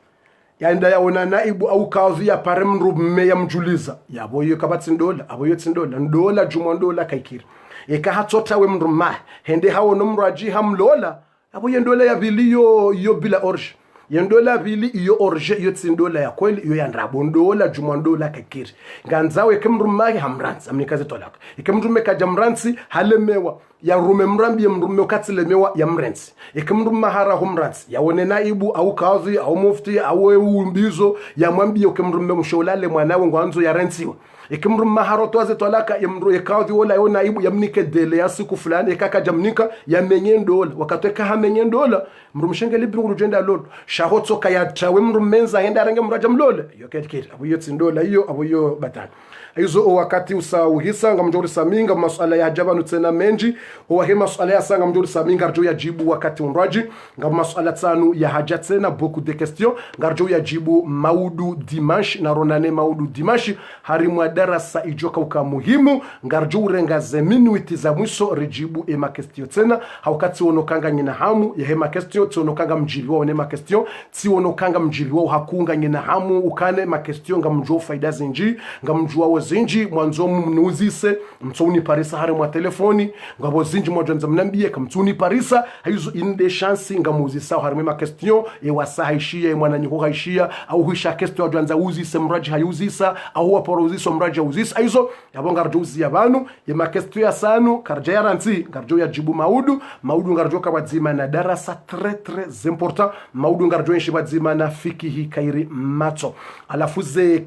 yanda yaona naibu au kazi ya parem rumme ya mjuliza yabo yo kabatsindola abo yo tsindola ndola jumondola kaikiri eka hatsota we mrumma hende hawo nomraji hamlola abo yendola ya biliyo yo bila orge yendola bili iyo orge yo tsindola ya kweli iyo yandrabo ndola jumondola kaikiri nganzawe kemrumma hamransa amnikaze tolaka ikemrumme kajamransi halemewa ya rume mrambi ya mrume ukatilemewa ya mrensi ikemrumma hara humransi ya wone naibu au kazi au mufti au umbizo ya mwambi ya kemrumme msholale mwanawe ngwanzo ya rensiwa ikemrumma haro toaze tolaka ya mru ya kazi wala ya naibu ya mnike dele ya siku fulani ikaka jamnika ya menyendola wakatweka ha menyendola mrumshenge libru urujenda lolo shahotso kaya tawe mrumenza henda range mraja mlole yo ketkit abo yo tsindola iyo abo yo batana hizo wakati usauhisa ngamjori saminga masuala ya jabanu tena menji owahe masuala ya sanga mjori saminga arjo ya jibu wakati unraji ngam masuala tsanu ya haja tena beaucoup de questions ngarjo ya jibu maudu dimanche na ronane maudu dimanche harimwa darasa ijoka uka muhimu ngarjo urenga ze minuti za mwiso rejibu ema question tena hawakati onokanga nyina hamu ya hema question tionokanga mjiliwa one ma question tionokanga mjiliwa hakunga nyina hamu ukane ma question ngamjo faida zinji ngamjua zinji mwanzo mnuzise mtsuni parisa hare mwa telefoni ngabo zinji mwajanza mnambie kamtsuni parisa hizo inde chance ngamuzisa hare ma question e wasahaishia mwana nyiko haishia au hisha question ajanza uzise mraji hayuzisa au waporozisa mraji uzisa hizo yabonga rjuzi yabanu ya ma question ya sanu karja ya ranti ngarjo ya jibu maudu ngarjo kabadzima na darasa très important maudu ngarjo nshibadzima na fikihi kairi mato alafu ze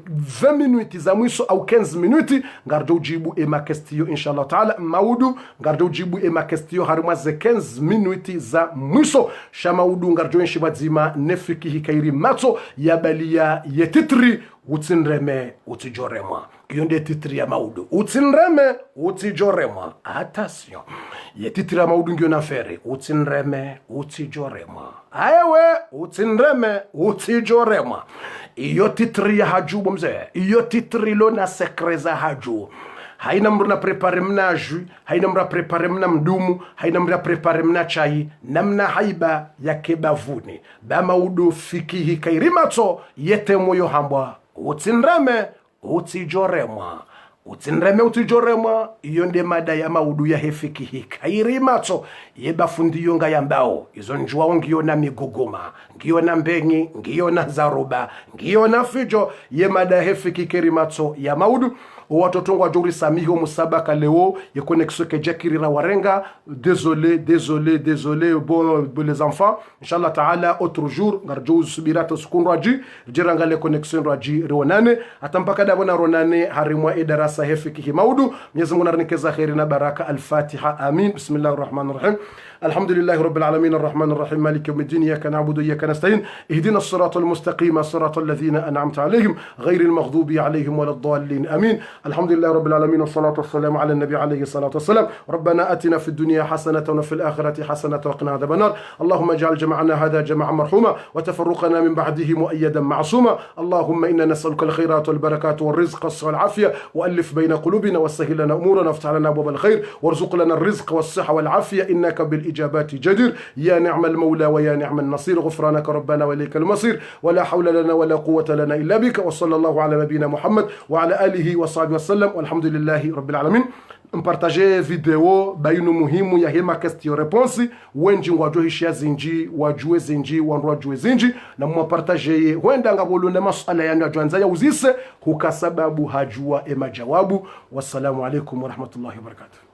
20 minutes za mwiso au 15 minutes ngarjo jibu ema question inshallah taala maudu ngarjo jibu ema question harima ze 15 minutes za mwiso shamaudu ngarjo nshibadzima nefikihi kairi mato ya balia yetitri utsinreme utijoremwa kiyonde titri ya maudu utsinreme utijoremwa attention yetitri ya maudu ngiyo nafere utsinreme utijoremwa ayewe utsinreme utijoremwa iyo titri ya haju mzee iyo titri lo na sekreza haju haina mruna prepare mna jus haina mra prepare mna mdumu haina mra prepare mna chai namna haiba ya kebavuni ba maudu fikihi kairimato yete moyo hambwa utsinreme utijoremwa utsinreme utijoremwa iyo nde mada ya maudu ya hefikihi kairimato yebafundiyo nga yambao izo njua ngiyo na miguguma ngiyo na mbengi ngiyo na zaruba ngiyo na fijo ye mada hefiki kairimato ya maudu watoto ngwa jori samiho musabaka leo ye connexion ke jakirira warenga désolé bon les enfants inshallah taala autre jour ngarjo subirata sukun raji jiranga le connexion raji ronane atampaka dabona ronane harimwa edara sahifikihi maudu. Mwenyezi Mungu ananikeza khairi na baraka. Al-Fatiha. Amin. Bismillahir Rahmanir Rahim. Alhamdulillahi Rabbil Alamin Ar-Rahmanir Rahim Maliki Yawmiddin Iyyaka na'budu wa iyyaka nasta'in Ihdina as-siratal mustaqim as-siratal ladzina an'amta 'alayhim ghayril maghdubi 'alayhim waladdallin. Amin. Alhamdulillahi Rabbil Alamin wassalatu wassalamu 'ala an-nabi 'alayhi salatu wassalam. Rabbana atina fid dunya hasanatan wa fil akhirati hasanatan wa qina adhaban nar. Allahumma ij'al jam'ana hadha jam'an marhuma wa tafarruqana min ba'dihi mu'ayyadan ma'suma. Allahumma inna nas'aluka al-khayrat wal barakat wal rizq wal 'afiyah wa alif bayna qulubina wassahhil lana umurana waftah lana abwab al-khayr warzuq lana ar-rizq was-sihha wal 'afiyah innaka bil إجابات جدير يا نعم المولى ويا نعم النصير غفرانك ربنا وإليك المصير ولا حول لنا ولا قوة لنا إلا بك وصلى الله على نبينا محمد وعلى آله وصحبه وسلم والحمد لله رب العالمين. Mpartaje video bainu muhimu ya hema question réponse wenji ngwajwe hishia zinji wajue zinji wanrwajwe zinji na mwapartaje wenda ngabolunda masala yanyu ajwanza ya uzise hukasababu hajua ema jawabu. Wassalamu alaikum warahmatullahi wabarakatuh.